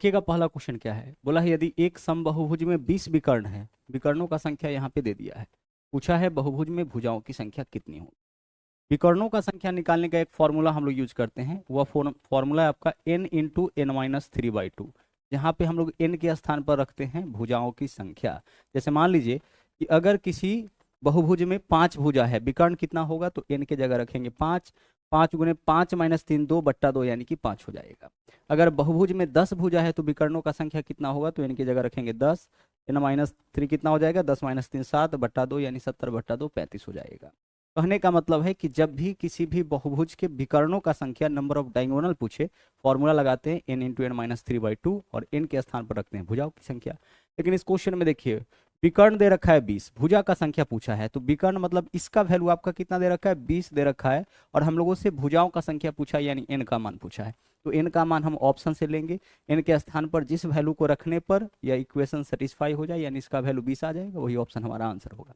देखिएगा पहला क्वेश्चन क्या है, बोला है यदि एक समबाहुभुज में 20 विकर्ण है, विकर्णों का संख्या यहाँ पे दे दिया है, पूछा है बहुभुज में भुजाओं की संख्या कितनी हो। विकर्णों का संख्या निकालने का एक फॉर्मूला हम लोग यूज करते हैं, वह फॉर्मूला है आपका n इंटू एन माइनस 3/2, जहाँ पे हम लोग n के स्थान पर रखते हैं भुजाओं की संख्या। जैसे मान लीजिए कि अगर किसी बहुभुज में 5 भुजा है, विकर्ण कितना होगा, तो n की जगह रखेंगे 5, 5 गुने 5 माइनस 3 2/2 यानी कि 5 हो जाएगा। अगर बहुभुज में 10 भुजा है तो विकर्णों का संख्या कितना होगा, तो n की जगह रखेंगे 10, n-3 कितना हो जाएगा, 10 माइनस 3 7/2 यानी 70/2 35 हो जाएगा। कहने का मतलब है कि जब भी किसी भी बहुभुज के विकर्णों का संख्या नंबर ऑफ डायगोनल पूछे, फॉर्मूला लगाते हैं n इंटू एन माइनस 3/2 और n के स्थान पर रखते हैं भुजाओं की संख्या। लेकिन इस क्वेश्चन में देखिए विकर्ण दे रखा है 20, भुजा का संख्या पूछा है, तो विकर्ण मतलब इसका वैल्यू आपका कितना दे रखा है, 20 दे रखा है, और हम लोगों से भुजाओं का संख्या पूछा है यानी n का मान पूछा है। तो n का मान हम ऑप्शन से लेंगे, n के स्थान पर जिस वैल्यू को रखने पर यह इक्वेशन सेटिस्फाई हो जाए यानी इसका वैल्यू 20 आ जाएगा, वही ऑप्शन हमारा आंसर होगा।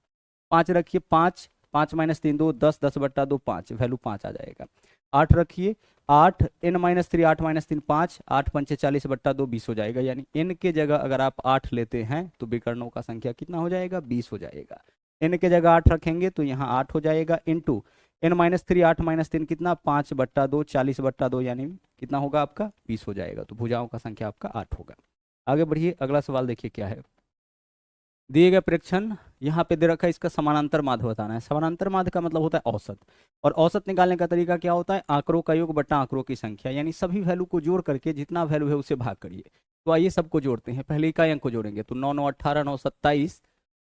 5 रखिए, 5, 5 माइनस 3 2 10, 10/2 5, वैल्यू 5 आ जाएगा। 8 रखिए, 8 n-3, 8 माइनस 3 5, 8 पंचे 40/2 20 हो जाएगा, यानी n के जगह अगर आप 8 लेते हैं तो विकर्णों का संख्या कितना हो जाएगा, 20 हो जाएगा। n के जगह 8 रखेंगे तो यहाँ 8 हो जाएगा, इंटू n-3, 8 माइनस 3 कितना 5/2 40/2 यानी कितना होगा आपका 20 हो जाएगा। तो भुजाओं का संख्या आपका 8 होगा। आगे बढ़िए, अगला सवाल देखिए क्या है। दिए गए प्रेक्षण यहाँ पे दे रखा है, इसका समानांतर माध्य बताना है। समानांतर माध्य का मतलब होता है औसत, और औसत निकालने का तरीका क्या होता है, आंकड़ों का योग बट्टा आंकड़ों की संख्या, यानी सभी वैल्यू को जोड़ करके जितना वैल्यू है उसे भाग करिए। तो आइए सबको जोड़ते हैं, पहले इकाई अंक को जोड़ेंगे तो 9 9 18 9 27,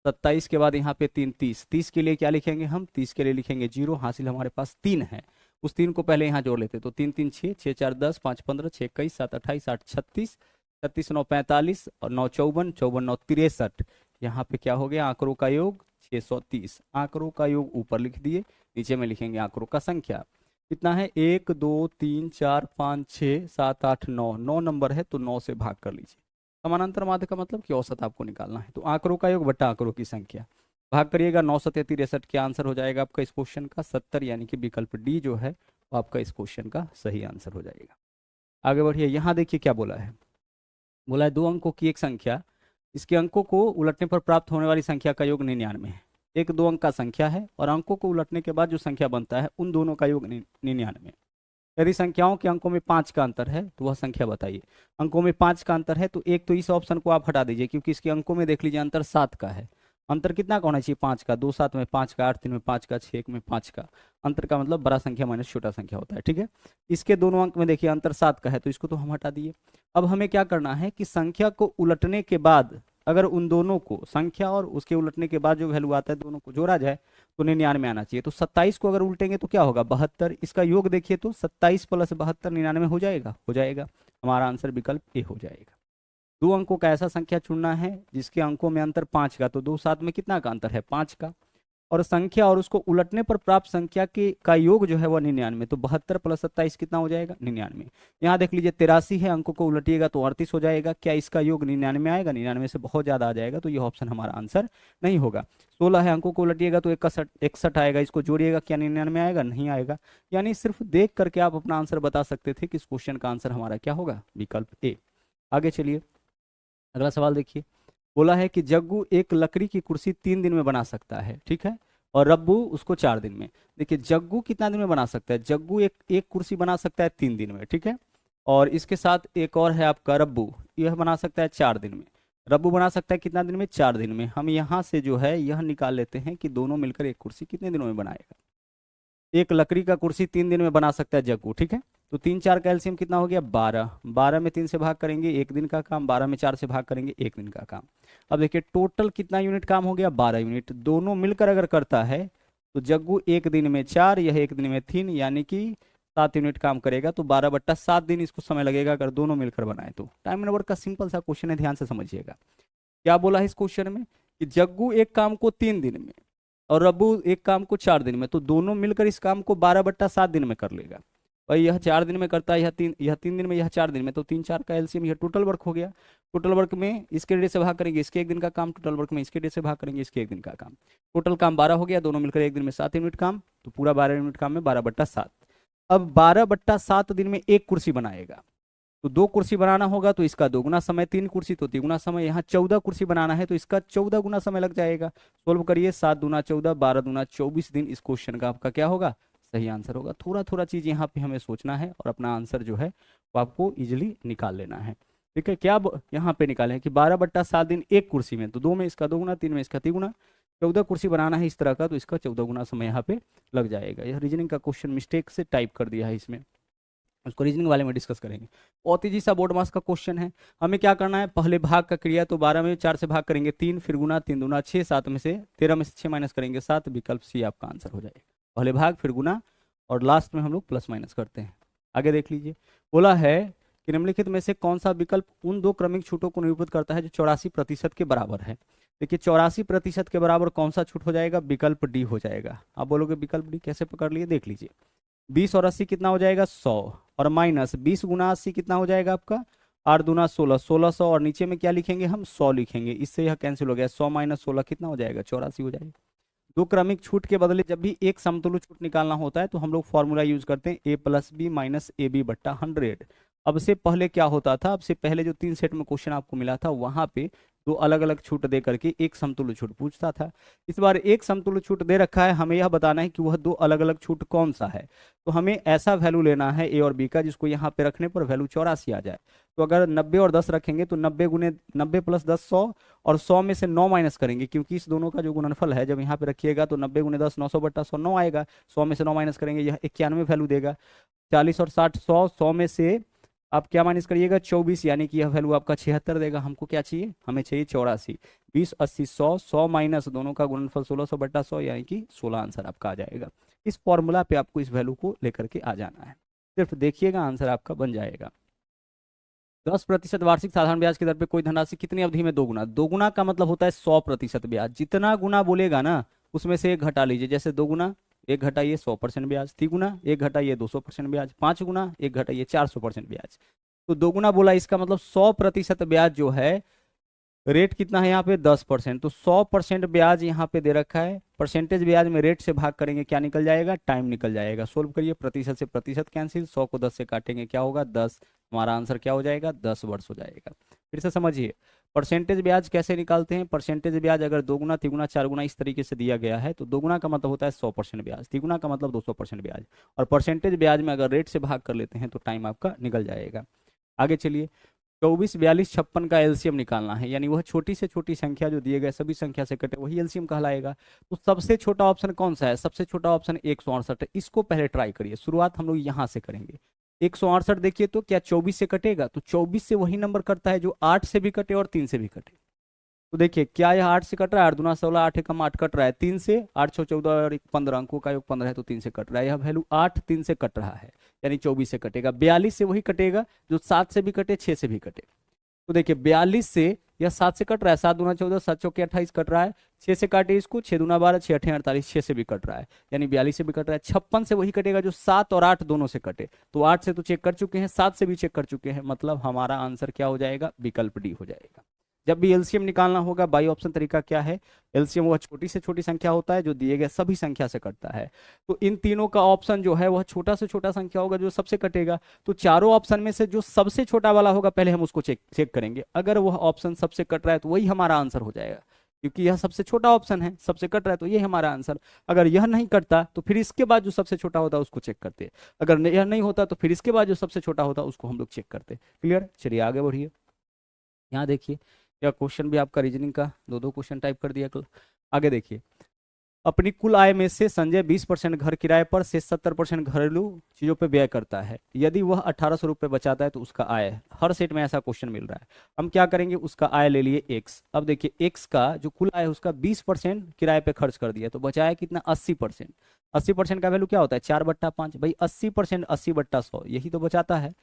27 के बाद यहाँ पे 3 30, 30 के लिए क्या लिखेंगे हम, 30 के लिए लिखेंगे 0, हासिल हमारे पास 3 है, उस 3 को पहले यहाँ जोड़ लेते तो 3 3 6, 6 4 10, 5 15, 6 21, 7 28, 8 36, 36 9 45 और 9 54, 54 9 63, यहाँ पे क्या हो गया, आंकड़ों का योग 630। आंकड़ों का योग ऊपर लिख दिए, नीचे में लिखेंगे आंकड़ों का संख्या कितना है, 1 2 3 4 5 6 7 8 9, 9 नंबर है तो 9 से भाग कर लीजिए। समानांतर माध्य का मतलब कि औसत आपको निकालना है, तो आंकड़ों का योग बटा आंकड़ों की संख्या भाग करिएगा, 9 7 63, क्या आंसर हो जाएगा आपका इस क्वेश्चन का 70, यानी कि विकल्प डी जो है वो आपका इस क्वेश्चन का सही आंसर हो जाएगा। आगे बढ़िए, यहाँ देखिए क्या बोला है, बोला है 2 अंकों की एक संख्या, इसके अंकों को उलटने पर प्राप्त होने वाली संख्या का योग 99 है। एक 2 अंक का संख्या है और अंकों को उलटने के बाद जो संख्या बनता है उन दोनों का योग 99। यदि संख्याओं के अंकों में 5 का अंतर है तो वह संख्या बताइए। अंकों में 5 का अंतर है तो एक तो इस ऑप्शन को आप हटा दीजिए, क्योंकि इसके अंकों में देख लीजिए अंतर 7 का है। अंतर कितना का होना चाहिए, 5 का, 2 7 में 5 का, 8 3 में 5 का, 6 1 में 5 का। अंतर का मतलब बड़ा संख्या माइनस छोटा संख्या होता है, ठीक है। इसके दोनों अंक में देखिए अंतर 7 का है तो इसको तो हम हटा दिए। अब हमें क्या करना है कि संख्या को उलटने के बाद अगर उन दोनों को, संख्या और उसके उलटने के बाद जो वैल्यू आता है, दोनों को जोड़ा जाए तो 99 आना चाहिए। तो 27 को अगर उल्टेंगे तो क्या होगा, 72। इसका योग देखिए तो 27 प्लस 72 99 हो जाएगा, हो जाएगा। हमारा आंसर विकल्प ए हो जाएगा। 2 अंकों का ऐसा संख्या चुनना है जिसके अंकों में अंतर 5 का, तो 2 7 में कितना का अंतर है, 5 का, और संख्या और उसको उलटने पर प्राप्त संख्या के का योग जो है वह 99, तो 72 प्लस 27 कितना हो जाएगा, 99। यहाँ देख लीजिए 83 है, अंकों को उलटिएगा तो 38 हो जाएगा, क्या इसका योग 99 आएगा, 99 से बहुत ज्यादा आ जाएगा, तो ये ऑप्शन हमारा आंसर नहीं होगा। 16 है, अंकों को उलटिएगा तो 61 61 आएगा, इसको जोड़िएगा क्या 99 आएगा, नहीं आएगा। यानी सिर्फ देख करके आप अपना आंसर बता सकते थे कि इस क्वेश्चन का आंसर हमारा क्या होगा, विकल्प ए। आगे चलिए, अगला सवाल देखिए। बोला है कि जग्गू एक लकड़ी की कुर्सी 3 दिन में बना सकता है, ठीक है, और रब्बू उसको 4 दिन में। देखिए जग्गू कितना दिन में बना सकता है, जग्गू एक एक कुर्सी बना सकता है 3 दिन में, ठीक है, और इसके साथ एक और है आपका रब्बू, यह बना सकता है 4 दिन में। रब्बू बना सकता है कितना दिन में, 4 दिन में। हम यहाँ से जो है यह निकाल लेते हैं कि दोनों मिलकर एक कुर्सी कितने दिनों में बनाएगा। एक लकड़ी का कुर्सी 3 दिन में बना सकता है जग्गू, ठीक है, तो 3 4 का एलसीएम कितना हो गया, 12। 12 में 3 से भाग करेंगे 1 दिन का काम, 12 में 4 से भाग करेंगे 1 दिन का काम। अब देखिए टोटल कितना यूनिट काम हो गया, 12 यूनिट। दोनों मिलकर अगर करता है तो जग्गू 1 दिन में 4, यह 1 दिन में 3, यानी कि 7 यूनिट काम करेगा, तो 12/7 दिन इसको समय लगेगा अगर दोनों मिलकर बनाए तो। टाइम नंबर का सिंपल सा क्वेश्चन है, ध्यान से समझिएगा। क्या बोला है इस क्वेश्चन में कि जग्गू एक काम को 3 दिन में और रब्बू एक काम को 4 दिन में, तो दोनों मिलकर इस काम को 12/7 दिन में कर लेगा। और यह 4 दिन में करता है, यह तीन दिन में, यह 4 दिन में, तो 3 4 का एलसीएम, यह टोटल वर्क हो गया। टोटल वर्क में इसके डे से भाग करेंगे इसके 1 दिन का काम, टोटल वर्क में इसके डे से भाग करेंगे इसके 1 दिन का काम। टोटल काम 12 हो गया, दोनों मिलकर 1 दिन में 7 यूनिट काम, तो पूरा 12 यूनिट काम में 12/7। अब 12/7 दिन में एक कुर्सी बनाएगा, तो 2 कुर्सी बनाना होगा तो इसका 2 गुना समय, 3 कुर्सी तो 3 गुना समय, यहाँ 14 कुर्सी बनाना है तो इसका 14 गुना समय लग जाएगा। सोल्व करिए, 7 दूना 14, 12 दूना 24 दिन इस क्वेश्चन का आपका क्या होगा, सही आंसर होगा। थोड़ा थोड़ा चीज यहाँ पे हमें सोचना है और अपना आंसर जो है वो आपको इजिली निकाल लेना है। ठीक है, क्या यहाँ पे निकालें कि 12/7 दिन एक कुर्सी में, तो 2 में इसका 2 गुना, 3 में इसका 3 गुना, 14 कुर्सी बनाना है इस तरह का, तो इसका 14 गुना समय यहाँ पे लग जाएगा। यह रीजनिंग का क्वेश्चन मिस्टेक से टाइप कर दिया है इसमें, उसको रीजनिंग वाले में डिस्कस करेंगे। बहुत ही सा बोर्ड मास का क्वेश्चन है। हमें क्या करना है, पहले भाग का क्रिया, तो 12 में 4 से भाग करेंगे 3, फिर गुना, 3 दूना 6, 7 में से 13 में से 6 माइनस करेंगे 7, विकल्प सी आपका आंसर हो जाएगा। पहले भाग फिर गुना और लास्ट में हम लोग प्लस माइनस करते हैं। आगे देख लीजिए, बोला है कि निम्नलिखित में से कौन सा विकल्प उन 2 क्रमिक छूटों को निरूपित करता है जो 84% के बराबर है। देखिए 84% के बराबर कौन सा छूट हो जाएगा, विकल्प डी हो जाएगा। आप बोलोगे विकल्प डी कैसे पकड़ लिए, देख लीजिए 20 और 80 कितना हो जाएगा 100, और माइनस 20 गुना 80 कितना हो जाएगा आपका 8 दूना 16, 1600, और नीचे में क्या लिखेंगे हम 100 लिखेंगे, इससे यह कैंसिल हो गया। 100 माइनस 16 कितना हो जाएगा 84 हो जाएगा। 2 क्रमिक छूट के बदले जब भी एक समतुल्य छूट निकालना होता है तो हम लोग फॉर्मूला यूज करते हैं A plus B minus A B बट्टा 100। अब से पहले क्या होता था, अब से पहले जो 3 सेट में क्वेश्चन आपको मिला था वहां पे 2 अलग अलग छूट दे करके एक समतुल्य छूट पूछता था। इस बार एक समतुल्य छूट दे रखा है, हमें यह बताना है कि वह 2 अलग अलग छूट कौन सा है। तो हमें ऐसा वैल्यू लेना है ए और बी का जिसको यहाँ पे रखने पर वैल्यू 84 आ जाए। तो अगर 90 और 10 रखेंगे तो 90 गुने 90 प्लस 10 100, और 100 में से 9 माइनस करेंगे क्योंकि इस दोनों का जो गुणनफल है जब यहाँ पे रखिएगा तो 90 गुने 10 900 बट्टा 100 9 आएगा। 100 में से 9 माइनस करेंगे, यह 91 वैल्यू देगा। 40 और 60 100, 100 में से आप क्या माइनस करिएगा 24, यानी कि यह वैल्यू आपका 76 देगा। हमको क्या चाहिए, हमें चाहिए 84। 20 80 100, 100 माइनस दोनों का गुणनफल 1600 बट्टा 100, यानी कि 16 आंसर आपका आ जाएगा। इस फॉर्मूला पे आपको इस वैल्यू को लेकर के आ जाना है, सिर्फ देखिएगा आंसर आपका बन जाएगा। 10% वार्षिक साधारण ब्याज की दर पे कोई धनराशि कितनी अवधि में 2 गुना, 2 गुना का मतलब होता है 100% ब्याज। जितना गुना बोलेगा ना उसमें से एक घटा लीजिए, जैसे 2 गुना एक घटाइए 100% ब्याज, 3 गुना एक घटाइए 200% ब्याज, 5 गुना एक घटाइए 400% ब्याज। तो 2 गुना बोला, इसका मतलब 100% ब्याज जो है, रेट कितना है यहाँ पे 10%, तो 100% ब्याज यहाँ पे दे रखा है। परसेंटेज ब्याज में रेट से भाग करेंगे क्या निकल जाएगा, टाइम निकल जाएगा। सोल्व करिए, प्रतिशत से प्रतिशत कैंसिल, 100 को 10 से काटेंगे क्या होगा 10, हमारा आंसर क्या हो जाएगा 10 वर्ष हो जाएगा। फिर से समझिए परसेंटेज ब्याज कैसे निकालते हैं। परसेंटेज ब्याज अगर 2 गुना 3 गुना 4 गुना इस तरीके से दिया गया है तो 2 गुना का मतलब होता है 100% ब्याज, 3 गुना का मतलब 200% ब्याज, और परसेंटेज ब्याज में अगर रेट से भाग कर लेते हैं तो टाइम आपका निकल जाएगा। आगे चलिए, 24 42 56 का एलसीएम निकालना है, यानी वह छोटी से छोटी संख्या जो दिए गए सभी संख्या से कटे वही एलसीएम कहलाएगा। तो सबसे छोटा ऑप्शन कौन सा है, सबसे छोटा ऑप्शन 168 है। इसको पहले ट्राई करिए, शुरुआत हम लोग यहाँ से करेंगे। 168 देखिए तो क्या 24 से कटेगा, तो 24 से वही नंबर कटता है जो 8 से भी कटे और 3 से भी कटे। तो देखिए क्या यह 8 से कट रहा है, 8 दूना 16, 8 एकम 8 कट रहा है 3 से, 8 6 14 और 15 अंकों का योग 15 है तो 3 से कट रहा है। यह वैल्यू 8 3 से कट रहा है, यानी 24 से कटेगा। 42 से वही कटेगा जो 7 से भी कटे 6 से भी कटे। तो देखिए 42 से यह 7 से कट रहा है, 7 दूना 14, 7 चौके 28 कट रहा है, 6 से काटे इसको, 6 दूना 12, 6 8 48, 6 से भी कट रहा है, यानी 42 से भी कट रहा है। 56 से वही कटेगा जो 7 और 8 दोनों से कटे, तो 8 से तो चेक कर चुके हैं, 7 से भी चेक कर चुके हैं, मतलब हमारा आंसर क्या हो जाएगा, विकल्प डी हो जाएगा। जब भी एलसीएम निकालना होगा बाई ऑप्शन तरीका क्या है, एलसीएम वह छोटी से छोटी संख्या होता है जो दिए गए सभी संख्या से कटता है। तो इन तीनों का ऑप्शन जो है वह छोटा से छोटा संख्या होगा जो सबसे कटेगा। तो चारों ऑप्शन में से जो सबसे छोटा वाला होगा पहले हम उसको चेक करेंगे, अगर वह ऑप्शन सबसे कट रहा है तो वही हमारा आंसर हो जाएगा, क्योंकि यह सबसे छोटा ऑप्शन है, सबसे कट रहा है तो ये हमारा आंसर। अगर यह नहीं कटता तो फिर इसके बाद जो सबसे छोटा होता है उसको चेक करते, अगर यह नहीं होता तो फिर इसके बाद जो सबसे छोटा होता है उसको हम लोग चेक करते। क्लियर, चलिए आगे बढ़िए। यहाँ देखिए यह क्वेश्चन भी आपका रीजनिंग का 2 क्वेश्चन टाइप कर दिया कल। आगे देखिए, अपनी कुल आय में से संजय 20% घर किराए पर से 70% घरेलू चीजों पे व्यय करता है। यदि वह 1800 रुपये बचाता है तो उसका आय है। हर सेट में ऐसा क्वेश्चन मिल रहा है। हम क्या करेंगे, उसका आय ले लिए x। अब देखिए x का जो कुल आय है उसका 20% किराए पे खर्च कर दिया, तो बचाया कितना 80%। 80% का वैल्यू क्या होता है 4/5, भाई 80% 80/100 यही तो बचाता है।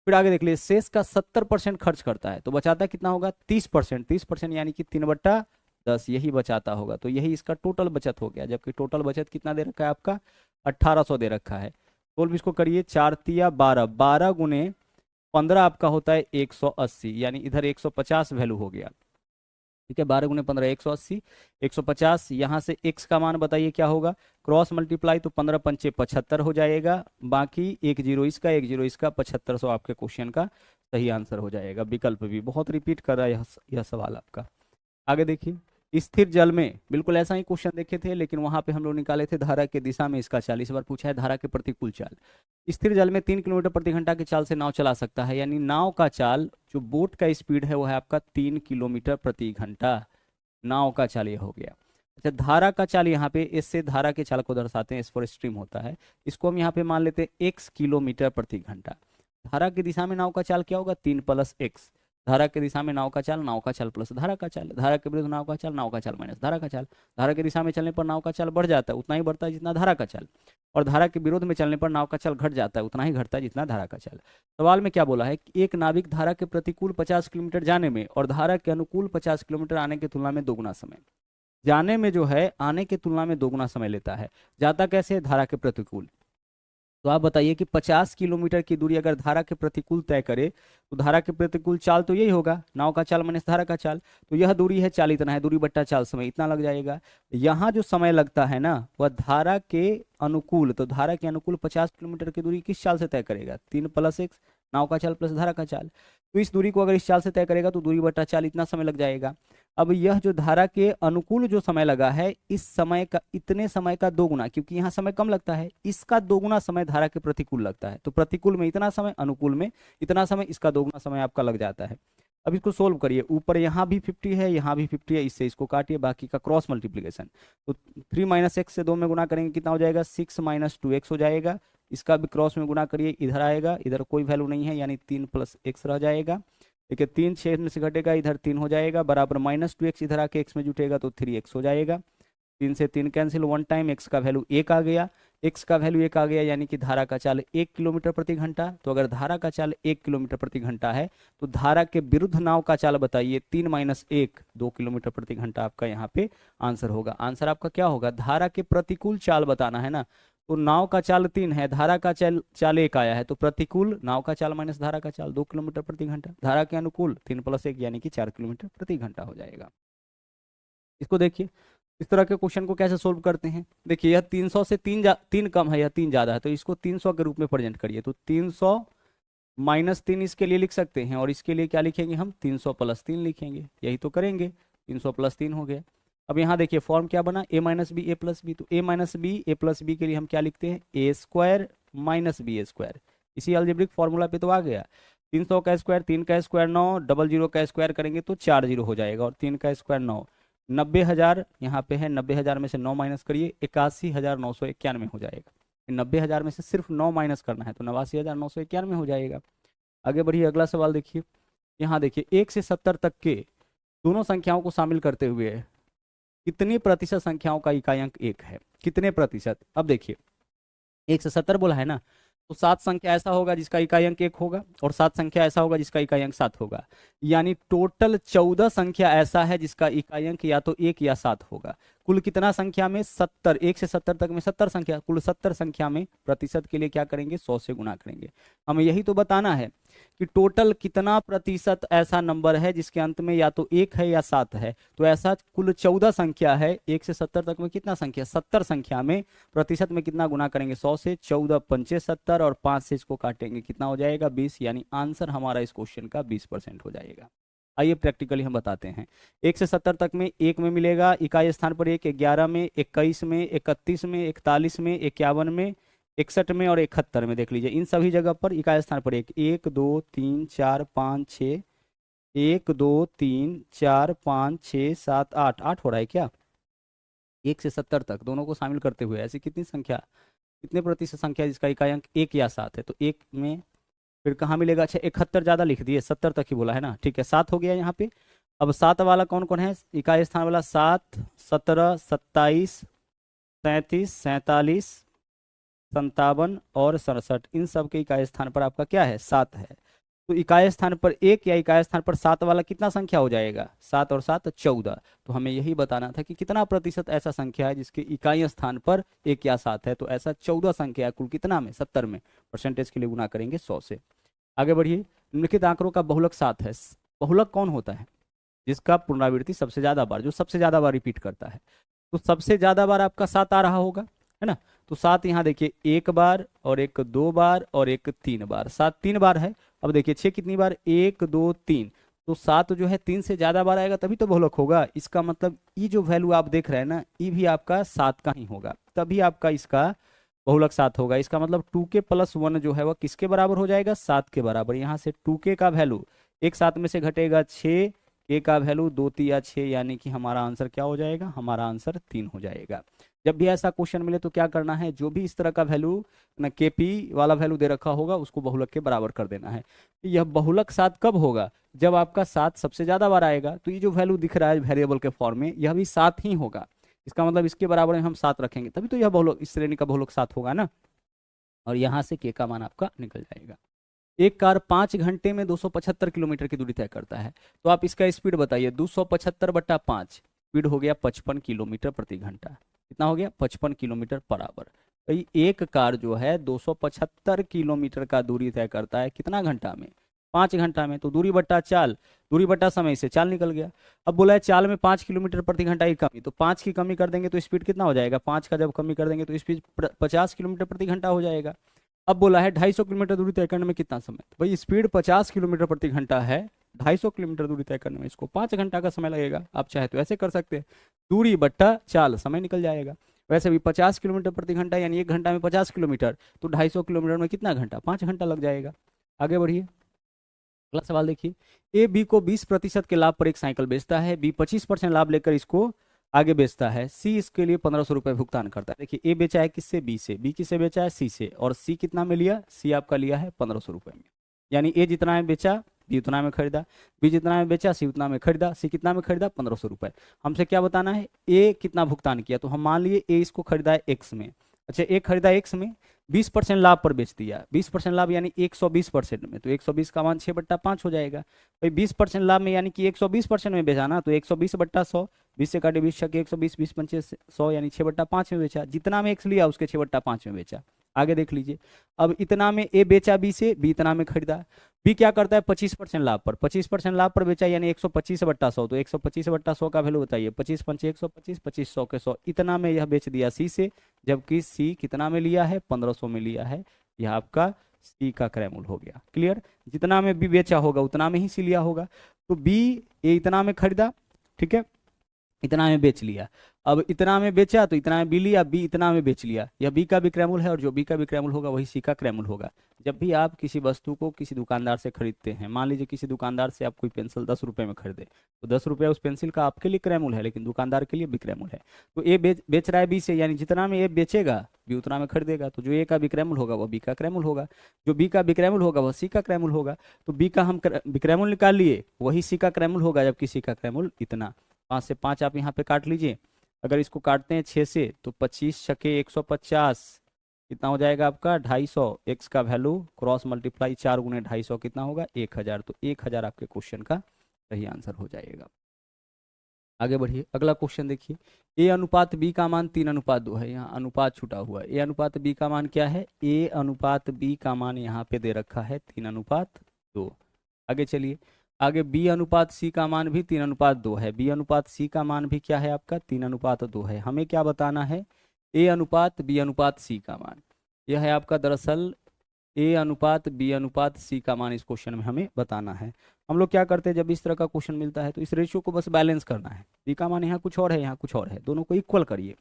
फिर आगे देख लीजिए, शेष का 70% खर्च करता है तो बचाता कितना होगा 30%, 30% यानी कि 3/10 यही बचाता होगा। तो यही इसका टोटल बचत हो गया, जबकि टोटल बचत कितना दे रखा है आपका 1800 दे रखा है। सोल्व इसको करिए, 4 तिया 12, 12 गुने 15 आपका होता है 180, यानी इधर 150 वैल्यू हो गया। ठीक है, 12 गुने 15 180, 150, यहाँ से x का मान बताइए क्या होगा, क्रॉस मल्टीप्लाई तो 15 पंचे 75 हो जाएगा, बाकी एक जीरो इसका 7500 आपके क्वेश्चन का सही आंसर हो जाएगा। विकल्प भी बहुत रिपीट कर रहा है यह सवाल आपका। आगे देखिए, स्थिर जल में बिल्कुल ऐसा ही क्वेश्चन देखे थे, लेकिन वहां पे हम लोग निकाले थे धारा के दिशा में इसका चाल, इस बार पूछा है धारा के प्रतिकूल चाल। स्थिर जल में 3 किलोमीटर प्रति घंटा की चाल से नाव चला सकता है, यानी नाव का चाल जो बोट का स्पीड है वो है आपका 3 किलोमीटर प्रति घंटा। नाव का चाल ये हो गया। अच्छा, धारा का चाल यहाँ पे इससे धारा के चाल को दर्शाते हैं, इस पर स्ट्रीम होता है, इसको हम यहाँ पे मान लेते हैं x किलोमीटर प्रति घंटा। धारा की दिशा में नाव का चाल क्या होगा, 3 + x। धारा की दिशा में नाव का चाल प्लस धारा का चाल, धारा के विरुद्ध नाव का चाल माइनस धारा का चाल। धारा की दिशा में चलने पर नाव का चाल बढ़ जाता है, उतना ही बढ़ता है जितना धारा का चाल, और धारा के विरोध में चलने पर नाव का चाल घट जाता है, उतना ही घटता है जितना धारा का चाल। सवाल में क्या बोला है कि एक नाविक धारा के प्रतिकूल 50 किलोमीटर जाने में और धारा के अनुकूल 50 किलोमीटर आने की तुलना में दोगुना समय, जाने में जो है आने की तुलना में दोगुना समय लेता है, जाता कैसे, धारा के प्रतिकूल। तो आप बताइए कि 50 किलोमीटर की दूरी अगर धारा के प्रतिकूल तय करे तो धारा के प्रतिकूल चाल तो यही होगा, नाव का चाल माइनस धारा का चाल। तो यह दूरी है, चाल इतना है, दूरी बट्टा चाल समय इतना लग जाएगा। यहाँ जो समय लगता है ना वह धारा के अनुकूल, तो धारा के अनुकूल 50 किलोमीटर की दूरी किस चाल से तय करेगा, 3 + x, नाव का चाल प्लस धारा का चाल। तो इस दूरी को अगर इस चाल से तय करेगा तो दूरी बट्टा चाल इतना समय लग जाएगा। अब यह जो धारा के अनुकूल जो समय लगा है, इस समय का इतने समय का दोगुना, क्योंकि यहाँ समय कम लगता है, इसका दोगुना समय धारा के प्रतिकूल लगता है। तो प्रतिकूल में इतना समय, अनुकूल में इतना समय, इसका दोगुना समय आपका लग जाता है। अब इसको सोल्व करिए, ऊपर यहाँ भी 50 है, यहाँ भी 50 है, इससे इसको काटिए, बाकी का क्रॉस मल्टीप्लीकेशन। तो 3 - x से 2 में गुना करेंगे कितना हो जाएगा, 6 - 2x हो जाएगा। इसका भी क्रॉस में गुना करिए, इधर आएगा, इधर कोई वैल्यू नहीं है, यानी 3 + x रह जाएगा। देखिए 3 6 में से घटेगा, इधर 3 हो जाएगा, बराबर -2x, इधर आके x में जुटेगा तो 3x हो जाएगा। 3 से 3 कैंसिल, 1 टाइम x का वैल्यू 1 आ गया, x का वैल्यू 1 आ गया, यानी कि धारा का चाल 1 किलोमीटर प्रति घंटा। तो अगर धारा का चाल 1 किलोमीटर प्रति घंटा है तो धारा के विरुद्ध नाव का चाल बताइए, 3 - 1 2 किलोमीटर प्रति घंटा आपका यहाँ पे आंसर होगा। आंसर आपका क्या होगा, धारा के प्रतिकूल चाल बताना है ना, तो नाव का चाल 3 है, धारा का चाल 1 आया है, तो प्रतिकूल नाव का चाल माइनस धारा का चाल 2 किलोमीटर प्रति घंटा, धारा के अनुकूल 3 + 1 यानी कि 4 किलोमीटर प्रति घंटा हो जाएगा। इसको देखिए, इस तरह के क्वेश्चन को कैसे सोल्व करते हैं। देखिए यह 300 से 3 कम है, यह 3 ज्यादा है, तो इसको 300 के रूप में प्रेजेंट करिए। तो 300 - 3 इसके लिए लिख सकते हैं, और इसके लिए क्या लिखेंगे हम, 300 + 3 लिखेंगे, यही तो करेंगे। 300 + 3 हो गया। अब यहाँ देखिए फॉर्म क्या बना, a - b a + b, तो a - b a + b के लिए हम क्या लिखते हैं, a² - ba²। इसी अलजेब्रिक फॉर्मूला पे तो आ गया। 300 का स्क्वायर, 3 का स्क्वायर 9, 00 का स्क्वायर करेंगे तो 4 0 हो जाएगा, और 3 का स्क्वायर 9, 90,000 यहाँ पे है, 90,000 में से 9 माइनस करिए, 81,991 हो जाएगा। 90,000 में से सिर्फ 9 माइनस करना है तो 89,991 हो जाएगा। आगे बढ़िए, अगला सवाल देखिए। यहाँ देखिए 1 से 70 तक के दोनों संख्याओं को शामिल करते हुए कितनी प्रतिशत संख्याओं का इकाई अंक 1 है, कितने प्रतिशत। अब देखिए 1 से 70 बोला है ना, तो 7 संख्या ऐसा होगा जिसका इकाई अंक 1 होगा, और 7 संख्या ऐसा होगा जिसका इकाई अंक 7 होगा, यानी टोटल 14 संख्या ऐसा है जिसका इकाई अंक या तो 1 या 7 होगा। कुल कितना संख्या में, 70, 1 से 70 तक में 70 संख्या, कुल 70 संख्या में प्रतिशत के लिए क्या करेंगे, 100 से गुना करेंगे। हमें यही तो बताना है कि टोटल कितना प्रतिशत ऐसा नंबर है जिसके अंत में या तो 1 है या 7 है। तो ऐसा कुल 14 संख्या है, 1 से 70 तक में कितना संख्या, 70 संख्या में प्रतिशत में कितना गुना करेंगे, 100 से, 14 पंचे 70, और 5 से इसको काटेंगे कितना हो जाएगा, 20, यानी आंसर हमारा इस क्वेश्चन का 20% हो जाएगा। आइए प्रैक्टिकली हम बताते हैं। 1 से 70 तक में 1 में मिलेगा, इकाई स्थान पर 1, 11 में, 21 में, 31 में, 41 में, 51 में, 61 में और 71 में। देख लीजिए इन सभी जगह पर इकाई स्थान पर 1, 1 2 3 4 5 6, 1 2 3 4 5 6 7 8, 8 हो रहा है क्या, 1 से 70 तक दोनों को शामिल करते हुए ऐसी कितनी संख्या, कितने प्रतिशत संख्या जिसका इकाई अंक 1 या 7 है। तो 1 में फिर कहाँ मिलेगा, अच्छा 71 ज़्यादा लिख दिए, 70 तक ही बोला है ना, ठीक है 7 हो गया यहाँ पे। अब 7 वाला कौन कौन है, इकाई स्थान वाला 7, 17, 27, 37, 47, 57 और 67, इन सब के इकाई स्थान पर आपका क्या है, 7 है। तो इकाई स्थान पर 1 या इकाई स्थान पर 7 वाला कितना संख्या हो जाएगा, 7 और 7 14। तो हमें यही बताना था कि कितना प्रतिशत ऐसा संख्या है जिसके इकाई स्थान पर 1 या 7 है। तो ऐसा 14 संख्या है, कुल कितना में, 70 में, परसेंटेज के लिए गुना करेंगे 100 से। आगे बढ़िए, निम्नलिखित आंकड़ों का बहुलक 7 है। बहुलक कौन होता है, जिसका पुनरावृत्ति सबसे ज्यादा बार, जो सबसे ज्यादा बार रिपीट करता है। तो सबसे ज्यादा बार आपका 7 आ रहा होगा, है ना। तो 7 यहाँ देखिए, एक बार और एक 2 बार और एक 3 बार, 7 3 बार है। अब देखिए 6 कितनी बार, 1 2 3, तो 7 जो है 3 से ज्यादा बार आएगा तभी तो बहुलक होगा। इसका मतलब ये जो वैल्यू आप देख रहे हैं ना, ये भी आपका 7 का ही होगा, तभी आपका इसका बहुलक 7 होगा। इसका मतलब 2k + 1 जो है वह किसके बराबर हो जाएगा, 7 के बराबर। यहाँ से 2k का वैल्यू एक 7 में से घटेगा 6, k का वैल्यू 2 तिया 6, यानी कि हमारा आंसर क्या हो जाएगा, हमारा आंसर 3 हो जाएगा। जब भी ऐसा क्वेश्चन मिले तो क्या करना है, जो भी इस तरह का वैल्यू ना केपी वाला वैल्यू दे रखा होगा उसको बहुलक के बराबर कर देना है। यह बहुलक 7 कब होगा, जब आपका 7 सबसे ज्यादा बार आएगा। तो ये जो वैल्यू दिख रहा है वेरिएबल के फॉर्म में, यह भी 7 ही होगा। इसका मतलब इसके बराबर में हम 7 रखेंगे तभी तो यह बहुलक, इस श्रेणी का बहुलक 7 होगा ना। और यहाँ से के का मान आपका निकल जाएगा। एक कार 5 घंटे में 275 किलोमीटर की दूरी तय करता है, तो आप इसका स्पीड बताइए। 275/5 स्पीड हो गया 55 किलोमीटर प्रति घंटा। कितना हो गया, 55 किलोमीटर पर आवर। तो ये एक कार जो है 275 किलोमीटर का दूरी तय करता है कितना घंटा में, 5 घंटा में। तो दूरी बट्टा चाल, दूरी बट्टा समय से चाल निकल गया। अब बोला है चाल में 5 किलोमीटर प्रति घंटा की कमी, तो 5 की कमी कर देंगे तो स्पीड कितना हो जाएगा, 5 का जब कमी कर देंगे तो स्पीड 50 किलोमीटर प्रति घंटा हो जाएगा। अब बोला है 250 किलोमीटर दूरी तय करने में कितना समय, तो भाई स्पीड 50 किलोमीटर प्रति घंटा है, 250 किलोमीटर दूरी तय करने में इसको 5 घंटा का समय लगेगा। आप चाहे तो ऐसे कर सकते हैं, दूरी बट्टा चाल, समय निकल जाएगा। वैसे भी 50 किलोमीटर प्रति घंटा यानी 1 घंटा में 50 किलोमीटर, तो 250 किलोमीटर में कितना घंटा, 5 घंटा लग जाएगा। आगे बढ़िए, अगला सवाल देखिए। ए बी को 20% के लाभ पर एक साइकिल बेचता है, बी 25% लाभ लेकर इसको आगे बेचता है, सी इसके लिए 1500 रुपये भुगतान करता है। देखिए ए बेचा है किससे, बी से, बी किससे बेचा है, सी से, और सी कितना में लिया, सी आपका लिया है 1500 रुपये में। यानी ए जितना में बेचा बी उतना में खरीदा, बी जितना में बेचा सी उतना में खरीदा, सी कितना में खरीदा 1500 रुपये। हमसे क्या बताना है, ए कितना भुगतान किया, तो हम मान लिए ए इसको खरीदा है एक्स में। अच्छा ए खरीदा एक्स में, 20% लाभ पर बेच दिया, 20% लाभ यानी 120% में, तो 120 का मान 6/5 हो जाएगा। भाई 20% लाभ में यानी कि 120% में बेचा ना, तो 120/100, 20 से काटे 20 छके 120, 20 पंचे 100 यानी 6/5 में बेचा। जितना में एक्स लिया उसके 6/5 में बेचा। आगे देख लीजिए, अब इतना में ए बेचा बी से, बी इतना में खरीदा। बी क्या करता है 25% लाभ पर, 25% लाभ पर बेचा यानी 125/100, तो 125/100 का वैल्यू बताइए, 25 पंचे 125, 25 100 के 100, इतना में यह बेच दिया सी से, जबकि सी कितना में लिया है 1500 में लिया है। यह आपका सी का क्रय मूल्य हो गया। क्लियर, जितना में बी बेचा होगा उतना में ही सी लिया होगा। तो बी ए इतना में खरीदा, ठीक है, इतना में बेच लिया। अब इतना में बेचा तो इतना में बी लिया, बी इतना में बेच लिया, यह बी का विक्रय मूल्य है, और जो बी का विक्रय मूल्य होगा वही सी का क्रय मूल्य होगा। जब भी आप किसी वस्तु को किसी दुकानदार से खरीदते हैं, मान लीजिए किसी दुकानदार से आप कोई पेंसिल 10 रुपये में खरीदे, तो 10 रुपये उस पेंसिल का आपके लिए क्रय मूल्य है, लेकिन दुकानदार के लिए विक्रय मूल्य है। तो ए बेच रहा है बी से, यानी जितना में ए बेचेगा बी उतना में खरीदेगा, तो जो ए का विक्रय मूल्य होगा वह बी का क्रय मूल्य होगा, जो बी का विक्रय मूल्य होगा वह सी का क्रय मूल्य होगा। तो बी का हम विक्रय मूल्य निकाल लिए, वही सी का क्रय मूल्य होगा, जबकि सी का क्रय मूल्य इतना। 5 से 5 आप यहाँ पे काट लीजिए। अगर इसको काटते हैं 6 से, तो 25 छके 150, कितना हो जाएगा आपका 250। एक्स का वैल्यू क्रॉस मल्टीप्लाई 4 गुने 250 कितना होगा 1000, तो 1000 आपके क्वेश्चन का सही आंसर हो जाएगा। आगे बढ़िए, अगला क्वेश्चन देखिए। ए अनुपात बी का मान 3:2 है, यहाँ अनुपात छूटा हुआ है। ए अनुपात बी का मान क्या है, ए अनुपात बी का मान यहाँ पे दे रखा है 3:2। आगे चलिए, आगे बी अनुपात सी का मान भी 3:2 है, बी अनुपात सी का मान भी क्या है आपका 3:2 है। हमें क्या बताना है, ए अनुपात बी अनुपात सी का मान। यह है आपका दरअसल ए अनुपात बी अनुपात सी का मान, इस क्वेश्चन में हमें बताना है। हम लोग क्या करते हैं, जब इस तरह का क्वेश्चन मिलता है तो इस रेशियो को बस बैलेंस करना है। बी का मान यहाँ कुछ और है, यहाँ कुछ और है, दोनों को इक्वल करिए।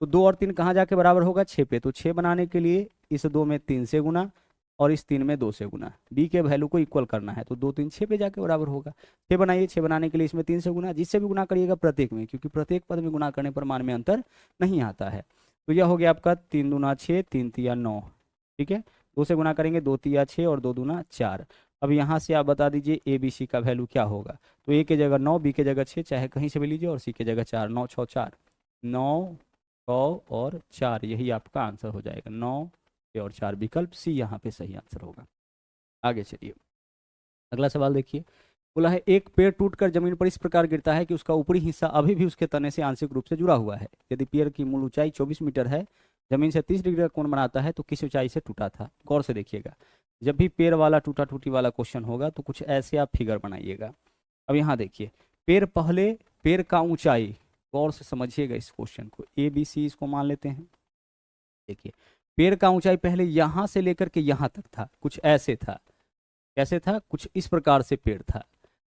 तो 2 और 3 कहाँ जाके बराबर होगा 6 पे, तो 6 बनाने के लिए इस 2 में 3 से गुना और इस 3 में 2 से गुना, बी के वैल्यू को इक्वल करना है। तो 2 3 6 पे जाके बराबर होगा। 6 बनाइए, 6 बनाने के लिए इसमें 3 से गुना, जिससे भी गुना करिएगा प्रत्येक में, क्योंकि प्रत्येक पद में गुना करने पर मान में अंतर नहीं आता है। तो यह हो गया आपका 3 दूना 6, 3 तिया 9, ठीक है। 2 से गुना करेंगे 2 तिया 6 और 2 दूना 4। अब यहाँ से आप बता दीजिए ए बी सी का वैल्यू क्या होगा। तो ए के जगह 9, बी के जगह 6, चाहे कहीं से भी लीजिए, और सी के जगह 4, 9 6 4, 9 6 और 4, यही आपका आंसर हो जाएगा। 9 और 4 विकल्प सी यहाँ पे सही आंसर होगा। आगे चलिए, अगला सवाल देखिए। बोला है एक पेड़ टूटकर जमीन पर इस प्रकार गिरता है कि उसका ऊपरी हिस्सा अभी भी उसके तने से आंशिक रूप से जुड़ा हुआ है। यदि पेड़ की मूल ऊंचाई 24 मीटर है, जमीन से 30 डिग्री का कोण बनाता है, तो किस ऊंचाई से टूटा था। गौर से देखिएगा, जब भी पेड़ वाला टूटा टूटी वाला क्वेश्चन होगा तो कुछ ऐसे आप फिगर बनाइएगा। अब यहाँ देखिए, पेड़ पहले, पेड़ का ऊंचाई, गौर से समझिएगा इस क्वेश्चन को, ए बी सी इसको मान लेते हैं। देखिए पेड़ का ऊंचाई पहले यहां से लेकर के यहां तक था, कुछ ऐसे था, कैसे था, कुछ इस प्रकार से पेड़ था।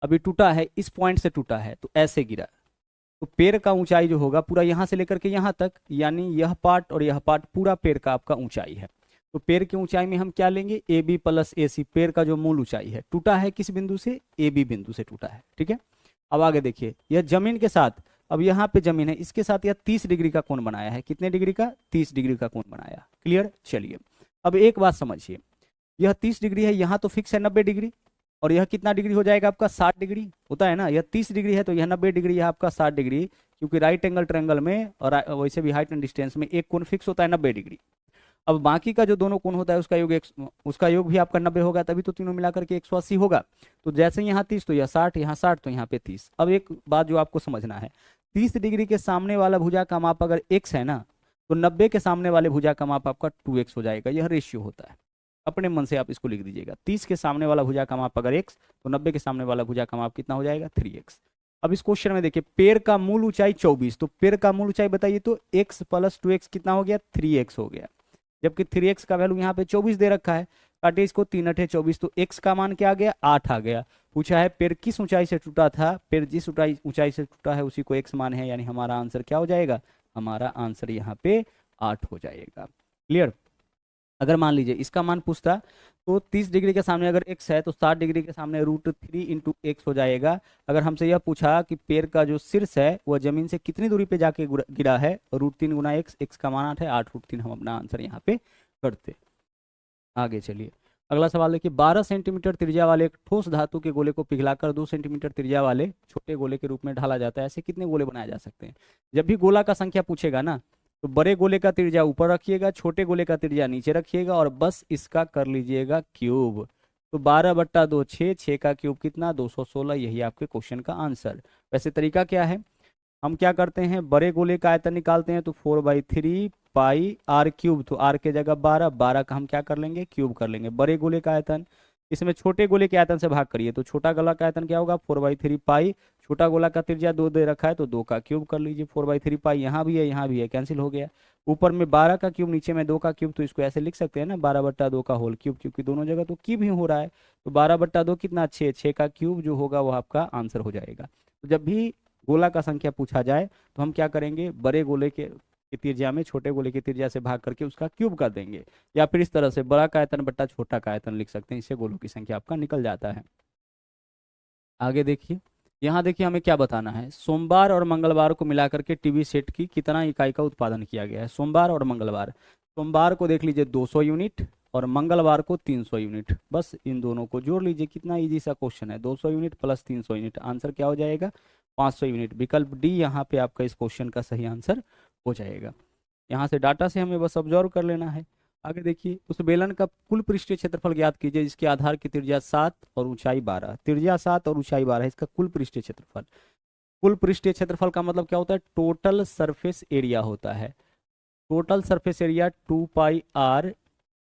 अभी टूटा है, इस पॉइंट से टूटा है तो ऐसे गिरा। तो पेड़ का ऊंचाई जो होगा पूरा यहां से लेकर के यहां तक, यानी यह पार्ट और यह पार्ट पूरा पेड़ का आपका ऊंचाई है। तो पेड़ की ऊंचाई में हम क्या लेंगे, ए बी प्लस ए सी, पेड़ का जो मूल ऊंचाई है, टूटा है किस बिंदु से, ए बी बिंदु से टूटा है। ठीक है, अब आगे देखिए, यह जमीन के साथ, अब यहाँ पे जमीन है, इसके साथ यह 30 डिग्री का कोण बनाया है। कितने डिग्री का, 30 डिग्री का कोण बनाया। क्लियर, चलिए अब एक बात समझिए, यह 30 डिग्री है, यहाँ तो फिक्स है 90 डिग्री, और यह कितना डिग्री हो जाएगा आपका, 60 डिग्री होता है ना। यह 30 डिग्री है तो यह 90 डिग्री है आपका 60 डिग्री, क्योंकि राइट एंगल ट्रायंगल में और वैसे भी हाइट एंड डिस्टेंस में एक कोण फिक्स होता है 90 डिग्री। अब बाकी का जो दोनों कोण होता है उसका योग भी आपका 90 होगा, तभी तो तीनों मिलाकर के 180 होगा। तो जैसे यहाँ 30 तो यह 60, यहाँ 60 तो यहाँ पे 30। अब एक बात जो आपको समझना है, 30 डिग्री के सामने वाला भुजा का माप अगर x है ना, तो 90 के सामने वाले भुजा का माप आपका 2x हो जाएगा। यह रेशियो होता है, अपने मन से आप इसको लिख दीजिएगा। 30 के सामने वाला भुजा का माप अगर x, तो 90 के सामने वाला भुजा का माप कितना हो जाएगा, 3x। अब इस क्वेश्चन में देखिए, पेड़ का मूल ऊंचाई 24, तो पेड़ का मूल ऊंचाई बताइए, तो x प्लस 2x कितना हो गया, 3x हो गया। जबकि 3x का वैल्यू यहाँ पे 24 दे रखा है, काटे इसको, 3 8 24, तो x का मान क्या आ गया, 8 आ गया। पूछा है पेड़ किस ऊंचाई से टूटा था, पेड़ जिस ऊंचाई से टूटा है उसी को x मान है, यानी हमारा आंसर क्या हो जाएगा, हमारा आंसर यहाँ पे 8 हो जाएगा। क्लियर। अगर मान लीजिए इसका मान पूछता, तो 30 डिग्री के सामने अगर x है तो 60 डिग्री के सामने √3 इंटू एक्स हो जाएगा। अगर हमसे यह पूछा कि पेड़ का जो शीर्ष है वह जमीन से कितनी दूरी पे जाके गिरा है, √3 गुना x का मान 8 है, 8√3 हम अपना आंसर यहाँ पे करते। आगे चलिए, अगला सवाल देखिए, 12 सेंटीमीटर त्रिज्या वाले एक ठोस धातु के गोले को पिघलाकर 2 सेंटीमीटर त्रिज्या वाले छोटे गोले के रूप में ढाला जाता है। ऐसे कितने गोले बनाए जा सकते हैं। जब भी गोला का संख्या पूछेगा ना, तो बड़े गोले का त्रिज्या ऊपर रखिएगा, छोटे गोले का त्रिज्या नीचे रखिएगा, और बस इसका कर लीजिएगा क्यूब। तो 12/2 6, 6 का क्यूब कितना, 216। यही आपके क्वेश्चन का आंसर। वैसे तरीका क्या है, हम क्या करते हैं, बड़े गोले का आयतन निकालते हैं, तो 4/3 पाई r क्यूब, तो r के जगह 12, 12 का हम क्या कर लेंगे, क्यूब कर लेंगे। बड़े गोले का आयतन, इसमें छोटे गोले के आयतन से भाग करिए, तो छोटा गोला का आयतन क्या होगा, 4/3 पाई, छोटा गोला का त्रिज्या 2 दे रखा है तो 2 का क्यूब कर लीजिए। 4/3 पाई यहाँ भी है, यहाँ भी है, कैंसिल हो गया। ऊपर में 12 का क्यूब, नीचे में 2 का क्यूब, तो इसको ऐसे लिख सकते हैं ना, 12/2 का होल क्यूब, क्योंकि दोनों जगह तो क्यूब ही हो रहा है। तो 12/2 कितना, 6, 6 का क्यूब जो होगा वो आपका आंसर हो जाएगा। तो जब भी गोला का संख्या पूछा जाए तो हम क्या करेंगे, बड़े गोले के त्रिज्या में छोटे गोले की त्रिज्या से भाग करके उसका क्यूब कर देंगे, या फिर इस तरह से बड़ा का आयतन बट्टा छोटा का आयतन लिख सकते हैं, इससे गोलों की संख्या आपका निकल जाता है। आगे देखिए, यहाँ देखिए हमें क्या बताना है, सोमवार और मंगलवार को मिलाकर के टीवी सेट की कितना इकाई का उत्पादन किया गया है। सोमवार और मंगलवार, सोमवार को देख लीजिए 200 यूनिट और मंगलवार को 300 यूनिट, बस इन दोनों को जोड़ लीजिए। कितना इजी सा क्वेश्चन है, 200 यूनिट प्लस 300 यूनिट, आंसर क्या हो जाएगा, 500 यूनिट। विकल्प डी यहाँ पे आपका इस क्वेश्चन का सही आंसर हो जाएगा। यहाँ से डाटा से हमें बस ऑब्जर्व कर लेना है। आगे देखिए, उस बेलन का कुल पृष्ठीय क्षेत्रफल ज्ञात कीजिए जिसके आधार की त्रिज्या 7 और ऊंचाई 12। त्रिज्या 7 और ऊंचाई 12 है, इसका कुल पृष्ठीय क्षेत्रफल। कुल पृष्ठीय क्षेत्रफल का मतलब क्या होता है, टोटल सरफेस एरिया होता है। Total surface area 2πr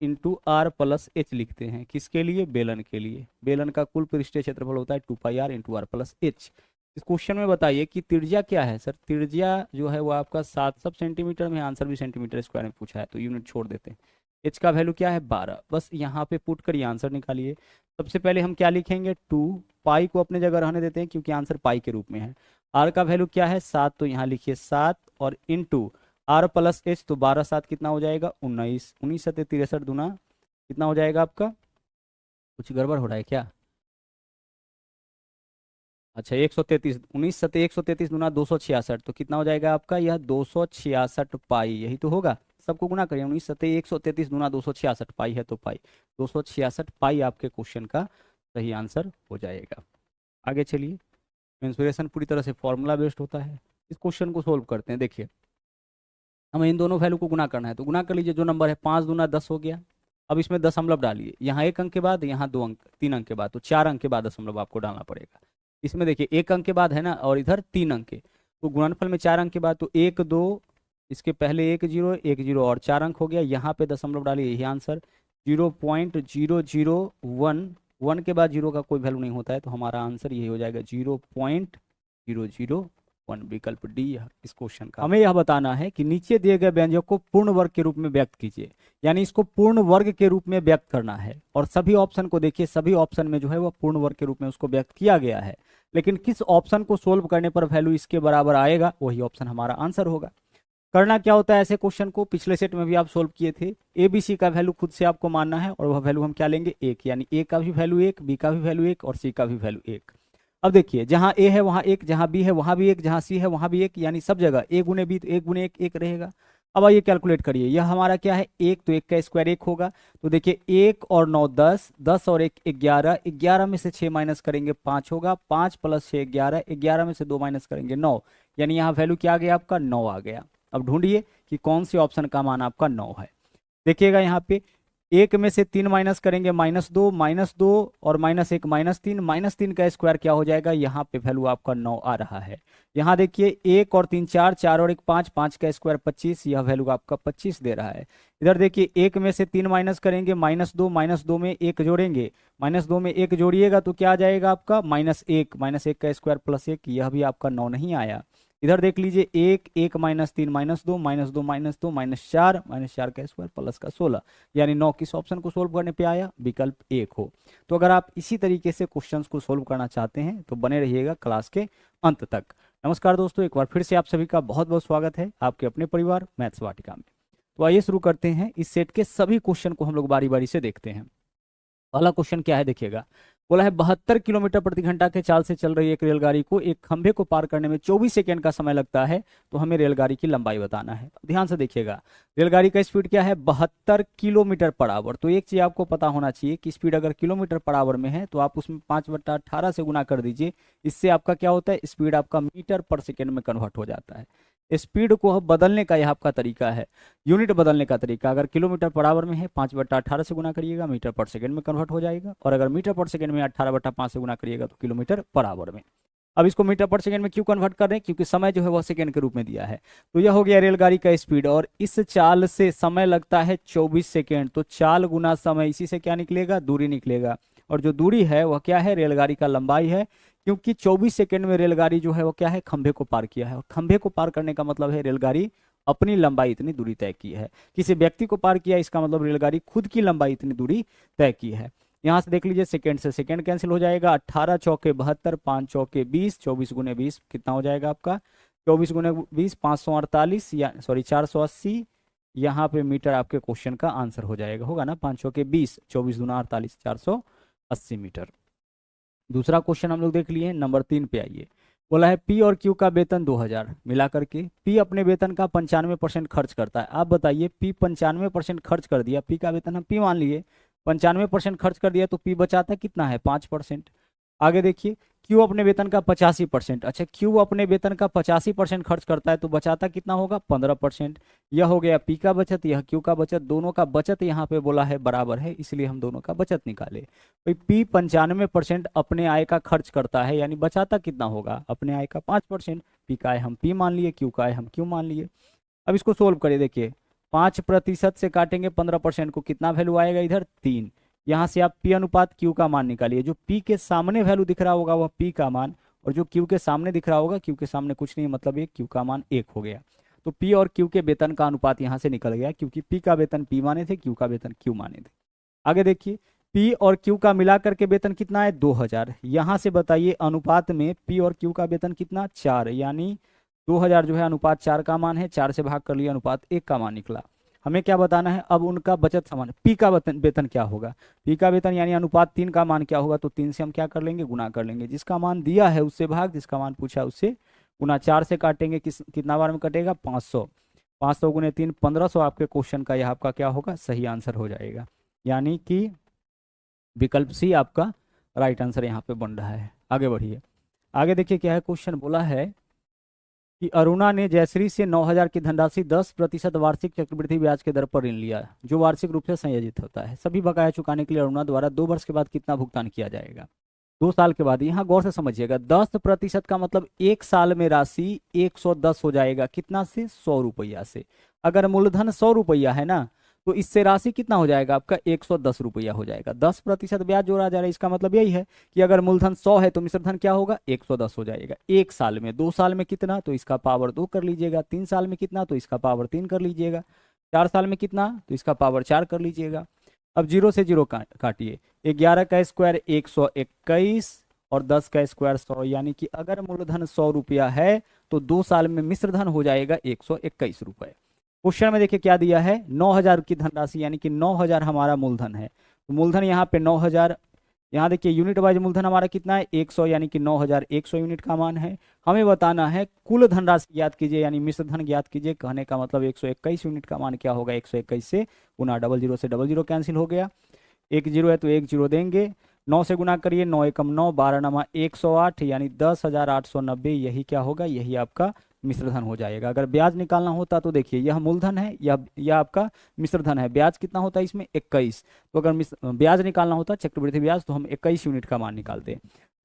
into r plus h लिखते हैं, किसके लिए, बेलन के लिए। बेलन का कुल पृष्ठीय क्षेत्रफल होता है 2πr into r plus h। इस क्वेश्चन में बताइए कि त्रिज्या क्या है। सर त्रिज्या जो है वो आपका 7 सब सेंटीमीटर में, आंसर भी सेंटीमीटर स्क्वायर में पूछा है तो यूनिट छोड़ देते हैं। h का वैल्यू क्या है, 12, बस यहाँ पे पुट करिए, आंसर निकालिए। सबसे पहले हम क्या लिखेंगे, 2, पाई को अपने जगह रहने देते हैं क्योंकि आंसर पाई के रूप में है। r का वैल्यू क्या है, 7, तो यहाँ लिखिए 7 और इंटू r प्लस h, तो 12 7 कितना हो जाएगा, 19, 19 7 63 दूना कितना हो जाएगा आपका, कुछ गड़बड़ हो रहा है क्या, अच्छा 133, 19 7 133 दूना 266, तो कितना हो जाएगा आपका, यह 266 पाई, यही तो होगा। सबको गुना करिए, 19 7 133 दूना 266 पाई है तो पाई, 266 पाई आपके क्वेश्चन का सही आंसर हो जाएगा। आगे चलिए, इंस्पिरेशन पूरी तरह से फॉर्मूला बेस्ड होता है। इस क्वेश्चन को सोल्व करते हैं। देखिए हमें इन दोनों वैल्यू को गुना करना है, तो गुना कर लीजिए। जो नंबर है 5 दूना 10 हो गया। अब इसमें दशमलव डालिए, यहाँ 1 अंक के बाद, यहाँ 2 अंक, 3 अंक के बाद, तो 4 अंक के बाद दशमलव आपको डालना पड़ेगा। इसमें देखिए 1 अंक के बाद है ना, और इधर 3 अंक के, तो गुणनफल में 4 अंक के बाद, तो 1 2, इसके पहले 1 0 1 0 और 4 अंक हो गया। यहाँ पे दशमलव डालिए, यही आंसर 0.001, 1 के बाद 0 का कोई वैल्यू नहीं होता है, तो हमारा आंसर यही हो जाएगा 0.001। 001 विकल्प डी इस क्वेश्चन का। हमें यह बताना है कि नीचे दिए गए व्यंजक को पूर्ण वर्ग के रूप में व्यक्त कीजिए, यानी इसको पूर्ण वर्ग के रूप में व्यक्त करना है। और सभी ऑप्शन को देखिए, सभी ऑप्शन में जो है वह पूर्ण वर्ग के रूप में उसको व्यक्त किया गया है, लेकिन किस ऑप्शन को सोल्व करने पर वैल्यू इसके बराबर आएगा वही ऑप्शन हमारा आंसर होगा। करना क्या होता है ऐसे क्वेश्चन को, पिछले सेट में भी आप सोल्व किए थे। ए बी सी का वैल्यू खुद से आपको मानना है और वह वैल्यू हम क्या लेंगे 1, यानी ए का भी वैल्यू 1, बी का भी वैल्यू 1 और सी का भी वैल्यू 1। अब देखिए, जहां ए है वहां 1, जहां बी है वहां भी 1, जहां सी है वहां भी 1, यानी सब जगह ए गुने बी तो 1 गुने 1 1 रहेगा। अब आइए कैलकुलेट करिए, यह हमारा क्या है 1, तो 1 का स्क्वायर 1 होगा। तो देखिए 1 और 9 10, 10 और 1 11, 11 में से 6 माइनस करेंगे 5 होगा, 5 प्लस 6 11, 11 में से 2 माइनस करेंगे 9, यानी यहाँ वैल्यू क्या आ गया आपका 9 आ गया। अब ढूंढिए कि कौन सी ऑप्शन का मान आपका 9 है। देखिएगा यहाँ पे 1 में से 3 माइनस करेंगे -2 और -1 -3 का स्क्वायर क्या हो जाएगा, यहाँ पे वैल्यू आपका 9 आ रहा है। यहाँ देखिए 1 और 3 4, 4 और 1 5, 5 का स्क्वायर 25, यह वैल्यू आपका 25 दे रहा है। इधर देखिए 1 में से 3 माइनस करेंगे -2 में 1 जोड़ेंगे, -2 में 1 जोड़िएगा तो क्या आ जाएगा आपका -1, -1 का स्क्वायर +1, यह भी आपका 9 नहीं आया। इधर देख लीजिए 1 1 -3 -2 -2 -2 -4 का स्क्वायर प्लस का 16, यानी 9 किस ऑप्शन को सोल्व करने पे आया, विकल्प 1 हो। तो अगर आप इसी तरीके से क्वेश्चंस को सोल्व करना चाहते हैं तो बने रहिएगा क्लास के अंत तक। नमस्कार दोस्तों, एक बार फिर से आप सभी का बहुत बहुत स्वागत है आपके अपने परिवार मैथ्स वाटिका में। तो आइए शुरू करते हैं, इस सेट के सभी क्वेश्चन को हम लोग बारी बारी से देखते हैं। पहला क्वेश्चन क्या है देखिएगा, बोला है 72 किलोमीटर प्रति घंटा के चाल से चल रही एक रेलगाड़ी को एक खंभे को पार करने में 24 सेकंड का समय लगता है, तो हमें रेलगाड़ी की लंबाई बताना है। ध्यान से देखिएगा, रेलगाड़ी का स्पीड क्या है 72 किलोमीटर पर आवर। तो एक चीज आपको पता होना चाहिए कि स्पीड अगर किलोमीटर पर आवर में है तो आप उसमें 5/18 से गुना कर दीजिए, इससे आपका क्या होता है स्पीड आपका मीटर पर सेकेंड में कन्वर्ट हो जाता है। स्पीड को बदलने का यह आपका तरीका है, यूनिट बदलने का तरीका। अगर किलोमीटर पर आवर में है 5/18 से गुना करिएगा, मीटर पर सेकंड में कन्वर्ट हो जाएगा। और अगर मीटर पर सेकंड में 18/5 से गुना करिएगा तो किलोमीटर पर आवर में। अब इसको मीटर पर सेकंड में क्यों कन्वर्ट कर रहे हैं, क्योंकि समय जो है वह सेकंड के रूप में दिया है। तो यह हो गया रेलगाड़ी का स्पीड, और इस चाल से समय लगता है 24 सेकेंड। तो चाल गुना समय, इसी से क्या निकलेगा दूरी निकलेगा, और जो दूरी है वह क्या है रेलगाड़ी का लंबाई है, क्योंकि 24 सेकंड में रेलगाड़ी जो है वो क्या है खंभे को पार किया है। और खंभे को पार करने का मतलब है रेलगाड़ी अपनी लंबाई इतनी दूरी तय की है। किसी व्यक्ति को पार किया इसका मतलब रेलगाड़ी खुद की लंबाई इतनी दूरी तय की है। यहाँ से देख लीजिए सेकंड से सेकंड कैंसिल हो जाएगा, 18 चौके 72, 5 चौके 20, 24 गुने 20 कितना हो जाएगा आपका 24 गुने 20 548 या सॉरी 480। यहाँ पे मीटर आपके क्वेश्चन का आंसर हो जाएगा, होगा ना 5 चौके 20, 24 गुना 48 480 मीटर। दूसरा क्वेश्चन हम लोग देख लिए, नंबर 3 पे आइए। बोला है पी और क्यू का वेतन 2000 मिला करके पी अपने वेतन का 95% खर्च करता है। आप बताइए पी 95% खर्च कर दिया, पी का वेतन हम पी मान लिए, 95% खर्च कर दिया तो पी बचाता कितना है 5%। आगे देखिए क्यू अपने वेतन का 85%, अच्छा क्यू अपने वेतन का 85% खर्च करता है तो बचाता कितना होगा 15%। यह हो गया पी का बचत, यह क्यू का बचत, दोनों का बचत यहाँ पे बोला है बराबर है, इसलिए हम दोनों का बचत निकाले। भाई पी 95% अपने आय का खर्च करता है, यानी बचाता कितना होगा अपने आय का 5%। पी का आय हम पी मान लिए, क्यू का आय हम क्यू मान लिए। अब इसको सोल्व करिए, देखिए 5% से काटेंगे 15% को, कितना वैल्यू आएगा इधर 3। यहाँ से आप पी अनुपात क्यू का मान निकालिए, जो पी के सामने वैल्यू दिख रहा होगा वह पी का मान, और जो क्यू के सामने दिख रहा होगा क्यू के सामने कुछ नहीं मतलब ये क्यू का मान 1 हो गया। तो पी और क्यू के वेतन का अनुपात यहाँ से निकल गया, क्योंकि पी का वेतन पी माने थे, क्यू का वेतन क्यू माने थे। आगे देखिए पी और क्यू का मिलाकर के वेतन कितना है 2000। यहाँ से बताइए अनुपात में पी और क्यू का वेतन कितना 4, यानी 2000 जो है अनुपात 4 का मान है, 4 से भाग कर लिया अनुपात 1 का मान निकला। हमें क्या बताना है अब उनका बचत समान, पी का वेतन क्या होगा, पी का वेतन यानी अनुपात 3 का मान क्या होगा, तो 3 से हम क्या कर लेंगे गुना कर लेंगे, जिसका मान दिया है उससे भाग, जिसका मान पूछा है उससे गुना। 4 से काटेंगे कितना बार में कटेगा 500, 500 गुने 3 1500। आपके क्वेश्चन का यह आपका क्या होगा सही आंसर हो जाएगा, यानी कि विकल्प सी आपका राइट आंसर यहाँ पे बन रहा है। आगे बढ़िए, आगे देखिए क्या है क्वेश्चन, बोला है कि अरुणा ने जयश्री से 9000 की धनराशि 10% वार्षिक चक्रवृद्धि ब्याज के दर पर ऋण लिया, जो वार्षिक रूप से संयोजित होता है। सभी बकाया चुकाने के लिए अरुणा द्वारा 2 वर्ष के बाद कितना भुगतान किया जाएगा, 2 साल के बाद। यहाँ गौर से समझिएगा 10% का मतलब 1 साल में राशि 110 हो जाएगा, कितना से 100 रुपया से। अगर मूलधन 100 रुपया है ना तो इससे राशि कितना हो जाएगा आपका 110 रुपया हो जाएगा। 10% ब्याज जोड़ा जा रहा है, इसका मतलब यही है कि अगर मूलधन 100 है तो मिश्रधन क्या होगा 110 हो जाएगा। 1 साल में, 2 साल में कितना, तो इसका पावर 2 कर लीजिएगा। 3 साल में कितना, तो इसका पावर 3 कर लीजिएगा। 4 साल में कितना, तो इसका पावर 4 कर लीजिएगा। अब 0 से 0 काटिए। 11 का स्क्वायर 121 और 10 का स्क्वायर 100, यानी कि अगर मूलधन 100 रुपया है तो 2 साल में मिश्रधन हो जाएगा 121 रुपए। क्वेश्चन में देखिए क्या दिया है, 9000 की धनराशि, यानी कि 9000 हमारा मूलधन है। तो मूलधन यहाँ पे 9000, यहाँ देखिए यूनिट वाइज मूलधन हमारा कितना है 100, यानी कि 9100 यूनिट का मान है। हमें बताना है कुल धनराशि ज्ञात कीजिए, यानी मिश्रधन ज्ञात कीजिए। कहने का मतलब 121 यूनिट का मान क्या होगा, 121 से गुना, 00 से 00 कैंसिल हो गया, 1 0 है तो 1 0 देंगे। 9 से गुना करिए, 9 एकम 9, 12 नमा 108, यानी 10,890। यही क्या होगा, यही आपका मिश्रधन हो जाएगा। अगर ब्याज निकालना होता तो देखिए यह मूलधन है, यह आपका मिश्रधन है। ब्याज कितना होता है इसमें 21, तो अगर ब्याज निकालना होता चक्रवृद्धि ब्याज तो हम 21 यूनिट का मान निकालते।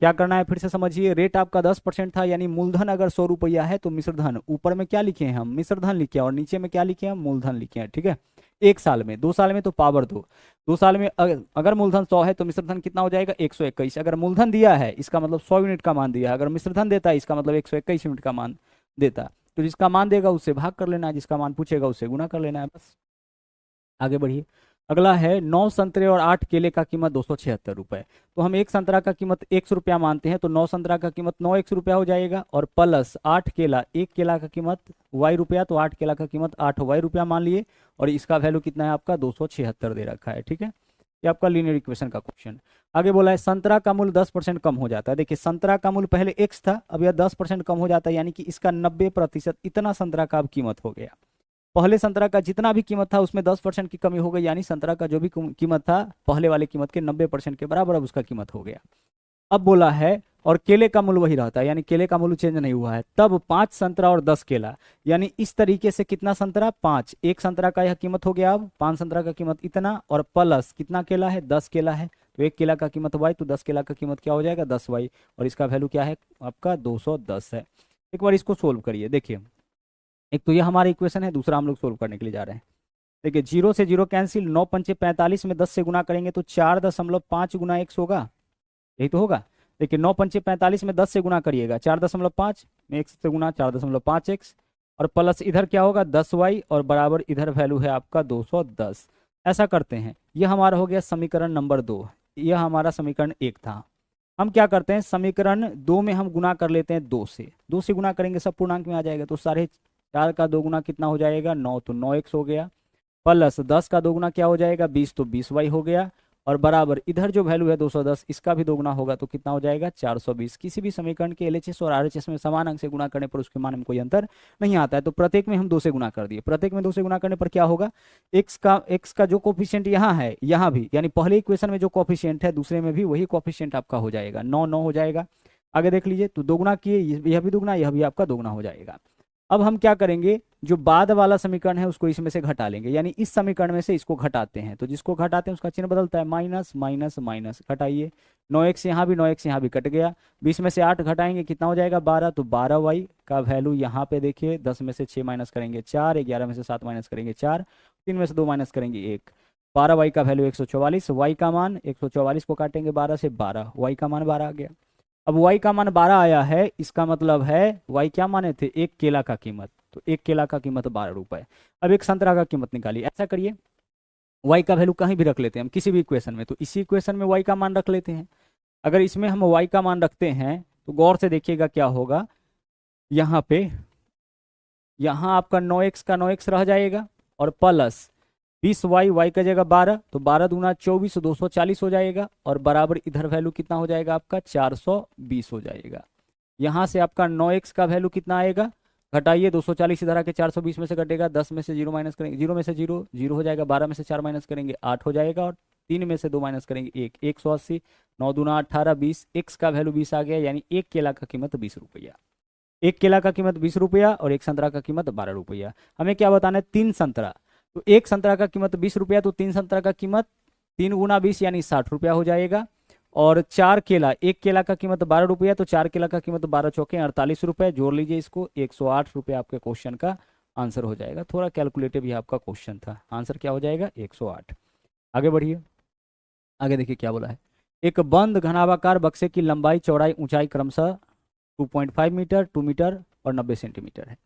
क्या करना है फिर से समझिए, रेट आपका 10% था, यानी मूलधन अगर 100 रुपया है तो मिश्रधन, ऊपर में क्या लिखे हैं हम मिश्रधन लिखे हैं और नीचे में क्या लिखे हैं मूलधन लिखे हैं, ठीक है। 1 साल में, 2 साल में तो पावर 2, 2 साल में अगर मूलधन 100 है तो मिश्रधन कितना हो जाएगा 121। अगर मूलधन दिया है इसका मतलब 100 यूनिट का मान दिया है, अगर मिश्रधन देता है इसका मतलब 121 यूनिट का मान देता है। तो जिसका मान देगा उससे भाग कर लेना है, जिसका मान पूछेगा उससे गुना कर लेना है, बस। आगे बढ़िए। अगला है 9 संतरे और 8 केले का कीमत 276 रुपए। तो हम एक संतरा का कीमत 100 रुपया मानते हैं, तो 9 संतरा का कीमत 9 रुपया हो जाएगा, और प्लस 8 केला, एक केला का कीमत वाई रुपया, तो 8 केला का कीमत 8 वाई रुपया मान लिए, और इसका वैल्यू कितना है आपका 276 दे रखा है, ठीक है। ये आपका लीनियर इक्वेशन का क्वेश्चन। आगे बोला है संतरा का मूल्य 10% कम हो जाता है। देखिए संतरा का मूल्य पहले x था, अब यह 10% कम हो जाता है, यानी कि इसका 90% इतना संतरा का अब कीमत हो गया। पहले संतरा का जितना भी कीमत था उसमें 10% की कमी हो गई, यानी संतरा का जो भी कीमत था पहले वाले कीमत के 90% के बराबर अब उसका कीमत हो गया। अब बोला है और केले का मूल्य वही रहता है, यानी केले का मूल्य चेंज नहीं हुआ है। तब 5 संतरा और 10 केला, यानी इस तरीके से कितना संतरा 5, एक संतरा का यह कीमत हो गया, अब 5 संतरा का कीमत इतना, और प्लस कितना केला है 10 केला है, तो एक केला का कीमत y, तो 10 केला का कीमत क्या हो जाएगा 10y, और इसका वैल्यू क्या है आपका 210 है। एक बार इसको सोल्व करिए। देखिए एक तो ये हमारा इक्वेशन है, दूसरा हम लोग सोल्व करने के लिए जा रहे हैं। देखिए 0 से 0 कैंसिल, 9 पंचे 45 में 10 से गुना करेंगे तो 4.5 गुना x होगा, यही तो होगा। देखिए 9 पंचे 45 में 10 से गुना करिएगा, 4.5 में x से गुना 4.5x, और प्लस इधर क्या होगा 10y, और बराबर इधर वैल्यू है आपका 210। ऐसा करते हैं, यह हमारा हो गया समीकरण नंबर 2, यह हमारा समीकरण 1 था। हम क्या करते हैं समीकरण 2 में हम गुना कर लेते हैं 2 से गुना करेंगे सब पूर्णांक में आ जाएगा, तो 4.5 का 2 गुना कितना हो जाएगा 9, तो 9x हो गया, प्लस 10 का 2 गुना क्या हो जाएगा 20, तो 20y हो गया, और बराबर इधर जो वैल्यू है 210 इसका भी 2 गुना होगा तो कितना हो जाएगा 420। किसी भी समीकरण के एलएचएस और आरएचएस में समान अंक से गुना करने पर उसके मान में कोई अंतर नहीं आता है, तो प्रत्येक में हम 2 से गुना कर दिए। प्रत्येक में 2 से गुना करने पर क्या होगा, x का जो कोफिशिएंट यहाँ है यहाँ भी, यानी पहले इक्वेशन में जो कोफिशिएंट है दूसरे में भी वही कोफिशिएंट आपका हो जाएगा, 9 9 हो जाएगा। आगे देख लीजिए, तो 2 गुना किए, यह भी 2 गुना, यह भी आपका 2 गुना हो जाएगा। अब हम क्या करेंगे, जो बाद वाला समीकरण है उसको इसमें से घटा लेंगे, यानी इस समीकरण में से इसको घटाते हैं, तो जिसको घटाते हैं उसका चिन्ह बदलता है, माइनस माइनस माइनस, घटाइए। 9x यहाँ भी 9x यहाँ भी कट गया, 20 में से 8 घटाएंगे कितना हो जाएगा 12, तो 12y का वैल्यू यहाँ पे देखिए 10 में से 6 माइनस करेंगे 4, 11 में से 7 माइनस करेंगे 4, 3 में से 2 माइनस करेंगे 1, 12y का वैल्यू 144, y का मान 144 को काटेंगे 12 से 12, y का मान 12 आ गया। अब y का मान 12 आया है, इसका मतलब है y क्या माने थे, एक केला का कीमत, तो एक केला का कीमत 12 रुपए। अब एक संतरा का कीमत निकालिए। ऐसा करिए y का वैल्यू कहीं भी रख लेते हैं हम किसी भी इक्वेशन में, तो इसी इक्वेशन में y का मान रख लेते हैं। अगर इसमें हम y का मान रखते हैं तो गौर से देखिएगा क्या होगा, यहाँ पे यहाँ आपका 9x का 9x रह जाएगा, और प्लस 20y, y का जगह 12, तो 12 दूना 24, 240 हो जाएगा, और बराबर इधर वैल्यू कितना हो जाएगा आपका 420 हो जाएगा। यहाँ से आपका 9x का वैल्यू कितना आएगा, घटाइए 240 इधर आके 420 में से घटेगा, 10 में से 0 माइनस करेंगे, 0 में से 0 0 हो जाएगा, 12 में से 4 माइनस करेंगे 8 हो जाएगा, और 3 में से 2 माइनस करेंगे 1, 180, 9 दूना 18, 20, x का वैल्यू 20 आ गया, यानी एक केला का कीमत 20 रुपया। एक केला का कीमत 20 रुपया और एक संतरा का कीमत 12 रुपया। हमें क्या बताना है, 3 संतरा, तो एक संतरा का कीमत 20 रुपया, तो 3 संतरा का कीमत 3 गुना 20 यानी 60 रुपया हो जाएगा, और 4 केला, एक केला का कीमत 12 रुपया, तो 4 केला का कीमत 12 चौके 48 रुपये, जोड़ लीजिए इसको, 108 रुपये आपके क्वेश्चन का आंसर हो जाएगा। थोड़ा कैलकुलेटिव ही आपका क्वेश्चन था, आंसर क्या हो जाएगा 108। आगे बढ़िए, आगे देखिए क्या बोला है। एक बंद घनाभाकार बक्से की लंबाई चौड़ाई ऊंचाई क्रमशः 2.5 मीटर, 2 मीटर और 90 सेंटीमीटर है।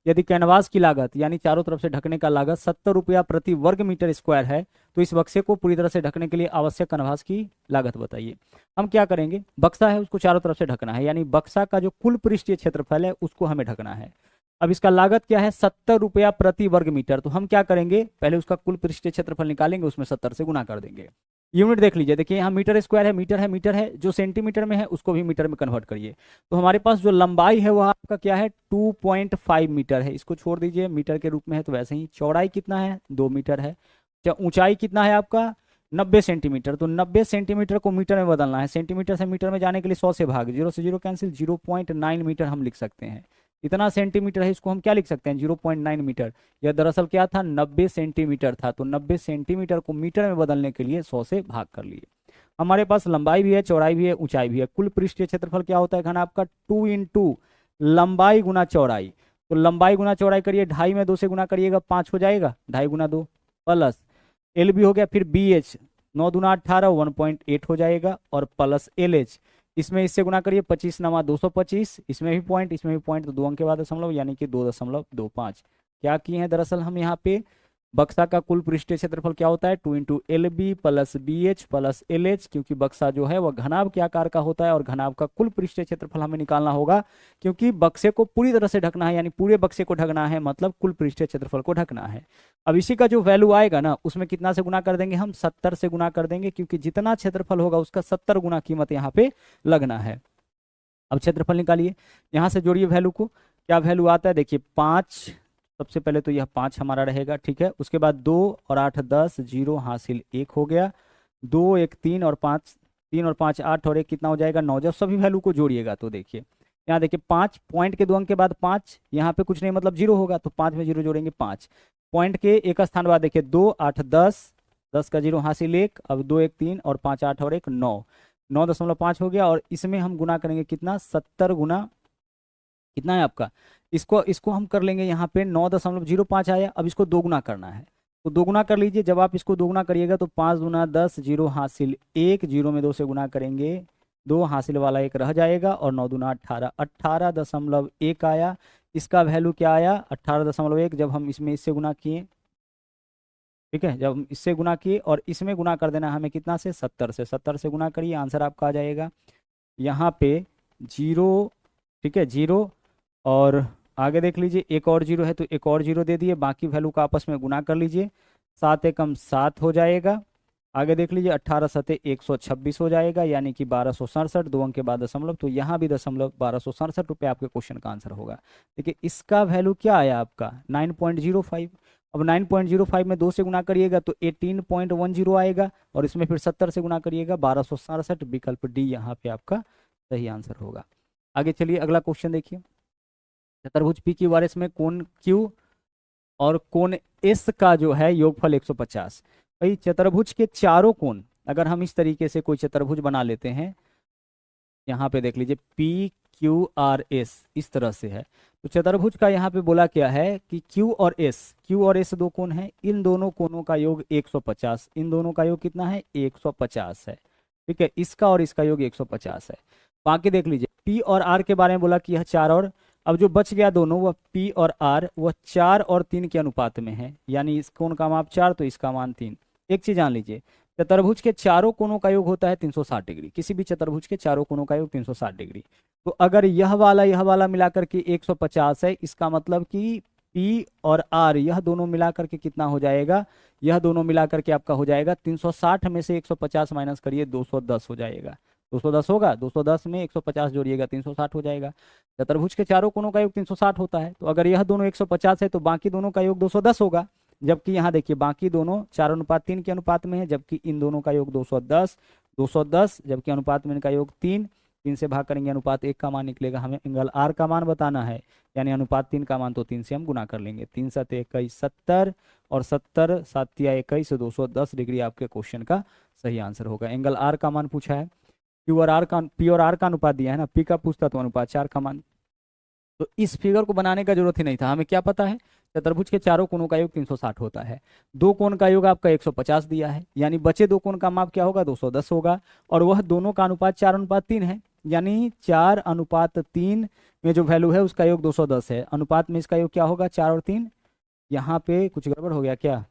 यदि कैनवास की लागत यानी चारों तरफ से ढकने का लागत 70 रुपया प्रति वर्ग मीटर स्क्वायर है, तो इस बक्से को पूरी तरह से ढकने के लिए आवश्यक कैनवास की लागत बताइए। हम क्या करेंगे, बक्सा है उसको चारों तरफ से ढकना है, यानी बक्सा का जो कुल पृष्ठीय क्षेत्रफल है उसको हमें ढकना है। अब इसका लागत क्या है 70 रुपया प्रति वर्ग मीटर, तो हम क्या करेंगे, पहले उसका कुल पृष्ठीय क्षेत्रफल निकालेंगे, उसमें 70 से गुना कर देंगे। यूनिट देख लीजिए, देखिए यहाँ मीटर स्क्वायर है, मीटर है, मीटर है, जो सेंटीमीटर में है उसको भी मीटर में कन्वर्ट करिए। तो हमारे पास जो लंबाई है वह आपका क्या है 2.5 मीटर है, इसको छोड़ दीजिए, मीटर के रूप में है तो वैसे ही। चौड़ाई कितना है 2 मीटर है। ऊंचाई कितना है आपका 90 सेंटीमीटर, तो 90 सेंटीमीटर को मीटर में बदलना है, सेंटीमीटर से मीटर में जाने के लिए 100 से भाग, 0 से 0 कैंसिल, 0.9 मीटर हम लिख सकते हैं। इतना सेंटीमीटर है, इसको हम क्या लिख सकते हैं 0.9 मीटर। यह दरअसल क्या था 90 सेंटीमीटर था, तो 90 सेंटीमीटर को मीटर में बदलने के लिए 100 से भाग कर लिए। हमारे पास लंबाई भी है, चौड़ाई भी है, ऊंचाई भी है। कुल पृष्ठीय क्षेत्रफल क्या होता है घन आपका 2 इंटू लंबाई गुना चौड़ाई, तो लंबाई गुना चौड़ाई करिए, 2.5 में 2 से गुना करिएगा 5 हो जाएगा, 2.5 गुना 2 प्लस एल बी हो गया, फिर बी एच 9 दूना 18 1.8 हो जाएगा, और प्लस एल एच इसमें इससे गुना करिए 25 नमा 225, इसमें भी पॉइंट इसमें भी पॉइंट, तो 2 अंक के बाद दशमलव यानी कि 2.25। क्या किए हैं दरअसल हम यहाँ पे, बक्सा का कुल पृष्ठीय क्षेत्रफल क्या होता है 2 into L B plus B H plus L H, क्योंकि बक्सा जो है वह घनाभ के आकार का होता है और घनाभ का कुल पृष्ठीय क्षेत्रफल हमें निकालना होगा, क्योंकि बक्से को पूरी तरह से ढकना है, यानी पूरे बक्से को ढकना है, मतलब कुल पृष्ठीय क्षेत्रफल को ढकना है। अब इसी का जो वैल्यू आएगा ना उसमें कितना से गुना कर देंगे हम 70 से गुना कर देंगे, क्योंकि जितना क्षेत्रफल होगा उसका 70 गुना कीमत यहाँ पे लगना है। अब क्षेत्रफल निकालिए, यहाँ से जोड़िए वैल्यू को, क्या वैल्यू आता है देखिए 5, सबसे पहले तो यह 5 हमारा रहेगा, ठीक है। उसके बाद 2 और 8 10, 0 हासिल 1 हो गया, 2 1 3 और 5, 3 और 5 8 और 1 कितना हो जाएगा 9। जब सभी वैल्यू को जोड़िएगा तो देखिए यहाँ देखिए 5 पॉइंट के 2 अंक के बाद 5, यहाँ पे कुछ नहीं मतलब 0 होगा, तो 5 में 0 जोड़ेंगे 5, पॉइंट के एक स्थान बाद देखिए 2 8 10, 10 का 0 हासिल 1, अब 2 1 3 और 5 8 और 1 9, 9.5 हो गया, और इसमें हम गुना करेंगे कितना 70 गुना कितना है आपका, इसको इसको हम कर लेंगे यहाँ पे 9.05 आया। अब इसको दोगुना करना है, तो दोगुना कर लीजिए, जब आप इसको दोगुना करिएगा तो 5 दूना 10, 0 हासिल 1, 0 में 2 से गुना करेंगे 2 हासिल वाला 1 रह जाएगा, और 9 दूना 18, 18.1 आया। इसका वैल्यू क्या आया 18.1, जब हम इसमें इससे गुना किए, ठीक है, जब हम इससे गुना किए और इसमें गुना कर देना हमें कितना से 70 से, 70 से गुना करिए, आंसर आपका आ जाएगा यहाँ पे 0, ठीक है 0, और आगे देख लीजिए एक और 0 है तो एक और 0 दे दिए, बाकी वैल्यू का आपस में गुना कर लीजिए, 7 एकम 7 हो जाएगा। आगे देख लीजिए 18 सते 126 हो जाएगा, यानी कि 1267, 2 अंक के बाद दशमलव, तो यहाँ भी दशमलव 1267 रुपये आपके क्वेश्चन का आंसर होगा। देखिए इसका वैल्यू क्या आया आपका 9.05। अब 9.05 में 2 से गुना करिएगा तो 18.10 आएगा, और इसमें फिर 70 से गुना करिएगा 1267, विकल्प डी यहाँ पे आपका सही आंसर होगा। आगे चलिए अगला क्वेश्चन देखिए, चतुर्भुज पी क्यू आर एस में कोण क्यू और कोण एस का जो है योगफल 150। भाई चतुर्भुज के चारों कोण, अगर हम इस तरीके से कोई चतुर्भुज बना लेते हैं, यहाँ पे देख लीजिए पी क्यू आर एस इस तरह से है, तो चतुर्भुज का यहाँ पे बोला क्या है कि क्यू और एस दो कोण हैं, इन दोनों कोणों का योग 150, इन दोनों का योग कितना है 150 है, ठीक है, इसका और इसका योग 150 है। बाकी देख लीजिए पी और आर के बारे में बोला कि यह 4, और अब जो बच गया दोनों वह पी और आर वह 4 और 3 के अनुपात में है, यानी इस कोण का माप 4 तो इसका मान 3। एक चीज जान लीजिए, चतुर्भुज के चारों कोणों का योग होता है 360 डिग्री, किसी भी चतुर्भुज के चारों कोणों का योग 360 डिग्री। तो अगर यह वाला मिलाकर के 150 है, इसका मतलब कि पी और आर यह दोनों मिलाकर के कितना हो जाएगा, यह दोनों मिलाकर के आपका हो जाएगा 360 में से 150 माइनस करिए 210 हो जाएगा, 210 होगा, 210 में 150 जोड़िएगा 360 हो जाएगा। चतुर्भुज के चारों कोणों का योग 360 होता है, तो अगर यह दोनों 150 है तो बाकी दोनों का योग 210 होगा, जबकि यहाँ देखिए बाकी दोनों 4:3 के अनुपात में है, जबकि इन दोनों का योग 210, जबकि अनुपात में इनका योग 3 से भाग करेंगे अनुपात 1 का मान निकलेगा, हमें एंगल आर का मान बताना है, यानी अनुपात 3 का मान, तो 3 से हम गुना कर लेंगे, 3 7 21 70, और 70 7 21 210 डिग्री आपके क्वेश्चन का सही आंसर होगा। एंगल आर का मान पूछा है, पी और आर का अनुपात दिया है ना, पी का पूछता तो अनुपात 4 का मान, तो इस फिगर को बनाने का जरूरत ही नहीं था, हमें क्या पता है चतुर्भुज के चारों कोणों का योग 360 होता है। दो कोण का योग आपका 150 दिया है, यानी बचे दो कोण का माप क्या होगा, 210 होगा, और वह दोनों का अनुपात 4:3 है, यानी 4:3 में जो वैल्यू है उसका योग 210 है। अनुपात में इसका योग क्या होगा, 4 और 3। यहाँ पे कुछ गड़बड़ हो गया क्या,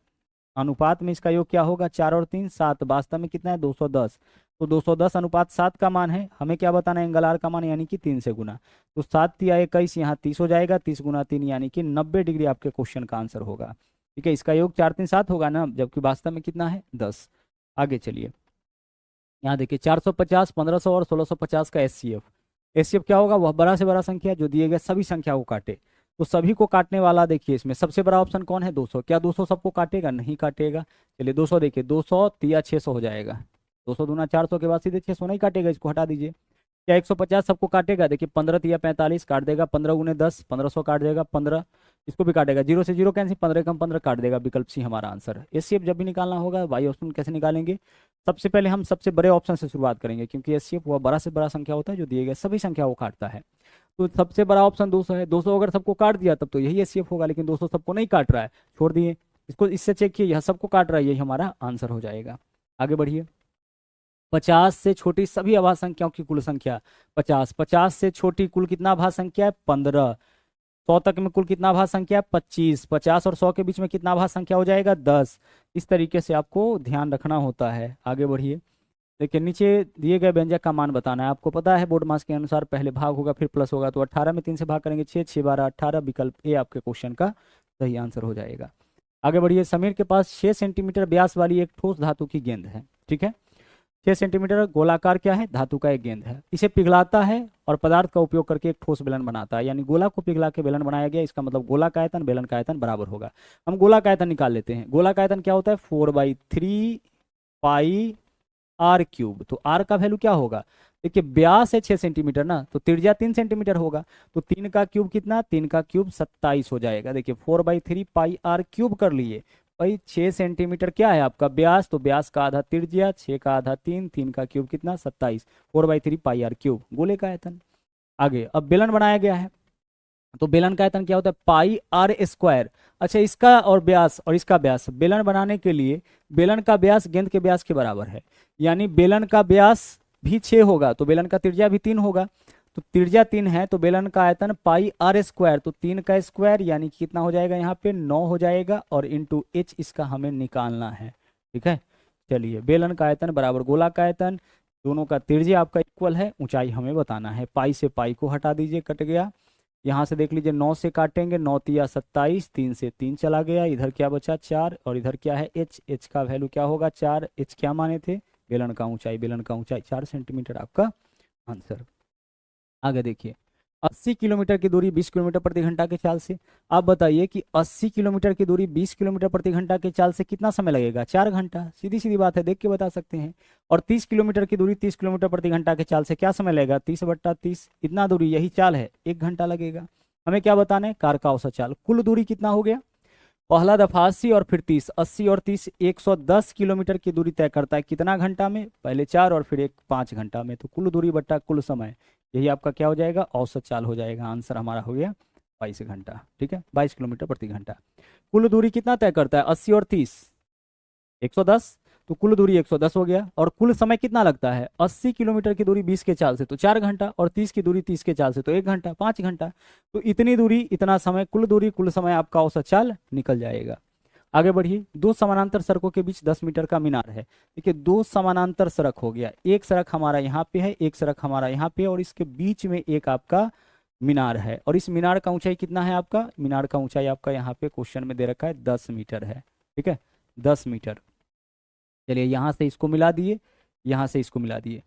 अनुपात में इसका योग क्या होगा, 4 और 3 7, वास्तव में कितना है 210। तो 210 अनुपात 7 का मान है, हमें क्या बताना है, एंगल आर का मान, यानी कि 3 से गुना। तो 7 तिया 21, यहाँ 30 हो जाएगा, 30 गुना 3 यानी कि 90 डिग्री आपके क्वेश्चन का आंसर होगा। ठीक है, इसका योग 4 3 7 होगा ना, जबकि वास्तव में कितना है 10। आगे चलिए, यहाँ देखिए 450, 1500 और 1650 का एचसीएफ। एचसीएफ क्या होगा, वह बड़ा से बड़ा संख्या जो दिए गए सभी संख्या को काटे। तो सभी को काटने वाला देखिए इसमें सबसे बड़ा ऑप्शन कौन है, 200। क्या 200 सबको काटेगा, नहीं काटेगा। चलिए 200 देखिए, 200 तिया 600 हो जाएगा, 200 दूना 400 के बाद सीधे 600 नहीं काटेगा, इसको हटा दीजिए। क्या 150 सबको काटेगा, देखिए 15 तिया 45 काट देगा, 15 गुने 10 1500 काट देगा, 15 इसको भी काटेगा, 0 से 0 कैंसिल, 15 कम 15 काट देगा, विकल्प सी हमारा आंसर। एचसीएफ जब भी निकालना होगा वाई ऑप्शन कैसे निकालेंगे, सबसे पहले हम सबसे बड़े ऑप्शन से शुरुआत करेंगे, क्योंकि एचसीएफ वह बड़ा से बड़ा संख्या होता है जो दिए गए सभी संख्या को काटता है। तो सबसे बड़ा ऑप्शन 200 है, 200 अगर सबको काट दिया तब तो यही एचसीएफ होगा, लेकिन 200 सबको नहीं काट रहा है, छोड़ दिए इसको, इससे चेक किए यह सबको काट रहा है, यही हमारा आंसर हो जाएगा। आगे बढ़िए, 50 से छोटी सभी अभाज्य संख्याओं की कुल संख्या 50, 50 से छोटी कुल कितना अभाज्य संख्या है 15, 100 तक में कुल कितना अभाज्य संख्या है 25, 50 और 100 के बीच में कितना अभाज्य संख्या हो जाएगा 10। इस तरीके से आपको ध्यान रखना होता है। आगे बढ़िए, देखिए नीचे दिए गए व्यंजक का मान बताना है, आपको पता है बोर्ड मास के अनुसार पहले भाग होगा फिर प्लस होगा, तो 18 में 3 से भाग करेंगे 6, 6 12 18, विकल्प ए आपके क्वेश्चन का सही आंसर हो जाएगा। आगे बढ़िए, समीर के पास 6 सेंटीमीटर व्यास वाली एक ठोस धातु की गेंद है। ठीक है, 6 सेंटीमीटर गोलाकार क्या है, धातु का एक गेंद है, इसे पिघलाता है और पदार्थ का उपयोग करके एक ठोस बेलन बनाता है, यानी गोला को पिघला के बेलन बनाया गया, इसका मतलब गोला का आयतन बेलन का आयतन बराबर होगा। हम गोला का आयतन निकाल लेते हैं, गोला का आयतन क्या होता है 4/3 पाई आर क्यूब। तो आर का वैल्यू क्या होगा, देखिए व्यास है 6 सेंटीमीटर ना, तो त्रिज्या 3 सेंटीमीटर होगा, तो 3 का क्यूब कितना, 3 का क्यूब 27 हो जाएगा। देखिए 4/3 पाई आर क्यूब कर लिए, भाई 6 सेंटीमीटर क्या है आपका व्यास, तो व्यास का आधा त्रिज्या, 6 का आधा 3, 3 का क्यूब कितना 27, 4/3 पाई आर क्यूब गोले का आयतन। आगे अब बेलन बनाया गया है, तो बेलन का आयतन क्या होता है पाई आर स्क्वायर। अच्छा, इसका और व्यास और इसका व्यास, बेलन बनाने के लिए बेलन का व्यास गेंद के व्यास के बराबर है, यानी बेलन का व्यास भी 6 होगा तो बेलन का त्रिज्या भी 3 होगा, तो त्रिज्या 3 है तो बेलन का आयतन पाई आर स्क्वायर, तो 3 का स्क्वायर यानी कितना हो जाएगा यहाँ पे 9 हो जाएगा, और इंटू एच इसका हमें निकालना है। ठीक है, चलिए बेलन का आयतन बराबर गोला का आयतन, दोनों का त्रिज्या आपका इक्वल है, ऊंचाई हमें बताना है। पाई से पाई को हटा दीजिए, कट गया। यहाँ से देख लीजिए 9 से काटेंगे, 9 तिया 27, 3 से 3 चला गया, इधर क्या बचा 4, और इधर क्या है एच, एच का वैल्यू क्या होगा 4, एच क्या माने थे बेलन का ऊंचाई, बेलन का ऊंचाई 4 सेंटीमीटर आपका आंसर। आगे देखिए, 80 किलोमीटर की दूरी 20 किलोमीटर प्रति घंटा के चाल से, आप बताइए कि 80 किलोमीटर की दूरी 20 किलोमीटर प्रति घंटा के चाल से कितना समय लगेगा, 4 घंटा, सीधी सीधी बात है, देख के बता सकते हैं। और 30 किलोमीटर की दूरी 30 किलोमीटर प्रति घंटा के चाल से क्या समय लगेगा, 30/30, इतना दूरी यही चाल है, 1 घंटा लगेगा। हमें क्या बताना है, कार का औसत चाल। कुल दूरी कितना हो गया, पहला दफा 80 और फिर 30, 80 और 30 110 किलोमीटर की दूरी तय करता है कितना घंटा में, पहले 4 और फिर 5 घंटा में, तो कुल दूरी बट्टा कुल समय, यही आपका क्या हो जाएगा औसत चाल हो जाएगा। आंसर हमारा हो गया 22 घंटा। ठीक है, 22 किलोमीटर प्रति घंटा। कुल दूरी कितना तय करता है, 80 और 30 110, तो कुल दूरी 110 हो गया। और कुल समय कितना लगता है, 80 किलोमीटर की दूरी 20 के चाल से तो 4 घंटा, और 30 की दूरी 30 के चाल से तो 1 घंटा, 5 घंटा। तो इतनी दूरी इतना समय, कुल दूरी कुल समय आपका औसत चाल निकल जाएगा। आगे बढ़िए, दो समानांतर सड़कों के बीच 10 मीटर का मीनार है। देखिए दो समानांतर सड़क हो गया, एक सड़क हमारा यहाँ पे है, एक सड़क हमारा यहाँ पे, और इसके बीच में एक आपका मीनार है, और इस मीनार का ऊंचाई कितना है आपका, मीनार का ऊंचाई आपका यहाँ पे क्वेश्चन में दे रखा है 10 मीटर है। ठीक है, 10 मीटर। चलिए यहाँ से इसको मिला दिए, यहाँ से इसको मिला दिए।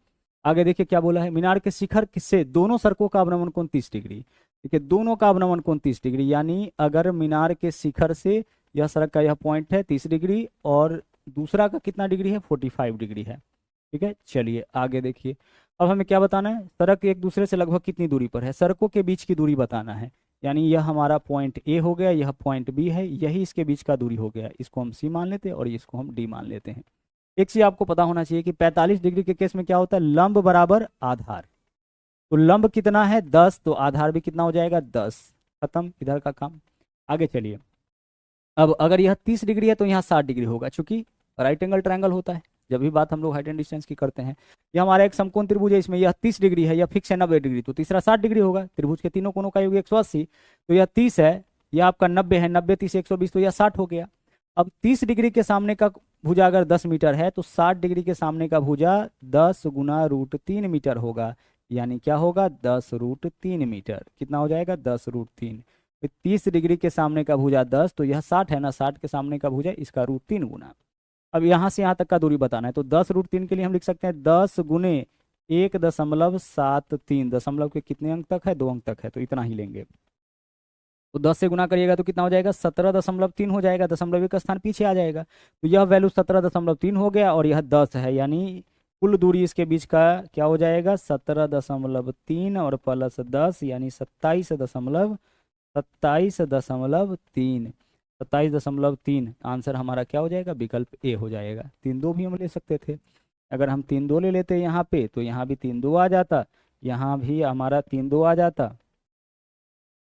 आगे देखिए क्या बोला है, मीनार के शिखर से दोनों सड़कों का अवनमन कोण 30 डिग्री। देखिए दोनों का अवनमन कोण 30 डिग्री, यानी अगर मीनार के शिखर से यह सड़क का यह पॉइंट है 30 डिग्री, और दूसरा का कितना डिग्री है 45 डिग्री है। ठीक है, चलिए आगे देखिए, अब हमें क्या बताना है, सड़क एक दूसरे से लगभग कितनी दूरी पर है, सड़कों के बीच की दूरी बताना है, यानी यह हमारा पॉइंट ए हो गया, यह पॉइंट बी है, यही इसके बीच का दूरी हो गया, इसको हम सी मान लेते हैं और इसको हम डी मान लेते हैं। एक चीज आपको पता होना चाहिए कि 45 डिग्री के केस में क्या होता है, लंब बराबर आधार, तो लंब कितना है 10, तो आधार भी कितना हो जाएगा 10, खत्म इधर का काम। आगे चलिए, अब अगर यह 30 डिग्री है तो यहाँ 60 डिग्री होगा, क्योंकि राइट एंगल ट्रायंगल होता है जब भी बात हम लोग हाइट एंड डिस्टेंस की करते हैं। यह हमारा एक समकोण त्रिभुज है, इसमें यह 30 डिग्री है, यह फिक्स है 90 डिग्री, तो तीसरा 60 डिग्री होगा। त्रिभुज के तीनों कोनों का योग 180, तो यह 30 है, यह आपका 90 है, 90 30 120, तो यह 60 हो गया। अब 30 डिग्री के सामने का भुजा अगर 10 मीटर है तो 60 डिग्री के सामने का भुजा 10 गुना √3 मीटर होगा, यानी क्या होगा 10 √3 मीटर। कितना हो जाएगा 10 √3। 30 डिग्री के सामने का भुजा 10, तो यह 60 है ना, 60 के सामने का भुजा इसका √3 गुना। अब यहाँ से यहाँ तक का दूरी बताना है, तो 10 √3 के लिए हम लिख सकते हैं 10 गुने 1.73। दशमलव के कितने अंक तक है, 2 अंक तक है, तो इतना ही लेंगे। तो 10 से गुना करिएगा तो कितना हो जाएगा 17.3 हो जाएगा, दशमलव एक स्थान पीछे आ जाएगा। तो यह वैल्यू 17.3 हो गया और यह 10 है, यानी कुल दूरी इसके बीच का क्या हो जाएगा 17.3 और प्लस 10 यानी 27.3। 27.3 आंसर हमारा क्या हो जाएगा, विकल्प ए हो जाएगा। 3-2 भी हम ले सकते थे, अगर हम 3-2 ले लेते यहाँ पे तो यहाँ भी 3-2 आ जाता, यहाँ भी हमारा 3-2 आ जाता,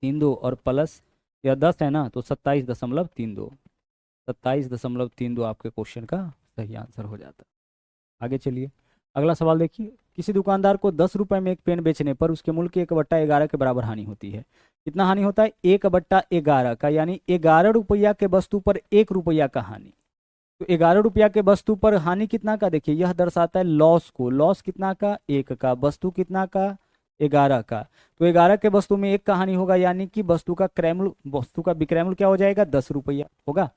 3-2 और प्लस यह 10 है ना, तो 27.32। 27.32 आपके क्वेश्चन का सही आंसर हो जाता। आगे चलिए, अगला सवाल देखिए। किसी दुकानदार को 10 रुपए में एक पेन बेचने पर उसके मूल्य के 1/11 के बराबर हानि होती है। कितना हानि होता है 1/11 का, यानी 11 रुपया के वस्तु पर 1 रुपया का हानि। तो 11 रुपया के वस्तु पर हानि कितना का, देखिए यह दर्शाता है लॉस को। लॉस कितना का 1 का, वस्तु कितना का 11 का। तो 11 के वस्तु में 1 का हानि होगा, यानी कि वस्तु का विक्रय मूल्य क्या हो जाएगा 10 रुपया होगा।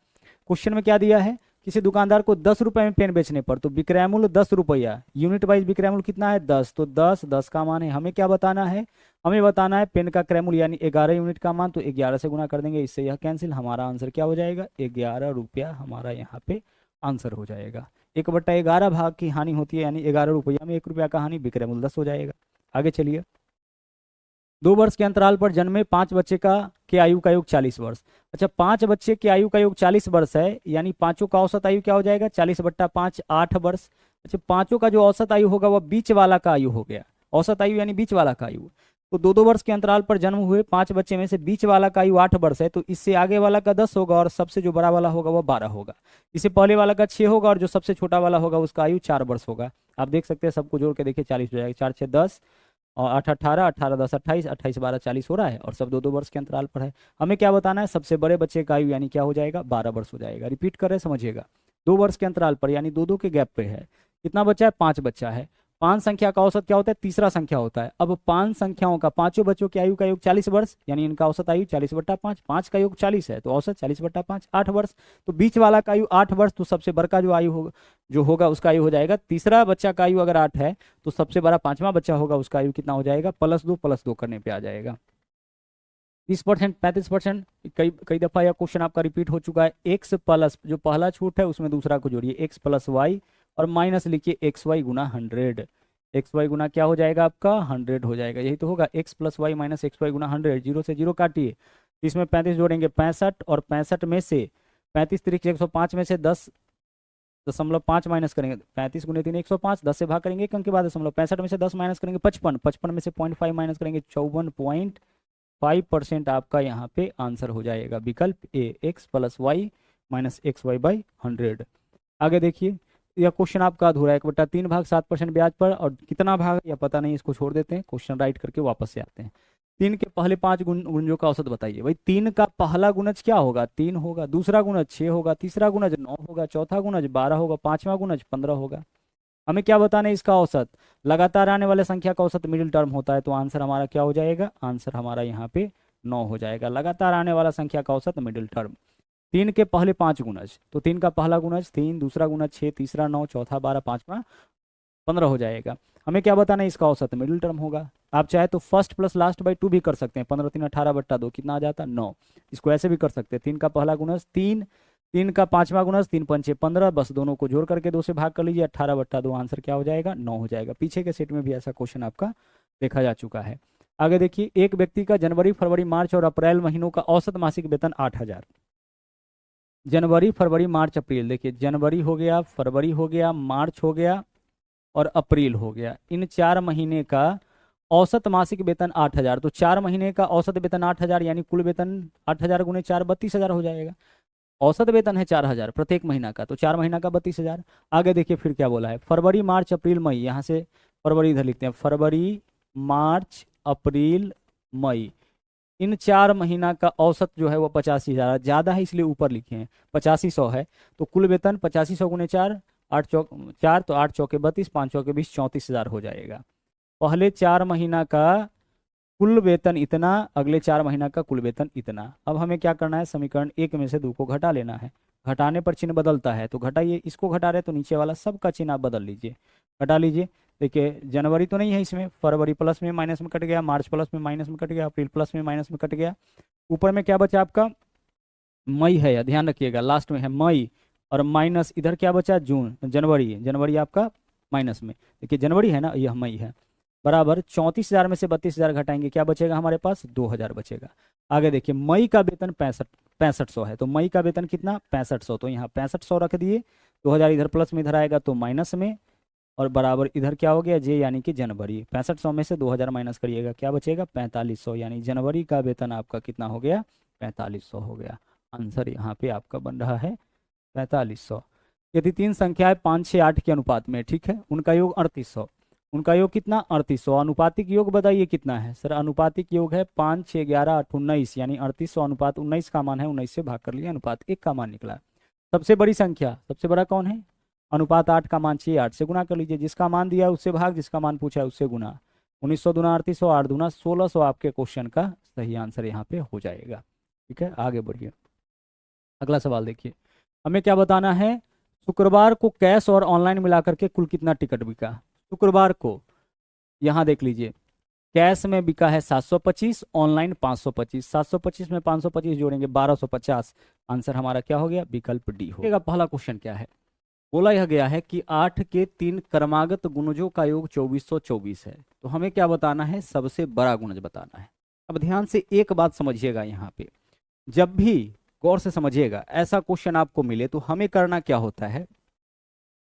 क्वेश्चन में क्या दिया है, किसी दुकानदार को 10 रुपए में पेन बेचने पर, तो विक्रय मूल्य 10 रुपया, यूनिट वाइज विक्रय मूल्य कितना है 10, तो 10 का मान है, हमें क्या बताना है, हमें बताना है पेन का क्रय मूल्य यानी 11 यूनिट का मान, तो 11 से गुना कर देंगे, इससे यह कैंसिल, हमारा आंसर क्या हो जाएगा 11 रुपया हमारा यहाँ पे आंसर हो जाएगा। 1/11 भाग की हानि होती है, यानी 11 रुपया में 1 रुपया का हानि, विक्रय मूल्य 10 हो जाएगा। आगे चलिए, 2 वर्ष के अंतराल पर जन्मे 5 बच्चे का के आयु का योग 40 वर्ष। अच्छा, 5 बच्चे के आयु का योग 40 वर्ष है, यानी पांचों का औसत आयु क्या हो जाएगा 40/5 8 वर्ष। अच्छा, पांचों का जो औसत आयु होगा वह बीच वाला का आयु हो गया, औसत आयु यानी बीच वाला का आयु। तो 2-2 वर्ष के अंतराल पर जन्म हुए 5 बच्चे में से बीच वाला का आयु 8 वर्ष है, तो इससे आगे वाला का 10 होगा और सबसे जो बड़ा वाला होगा वह 12 होगा। इससे पहले वाला का 6 होगा और जो सबसे छोटा वाला होगा उसका आयु 4 वर्ष होगा। आप देख सकते हैं, सबको जोड़ के देखिए 40 हो जाएगा, 4 6 10 और 8 18, 18 10 28, 28 12 40 हो रहा है, और सब 2-2 वर्ष के अंतराल पर है। हमें क्या बताना है, सबसे बड़े बच्चे का आयु यानी क्या हो जाएगा 12 वर्ष हो जाएगा। रिपीट कर रहे समझिएगा, 2 वर्ष के अंतराल पर यानी 2-2 के गैप पे है। कितना बच्चा है 5 बच्चा है। 5 संख्या का औसत क्या होता है तीसरा संख्या होता है। अब 5 संख्याओं का पांचों बच्चों की आयु का योग 40 वर्ष, यानी इनका औसत आयु 40/5, 5 का योग 40 है तो औसत 40/5 8 वर्ष। तो बीच वाला का आयु 8 वर्ष, तो सबसे बड़का जो आयु होगा जो होगा उसका आयु हो जाएगा, तीसरा बच्चा का आयु अगर 8 है तो सबसे बड़ा 5वां बच्चा होगा उसका आयु कितना हो जाएगा +2 करने पे आ जाएगा 30%, 35%। कई कई दफा यह क्वेश्चन आपका रिपीट हो चुका है। x प्लस जो पहला छूट है उसमें दूसरा को जोड़िए, x + y और माइनस लिखिए xy गुना 100। xy गुना क्या हो जाएगा आपका 100 हो जाएगा, यही तो होगा x + y - xy गुना 100। 0 से 0 काटिए, इसमें 35 जोड़ेंगे 65, और 65 में से 35 3 105 में से 10.5 माइनस करेंगे, 35 × 3 105, 10 से भाग करेंगे 1 अंक के बाद दशमलव, 65 में से 10 माइनस करेंगे 55, 55 में से 0.5 माइनस करेंगे 54.5% आपका यहाँ पे आंसर हो जाएगा विकल्प ए, x + y - xy/100। आगे देखिए, यह क्वेश्चन आपका अधूरा है, 1/3 भाग 7% ब्याज पर, और कितना भाग या पता नहीं, इसको छोड़ देते हैं, क्वेश्चन राइट करके वापस से आते हैं। 3 के पहले 5 गुणजों का औसत बताइए। भाई 3 का पहला गुणज क्या होगा 3 होगा, दूसरा गुणज 6 होगा, तीसरा गुणज 9 होगा, चौथा गुणज 12 होगा, पांचवा गुणज 15 होगा। हमें क्या बताना है इसका औसत, लगातार आने वाले संख्या का औसत मिडिल टर्म होता है, तो आंसर हमारा क्या हो जाएगा, आंसर हमारा यहाँ पे 9 हो जाएगा। लगातार आने वाला संख्या का औसत मिडिल टर्म, 3 के पहले 5 गुणज, तो 3 का पहला गुणज 3, दूसरा गुणज 6, तीसरा 9, चौथा 12, पांचवा 15 हो जाएगा। हमें क्या बताना है इसका औसत मिडिल टर्म होगा। आप चाहे तो फर्स्ट प्लस लास्ट बाई 2 भी कर सकते हैं, 15 3 18/2 कितना आ जाता 9। इसको ऐसे भी कर सकते हैं, 3 का पहला गुणज 3, 3 का पांचवा गुणज 3 पंचे 15, बस दोनों को जोड़ करके 2 से भाग कर लीजिए, 18/2 आंसर क्या हो जाएगा 9 हो जाएगा। पीछे के सेट में भी ऐसा क्वेश्चन आपका देखा जा चुका है। आगे देखिए, एक व्यक्ति का जनवरी फरवरी मार्च और अप्रैल महीनों का औसत मासिक वेतन 8000। जनवरी फरवरी मार्च अप्रैल, देखिए जनवरी हो गया, फरवरी हो गया, मार्च हो गया और अप्रैल हो गया, इन 4 महीने का औसत मासिक वेतन 8000। तो 4 महीने का औसत वेतन 8000, यानी कुल वेतन 8000 × 4 32,000 हो जाएगा। औसत वेतन है 4000 प्रत्येक महीना का, तो 4 महीना का 32,000। आगे देखिए फिर क्या बोला है, फरवरी मार्च अप्रैल मई, यहाँ से फरवरी इधर लिखते हैं, फरवरी मार्च अप्रैल मई, इन 4 महीना का औसत जो है वो 85,000, ज़्यादा है इसलिए ऊपर लिखे हैं, 8500 है। तो कुल वेतन 8500 गुने 4, 8 चौक 4, तो 8 चौके 32, 5 चौके 20, 34,000 हो जाएगा। पहले 4 महीना का कुल वेतन इतना, अगले 4 महीना का कुल वेतन इतना। अब हमें क्या करना है, समीकरण 1 में से 2 को घटा लेना है। घटाने पर चिन्ह बदलता है, तो घटाइए, इसको घटा रहे तो नीचे वाला सबका चिन्ह आप बदल लीजिए, घटा लीजिए। देखिए जनवरी तो नहीं है इसमें, फरवरी प्लस में माइनस में कट गया, मार्च प्लस में माइनस में कट गया, अप्रैल प्लस में माइनस में कट गया, ऊपर में क्या बचा आपका, मई है, ध्यान रखिएगा लास्ट में है मई, और माइनस इधर क्या बचा, जून, जनवरी, जनवरी आपका माइनस में, देखिए जनवरी है ना, यह मई है, बराबर 34,000 में से 32,000 घटाएंगे, क्या बचेगा हमारे पास, 2,000 बचेगा। आगे देखिए मई का वेतन 6500 है, तो मई का वेतन कितना, 6500, तो यहाँ 6500 रख दिए, 2,000 इधर प्लस में इधर आएगा तो माइनस में, और बराबर इधर क्या हो गया, जे यानी कि जनवरी, 6500 में से 2,000 माइनस करिएगा, क्या बचेगा, 4500, यानी जनवरी का वेतन आपका कितना हो गया, 4500 हो गया। आंसर यहाँ पे आपका बन रहा है 4500। यदि 3 संख्याएं 5, 6, 8 के अनुपात में, ठीक है, उनका योग 3800, उनका योग कितना, 3800, अनुपातिक योग बताइए कितना है सर, अनुपातिक योग है 5, 6, 11, 8, 19, यानी 3800 अनुपात 19 का मान है, 19 से भाग कर लिया, अनुपात 1 का मान निकला। सबसे बड़ी संख्या, सबसे बड़ा कौन है, अनुपात 8 का मान 6, 8 से गुना कर लीजिए, जिसका मान दिया है उससे भाग, जिसका मान पूछा है उससे गुना, 1900 दूना 3800, 8 दूना 1600 आपके क्वेश्चन का सही आंसर यहाँ पे हो जाएगा। ठीक है, आगे बढ़िए, अगला सवाल देखिए, हमें क्या बताना है, शुक्रवार को कैश और ऑनलाइन मिलाकर के कुल कितना टिकट बिका। शुक्रवार को यहाँ देख लीजिए, कैश में बिका है 725, ऑनलाइन 525, 725 में 525 जोड़ेंगे 1250, आंसर हमारा क्या हो गया, विकल्प डी होगा। पहला क्वेश्चन क्या है, बोला यह गया है कि 8 के 3 क्रमागत गुणजों का योग 2424 है, तो हमें क्या बताना है, सबसे बड़ा गुणज बताना है। अब ध्यान से एक बात समझिएगा, यहाँ पे जब भी गौर से समझिएगा, ऐसा क्वेश्चन आपको मिले तो हमें करना क्या होता है,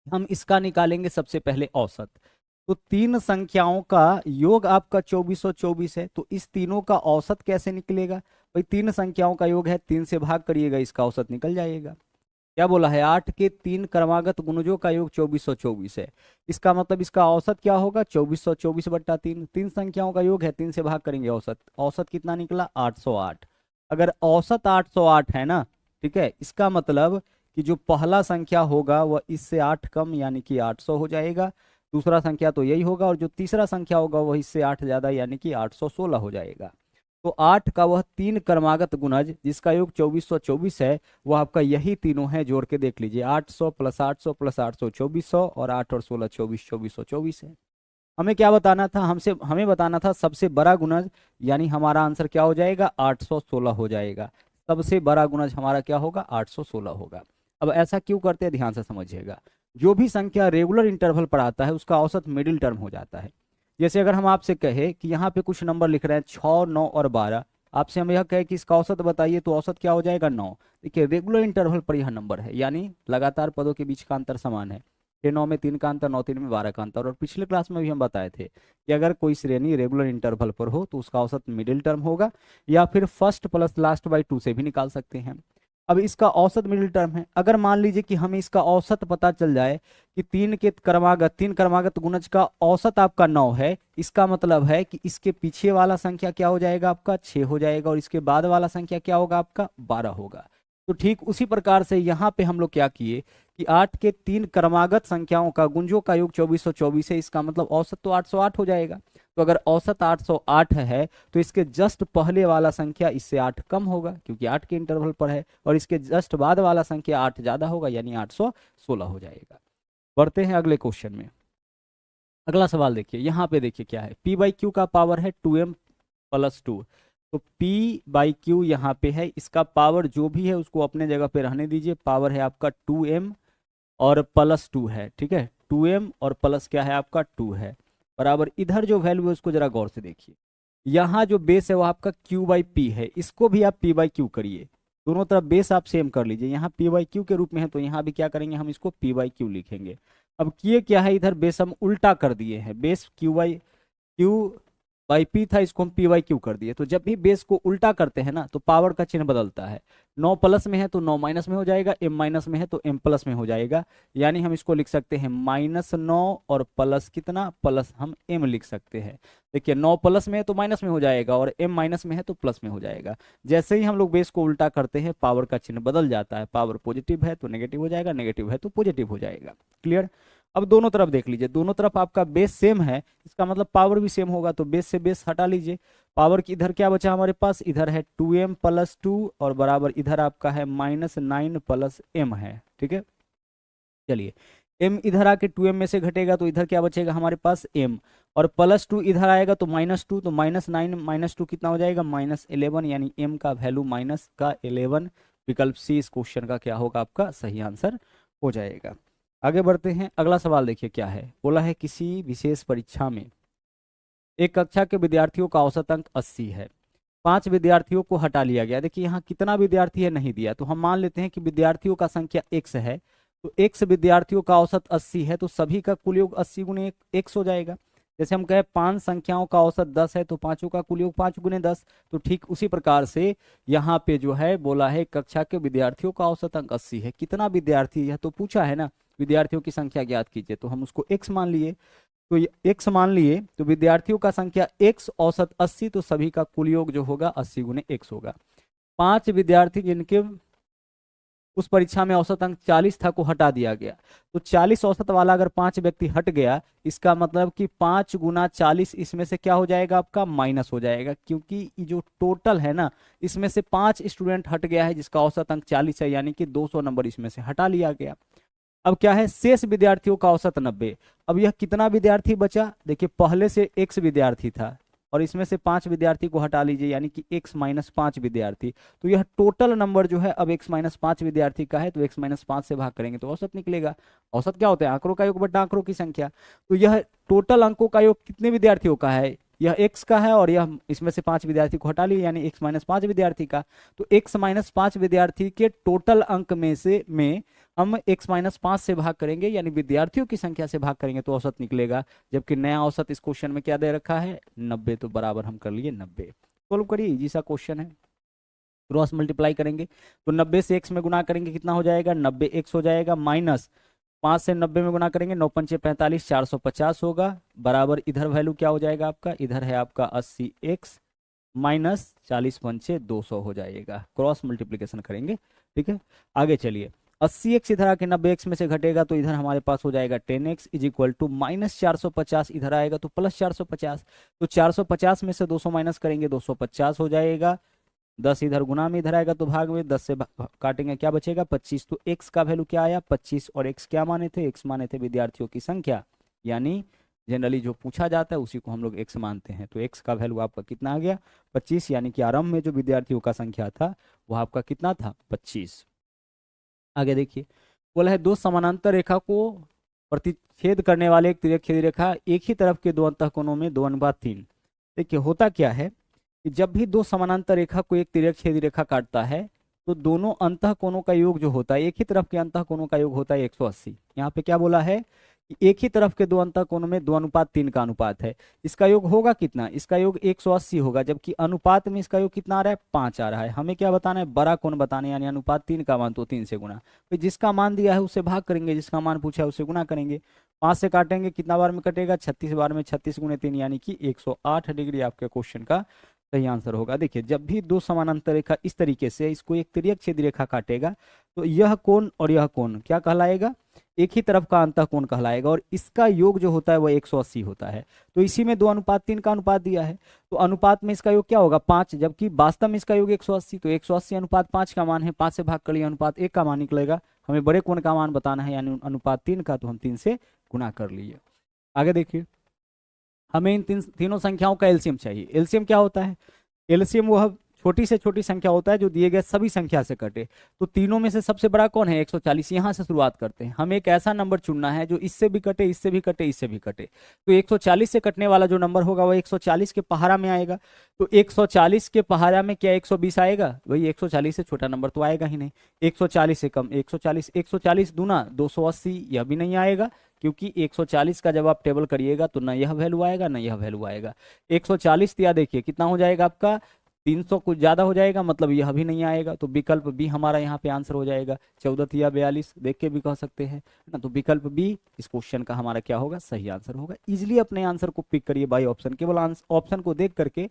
हम इसका निकालेंगे सबसे पहले औसत। तो 3 संख्याओं का योग आपका 2424 है, तो इस तीनों का औसत कैसे निकलेगा, भाई 3 संख्याओं का योग है, 3 से भाग करिएगा, इसका औसत निकल जाएगा। क्या बोला है, 8 के 3 क्रमागत गुणजों का योग 2424 है, इसका मतलब इसका औसत क्या होगा, 2424 बट्टा 3, 3 संख्याओं का योग है, 3 से भाग करेंगे, औसत, औसत कितना निकला, 808। अगर औसत 808 है ना, ठीक है, इसका मतलब कि जो पहला संख्या होगा वह इससे 8 कम यानी कि 800 हो जाएगा, दूसरा संख्या तो यही होगा, और जो तीसरा संख्या होगा वह इससे 8 ज्यादा यानी कि 816 हो जाएगा। तो 8 का वह 3 क्रमागत गुणज जिसका योग 2424 है, वह आपका यही तीनों है, जोड़ के देख लीजिए, 800 प्लस 800 प्लस 800 2400, और 8 और 16 24, 2424 है। हमें क्या बताना था, हमें बताना था सबसे बड़ा गुणज, यानी हमारा आंसर क्या हो जाएगा, 816 हो जाएगा। सबसे बड़ा गुणज हमारा क्या होगा, 816 होगा। अब ऐसा क्यों करते हैं, ध्यान से समझिएगा, जो भी संख्या रेगुलर इंटरवल पर आता है उसका औसत मिडिल टर्म हो जाता है। जैसे अगर हम आपसे कहे कि यहाँ पे कुछ नंबर लिख रहे हैं 6, 9 और 12, आपसे हम यह कहे कि इसका औसत बताइए, तो औसत क्या हो जाएगा, 9। देखिए रेगुलर इंटरवल पर यह नंबर है, यानी लगातार पदों के बीच का अंतर समान है, 6, 9 में 3 का अंतर, 9, 3 में 12 का अंतर। और पिछले क्लास में भी हम बताए थे कि अगर कोई श्रेणी रेगुलर इंटरवल पर हो तो उसका औसत मिडिल टर्म होगा, या फिर फर्स्ट प्लस लास्ट बाई 2 से भी निकाल सकते हैं। अब इसका औसत मिडिल टर्म है, अगर मान लीजिए कि हमें इसका औसत पता चल जाए कि 3 क्रमागत गुणज का औसत आपका 9 है, इसका मतलब है कि इसके पीछे वाला संख्या क्या हो जाएगा, आपका 6 हो जाएगा, और इसके बाद वाला संख्या क्या होगा, आपका 12 होगा। तो ठीक उसी प्रकार से यहाँ पे हम लोग क्या किए कि 8 के 3 क्रमागत संख्याओं का गुंजों का योग 2424 है, इसका मतलब औसत तो 808 हो जाएगा। तो अगर औसत 808 है तो इसके जस्ट पहले वाला संख्या इससे 8 कम होगा, क्योंकि 8 के इंटरवल पर है, और इसके जस्ट बाद वाला संख्या 8 ज्यादा होगा, यानी 816 हो जाएगा। बढ़ते हैं अगले क्वेश्चन में। अगला सवाल देखिए, यहाँ पे देखिए क्या है, p बाई क्यू का पावर है 2m प्लस 2, तो p बाई क्यू यहाँ पे है, इसका पावर जो भी है उसको अपने जगह पे रहने दीजिए, पावर है आपका 2m और प्लस 2 है, ठीक है, 2m और प्लस क्या है आपका 2 है, बराबर इधर जो वैल्यू है उसको जरा गौर से देखिए, यहाँ जो बेस है वो आपका q बाई पी है, इसको भी आप p बाई क्यू करिए, दोनों तरफ बेस आप सेम कर लीजिए, यहाँ p बाई क्यू के रूप में है तो यहाँ भी क्या करेंगे, हम इसको p बाई क्यू लिखेंगे। अब किए क्या है, इधर बेस हम उल्टा कर दिए हैं, base q by Q by P था, इसको हम पी बाई क्यू कर दिए। तो जब भी बेस को उल्टा करते हैं ना तो पावर का चिन्ह बदलता है। 9 प्लस में है तो 9 माइनस में हो जाएगा, m माइनस में है तो m प्लस में हो जाएगा। यानी हम इसको लिख सकते हैं -9 और प्लस कितना, प्लस हम m लिख सकते हैं। देखिए 9 प्लस में है तो माइनस में हो जाएगा और m माइनस में है तो प्लस में हो जाएगा। जैसे ही हम लोग बेस को उल्टा करते हैं पावर का चिन्ह बदल जाता है। पावर पॉजिटिव है तो नेगेटिव हो जाएगा, नेगेटिव है तो पॉजिटिव हो जाएगा। क्लियर। अब दोनों तरफ देख लीजिए, दोनों तरफ आपका बेस सेम है, इसका मतलब पावर भी सेम होगा। तो बेस से बेस हटा लीजिए, पावर की इधर क्या बचा हमारे पास, इधर है 2m प्लस 2 और बराबर इधर आपका है -9 प्लस m है। ठीक है, चलिए m इधर आके 2m में से घटेगा तो इधर क्या बचेगा हमारे पास m, और प्लस 2 इधर आएगा तो -2, तो -9 -2 कितना हो जाएगा, -11, यानी m का वैल्यू -11। विकल्प सी इस क्वेश्चन का क्या होगा, आपका सही आंसर हो जाएगा। आगे बढ़ते हैं, अगला सवाल देखिए क्या है। बोला है किसी विशेष परीक्षा में एक कक्षा के विद्यार्थियों का औसत अंक 80 है, 5 विद्यार्थियों को हटा लिया गया। देखिए यहाँ कितना विद्यार्थी है नहीं दिया, तो हम मान लेते हैं कि विद्यार्थियों का संख्या x है, तो x विद्यार्थियों का औसत 80 है, तो सभी का कुल योग 80 गुने x हो जाएगा। जैसे हम कहें 5 संख्याओं का औसत 10 है तो पांचों का कुल योग 5 गुने 10, तो ठीक उसी प्रकार से यहाँ पे जो है बोला है कक्षा के विद्यार्थियों का औसत अंक 80 है। कितना विद्यार्थी, यह तो पूछा है ना, विद्यार्थियों की संख्या ज्ञात कीजिए, तो हम उसको x मान लिए। तो ये x मान लिए, तो विद्यार्थियों का संख्या x, औसत 80, तो सभी का कुल योग जो होगा 80 गुने x होगा। 5 विद्यार्थी जिनके उस परीक्षा में औसत अंक 40 था को हटा दिया गया, तो 40 औसत वाला अगर 5 व्यक्ति हट गया, इसका मतलब कि 5 गुना 40 इसमें से क्या हो जाएगा, आपका माइनस हो जाएगा, क्योंकि ये जो टोटल है ना इसमें से 5 स्टूडेंट हट गया है जिसका औसत अंक 40 है, यानी कि 200 नंबर इसमें से हटा लिया गया। अब क्या है, शेष विद्यार्थियों का औसत 90। अब यह कितना विद्यार्थी बचा, देखिए पहले से x विद्यार्थी था और इसमें से 5 विद्यार्थी को हटा लीजिए, यानी कि x माइनस 5 विद्यार्थी, तो यह टोटल नंबर जो है अब x माइनस 5 विद्यार्थी का है, तो x माइनस 5 से भाग करेंगे तो औसत निकलेगा। औसत क्या होता है, आंकड़ों का योग बटा आंकड़ों की संख्या। तो यह टोटल अंकों का योग कितने विद्यार्थियों का है, यह x का है और यह इसमें से 5 विद्यार्थी को हटा लिए, यानी x माइनस 5 विद्यार्थी का। तो x माइनस 5 विद्यार्थी के टोटल अंक में हम x माइनस 5 से भाग करेंगे, यानी विद्यार्थियों की संख्या से भाग करेंगे तो औसत निकलेगा। जबकि नया औसत इस क्वेश्चन में क्या दे रखा है, 90, तो बराबर हम कर लिए 90। सोल्व करिए, इजी सा क्वेश्चन है। क्रॉस मल्टीप्लाई करेंगे तो 90 से x में गुना करेंगे कितना हो जाएगा, 90x हो जाएगा, माइनस 5 से 90 में गुना करेंगे 9 पंचे 45, 450 होगा, बराबर इधर वैल्यू क्या हो जाएगा आपका, इधर है आपका 80x माइनस 40 पंचे 200 हो जाएगा। क्रॉस मल्टीप्लीकेशन करेंगे, ठीक है। आगे चलिए, 80x इधर आके 90x में से घटेगा तो इधर हमारे पास हो जाएगा 10x is equal to minus 450, इधर आएगा तो प्लस 450, तो 450 में से 200 माइनस करेंगे 250 हो जाएगा। 10 इधर गुना में इधर आएगा तो भाग में, 10 से काटेंगे क्या बचेगा 25, तो x का वैल्यू क्या आया 25, और x क्या माने थे, x माने थे विद्यार्थियों की संख्या, यानी जनरली जो पूछा जाता है उसी को हम लोग x मानते हैं। तो x का वैल्यू आपका कितना आ गया 25, यानी कि आरंभ में जो विद्यार्थियों का संख्या था वह आपका कितना था 25। आगे देखिए, बोला है दो समानांतर रेखा को प्रतिच्छेद करने वाले एक तिर्यक रेखा एक ही तरफ के दो अंतःकोणों में 2:3। देखिए होता क्या है कि जब भी दो समानांतर रेखा को एक तिर्यक छेदी रेखा काटता है तो दोनों अंतःकोणों का योग जो होता है, एक ही तरफ के अंतःकोणों का योग होता है 180। यहाँ पे क्या बोला है कि एक ही तरफ के दो अंतःकोणों में 2:3 का अनुपात है, इसका योग होगा कितना, इसका योग 180 होगा, जबकि अनुपात में इसका योग कितना आ रहा है 5 आ रहा है। हमें क्या बताना है, बड़ा कोण बताना है, यानी अनुपात 3 का मान, तो 3 से गुना, तो जिसका मान दिया है उससे भाग करेंगे, जिसका मान पूछा है उससे गुना करेंगे। 5 से काटेंगे कितना बार में कटेगा, 36 बार में, 36 गुने 3 यानी कि 108 डिग्री आपके क्वेश्चन का सही आंसर होगा। देखिए जब भी दो समानांतर रेखा इस तरीके से इसको एक तिर्यक छेदी रेखा काटेगा तो यह कोण और यह कोण क्या कहलाएगा, एक ही तरफ का अंतःकोण कहलाएगा, और इसका योग जो होता है वह 180 होता है। तो इसी में 2:3 का अनुपात दिया है, तो अनुपात में इसका योग क्या होगा 5, जबकि वास्तव में इसका योग 180, तो 180 अनुपात 5 का मान है, 5 से भाग कर लिया अनुपात 1 का मान निकलेगा। हमें बड़े कोण का मान बताना है, यानी अनुपात 3 का, तो हम 3 से गुना कर लिए। आगे देखिए, हमें इन तीनों संख्याओं का एलसीएम चाहिए। एलसीएम क्या होता है, एलसीएम वह छोटी से छोटी संख्या होता है जो दिए गए सभी संख्या से कटे। तो तीनों में से सबसे बड़ा कौन है? 140। यहां से शुरुआत करते हैं। हमें एक ऐसा नंबर चुनना है जो इससे भी कटे, इससे भी कटे, इससे भी कटे। तो 140 से कटने वाला जो नंबर होगा वो 140 के पहाड़ा में आएगा। तो 140 के पहाड़ा में क्या 120 आएगा? वही 140 से छोटा नंबर तो आएगा ही नहीं। 140 से कम 140, 140 दूना 280, यह भी नहीं आएगा, क्योंकि 140 का जब आप टेबल करिएगा तो ना यह वैल्यू आएगा ना यह वैल्यू आएगा। 140 दिया, देखिए कितना हो जाएगा आपका, 300 कुछ ज्यादा हो जाएगा, मतलब यह भी नहीं आएगा। तो विकल्प बी हमारा यहाँ पे आंसर हो जाएगा। 14 या 42 देख के भी कह सकते हैं ना। तो विकल्प बी इस क्वेश्चन का हमारा क्या होगा? सही आंसर होगा। इजिली अपने आंसर को पिक करिए बाई ऑप्शन। केवल ऑप्शन को देख करके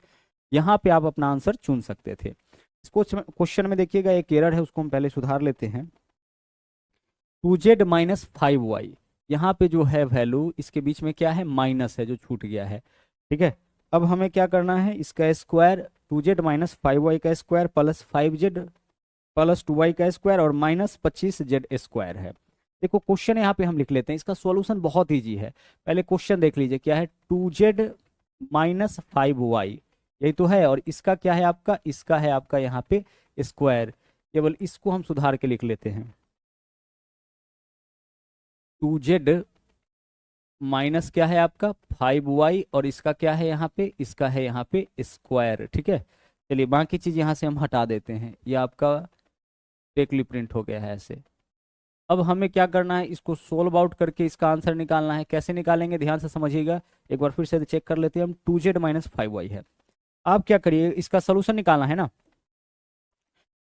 यहाँ पे आप अपना आंसर चुन सकते थे। इस क्वेश्चन में देखिएगा एक एरर है, उसको हम पहले सुधार लेते हैं। 2z माइनस 5y, यहाँ पे जो है वैल्यू इसके बीच में क्या है? माइनस है जो छूट गया है। ठीक है, अब हमें क्या करना है? इसका स्क्वायर 2z माइनस 5y का square plus 5z plus 2y का स्क्वायर और माइनस 25z स्क्वायर है। देखो क्वेश्चन यहाँ पे हम लिख लेते हैं, इसका सॉल्यूशन बहुत ईजी है। पहले क्वेश्चन देख लीजिए क्या है, 2z माइनस 5y, यही तो है। और इसका क्या है आपका? इसका है आपका यहाँ पे स्क्वायर। केवल इसको हम सुधार के लिख लेते हैं, 2z माइनस क्या है आपका 5y, और इसका क्या है यहाँ पे? इसका है यहाँ पे स्क्वायर। ठीक है, चलिए बाकी चीज यहाँ से हम हटा देते हैं। ये आपका टेक्ली प्रिंट हो गया है ऐसे। अब हमें क्या करना है? इसको सोल्व आउट करके इसका आंसर निकालना है। कैसे निकालेंगे ध्यान से समझिएगा, एक बार फिर से चेक कर लेते हैं हम। 2z माइनस 5y है। आप क्या करिए, इसका सोल्यूशन निकालना है ना,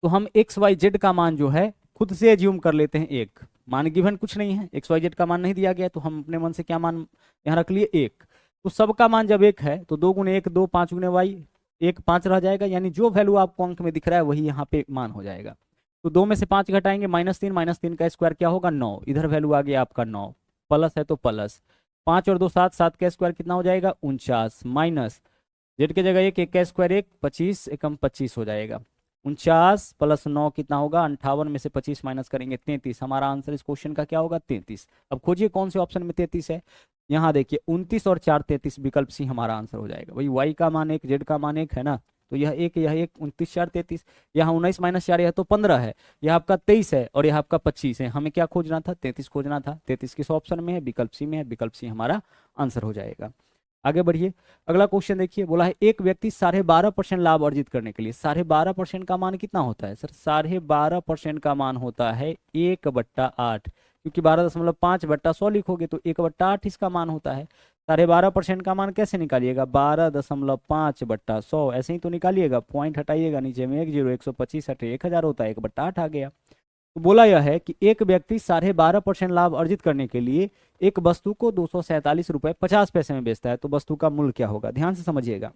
तो हम एक्स वाई जेड का मान जो है खुद से एज्यूम कर लेते हैं। एक मान गिवन कुछ नहीं है, एक्स वाई जेड का मान नहीं दिया गया, तो हम अपने मन से क्या मान यहाँ रख लिए? एक। तो सबका मान जब एक है तो 2 गुने 1 2, 5 गुने वाई 1, 5 रह जाएगा। यानी जो वैल्यू आपको अंक में दिख रहा है वही यहाँ पे मान हो जाएगा। तो 2 में से 5 घटाएंगे, -3, -3 का स्क्वायर क्या होगा? 9। इधर वैल्यू आ गया आपका 9, प्लस है तो प्लस 5 और 2 7, 7 का स्क्वायर कितना हो जाएगा? 49, माइनस जेड की जगह 1, 1 का स्क्वायर 1, 25 एकम 25 हो जाएगा। 49 प्लस 9 कितना होगा? 58 में से 25 माइनस करेंगे 33। हमारा आंसर इस क्वेश्चन का क्या होगा? 33। अब खोजिए कौन से ऑप्शन में 33 है। यहाँ देखिए 29 और 4 33, विकल्प सी हमारा आंसर हो जाएगा। वही y का मान 1, z का मान 1 है ना, तो यह 1 यह 1, 29 4 33। यहाँ 19 माइनस 4 यह तो 15 है, यह आपका 23 है और यह आपका 25 है। हमें क्या खोजना था? 33 खोजना था। 33 किस ऑप्शन में है? विकल्प सी में है। विकल्प सी हमारा आंसर हो जाएगा। आगे बढ़िए, अगला क्वेश्चन देखिए। बोला है एक व्यक्ति 12.5% लाभ अर्जित करने के लिए 12.5% का मान कितना होता है? सर 12.5% का मान होता है 1/8, क्योंकि 12.5/100 लिखोगे तो 1/8 इसका मान होता है। 12.5% का मान कैसे निकालिएगा? 12.5/100, ऐसे ही तो निकालिएगा। पॉइंट हटाइएगा, नीचे में 1 0, 125 हटे 1000 होता है, 1/8 आ गया। तो बोला यह है कि एक व्यक्ति 12.5% लाभ अर्जित करने के लिए एक वस्तु को 247 रुपए 50 पैसे में बेचता है। तो वस्तु का मूल्य क्या होगा? ध्यान से समझिएगा।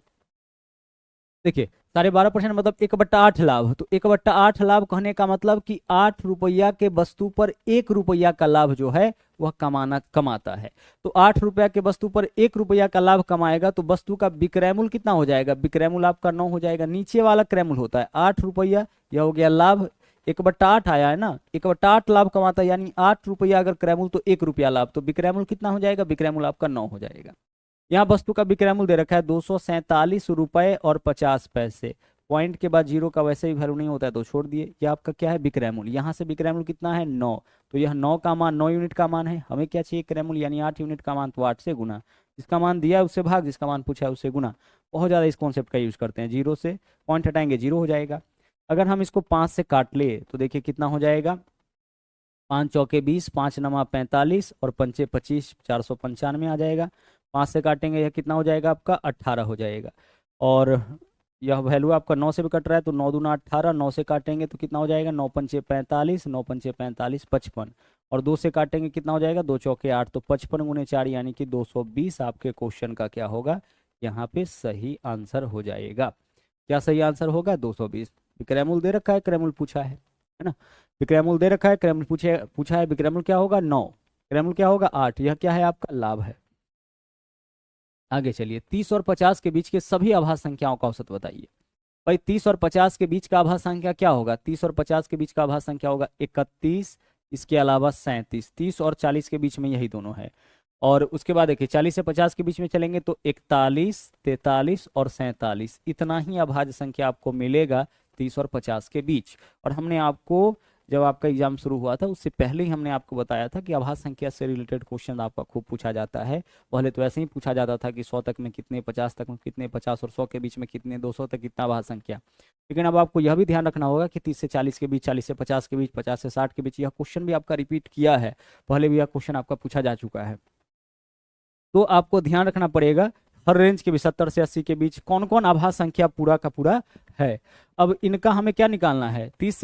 देखिए 12.5% मतलब 1/8 लाभ। तो 1/8 लाभ कहने का मतलब कि 8 रुपया के वस्तु पर 1 रुपया का लाभ जो है वह कमाता है। तो 8 रुपया के वस्तु पर 1 रुपया का लाभ कमाएगा तो वस्तु का विक्रय मूल्य कितना हो जाएगा? विक्रय मूल्य आपका 9 हो जाएगा। नीचे वाला क्रय मूल्य होता है 8 रुपया, यह हो गया लाभ। 1/8 आया है ना, 1/8 लाभ कमाता है, यानी 8 रुपया अगर क्रय मूल्य तो 1 रुपया लाभ, तो विक्रय मूल्य कितना हो जाएगा? विक्रय मूल्य आपका 9 हो जाएगा। यहाँ वस्तु का विक्रय मूल्य दे रखा है 247 रुपए और 50 पैसे। पॉइंट के बाद 0 का वैसे भी वैल्यू नहीं होता है तो छोड़ दिए। ये आपका क्या है? विक्रय मूल्य। यहाँ से विक्रय मूल्य कितना है? 9। तो यह 9 का मान 9 यूनिट का मान है। हमें क्या चाहिए? क्रय मूल्य, यानी 8 यूनिट का मान, तो 8 से गुना। जिसका मान दिया है उससे भाग, जिसका मान पूछा है उससे गुना। बहुत ज़्यादा इस कॉन्सेप्ट का यूज करते हैं। 0 से पॉइंट हटाएंगे 0 हो जाएगा। अगर हम इसको 5 से काट ले तो देखिए कितना हो जाएगा? 5 चौके 20, 5 नमा 45 और 5 25, 495 आ जाएगा। 5 से काटेंगे यह कितना हो जाएगा आपका? 18 हो जाएगा। और यह वैल्यू आपका 9 से भी कट रहा है तो 9 दूना 18, 9 से काटेंगे तो कितना हो जाएगा? 9 पंचे 45, 9 पंचे 45 55, और 2 से काटेंगे कितना हो जाएगा? 2 चौके 8, तो 55 गुने 4 यानी कि 220 आपके क्वेश्चन का क्या होगा? यहाँ पे सही आंसर हो जाएगा। क्या सही आंसर होगा? 220। विक्रय मूल्य दे रखा है, क्रय मूल्य पूछा है ना। विक्रय मूल्य दे रखा है, क्रय मूल्य पूछा है। विक्रय मूल्य क्या होगा? 9। क्रय मूल्य क्या होगा? 8। यह क्या है? आपका लाभ है। आगे चलिए, 30 और 50 के बीच के सभी आभास संख्याओं का औसत बताइए। भाई 30 और 50 के बीच का आभास संख्या क्या होगा? 30 और 50 के बीच का आभास संख्या होगा 31, इसके अलावा 37। 30 और 40 के बीच में यही दोनों है। और उसके बाद देखिए 40 से 50 के बीच में चलेंगे तो 41, 43 और 47, इतना ही अभाज्य संख्या आपको मिलेगा 30 और 50 के बीच। और हमने आपको जब आपका एग्जाम शुरू हुआ था उससे पहले ही हमने आपको बताया था कि अभाज्य संख्या से रिलेटेड क्वेश्चन आपका खूब पूछा जाता है। पहले तो ऐसे ही पूछा जाता था कि 100 तक में कितने, 50 तक में कितने, 50 और 100 के बीच में कितने, 200 तक कितना अभाज्य संख्या। लेकिन अब आपको यह भी ध्यान रखना होगा कि 30 से 40 के बीच, 40 से 50 के बीच, 50 से 60 के बीच, यह क्वेश्चन भी आपका रिपीट किया है, पहले भी यह क्वेश्चन आपका पूछा जा चुका है। तो आपको ध्यान रखना पड़ेगा हर रेंज के भी 70 से 80 के बीच कौन कौन अभाज्य संख्या पूरा का पूरा है। अब इनका हमें क्या निकालना है, 30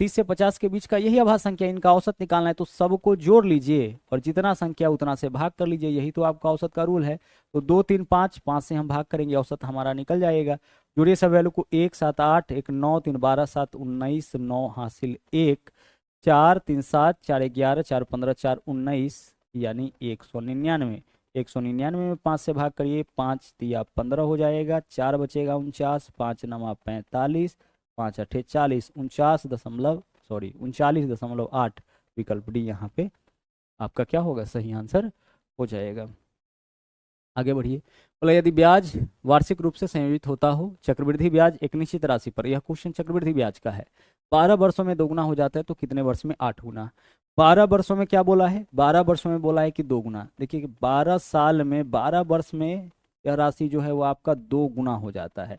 से 50 के बीच का यही अभाज्य संख्या, इनका औसत निकालना है। तो सबको जोड़ लीजिए और जितना संख्या उतना से भाग कर लीजिए, यही तो आपका औसत का रूल है। तो 2 3 5, 5 से हम भाग करेंगे, औसत हमारा निकल जाएगा। जोड़िए सब वैल्यू को, 1 7 8, 1 9, 3 12, 7 19, 9 हासिल 1, 4 3 7, 4 11, 4 15, 4 19, यानी 199। 199 में 5 से भाग करिए, 5 दिया 15 हो जाएगा, 4 बचेगा 49, 5 9 45, 5 8 40, 39.8 विकल्प डी यहाँ पे आपका क्या होगा, सही आंसर हो जाएगा। आगे बढ़िए। बोला यदि ब्याज वार्षिक रूप से संयोजित होता हो, चक्रवृद्धि ब्याज एक निश्चित राशि पर, यह क्वेश्चन चक्रवृद्धि ब्याज का है, 12 वर्षों में 2 गुना हो जाता है तो कितने वर्ष में 8 गुना। 12 वर्षों में क्या बोला है, 12 वर्षों में बोला है कि 2 गुना। देखिए 12 साल में, 12 वर्ष में यह राशि जो है वो आपका 2 गुना हो जाता है।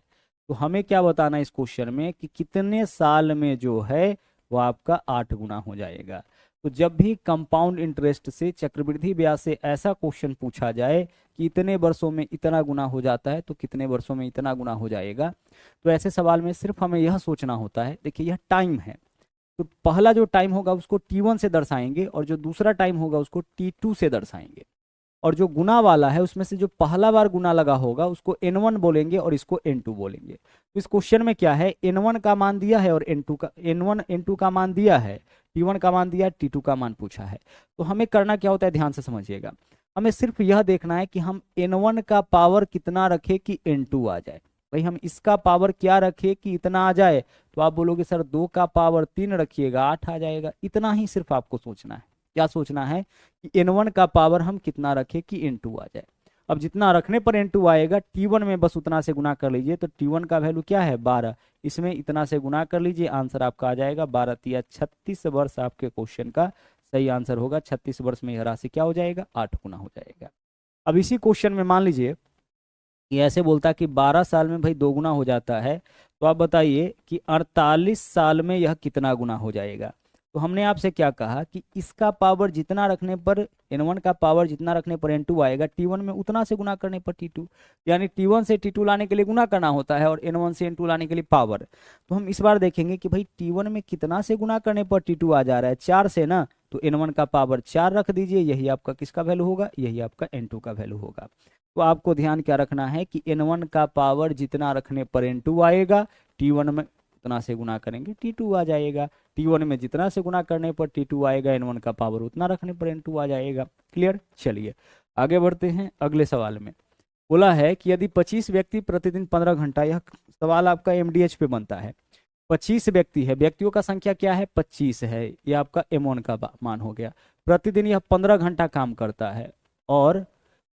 तो हमें क्या बताना है इस क्वेश्चन में कि कितने साल में जो है वो आपका 8 गुना हो जाएगा। तो जब भी कंपाउंड इंटरेस्ट से, चक्रवृद्धि ब्याज से ऐसा क्वेश्चन पूछा जाए कि इतने वर्षों में इतना गुना हो जाता है तो कितने वर्षों में इतना गुना हो जाएगा, तो ऐसे सवाल में सिर्फ हमें यह सोचना होता है। देखिए यह टाइम है, तो पहला जो टाइम होगा उसको T1 से दर्शाएंगे और जो दूसरा टाइम होगा उसको T2 से दर्शाएंगे। और जो गुना वाला है उसमें से जो पहला बार गुना लगा होगा उसको N1 बोलेंगे और इसको N2 बोलेंगे। तो इस क्वेश्चन में क्या है, N1 का मान दिया है और N1 N2 का मान दिया है, T1 का मान दिया है, T2 का मान पूछा है। तो हमें करना क्या होता है, ध्यान से समझिएगा। हमें सिर्फ यह देखना है कि हम N1 का पावर कितना रखे कि N2 आ जाए। भाई हम इसका पावर क्या रखे कि इतना आ जाए, तो आप बोलोगे सर 2 का पावर 3 रखिएगा 8 आ जाएगा। इतना ही सिर्फ आपको सोचना है। क्या सोचना है कि N1 का पावर हम कितना रखे कि N2 आ जाए। अब जितना रखने पर N2 आएगा, T1 में बस उतना से गुना कर लीजिए। तो T1 का वैल्यू क्या है 12, इसमें इतना से गुना कर लीजिए, आंसर आपका आ जाएगा 12 तिया 36 वर्ष। आपके क्वेश्चन का सही आंसर होगा 36 वर्ष में यह राशि क्या हो जाएगा, 8 गुना हो जाएगा। अब इसी क्वेश्चन में मान लीजिए कि ऐसे बोलता कि 12 साल में भाई 2 गुना हो जाता है, तो आप बताइए कि 48 साल में यह कितना गुना हो जाएगा। तो हमने आपसे क्या कहा कि इसका पावर जितना रखने पर, N1 का पावर जितना रखने पर N2 आएगा, T1 में उतना से गुना करने पर T2, यानी T1 से T2 लाने के लिए गुना करना होता है और N1 से N2 लाने के लिए पावर। तो हम इस बार देखेंगे कि भाई T1 में कितना से गुना करने पर T2 आ जा रहा है, 4 से ना, तो N1 का पावर 4 रख दीजिए, यही आपका किसका वैल्यू होगा, यही आपका N2 का वैल्यू होगा। तो आपको ध्यान क्या रखना है कि N1 का पावर जितना रखने पर N2 आएगा, T1 में उतना से गुना करेंगे T2 आ जाएगा। T1 में जितना से गुना करने पर T2 आएगा, N1 का पावर उतना रखने पर N2 आ जाएगा। क्लियर। चलिए आगे बढ़ते हैं अगले सवाल में। बोला है कि यदि 25 व्यक्ति प्रतिदिन 15 घंटा, यह सवाल आपका MDH पे बनता है। 25 व्यक्ति है, व्यक्तियों का संख्या क्या है 25 है, यह आपका M1 का मान हो गया। प्रतिदिन यह 15 घंटा काम करता है और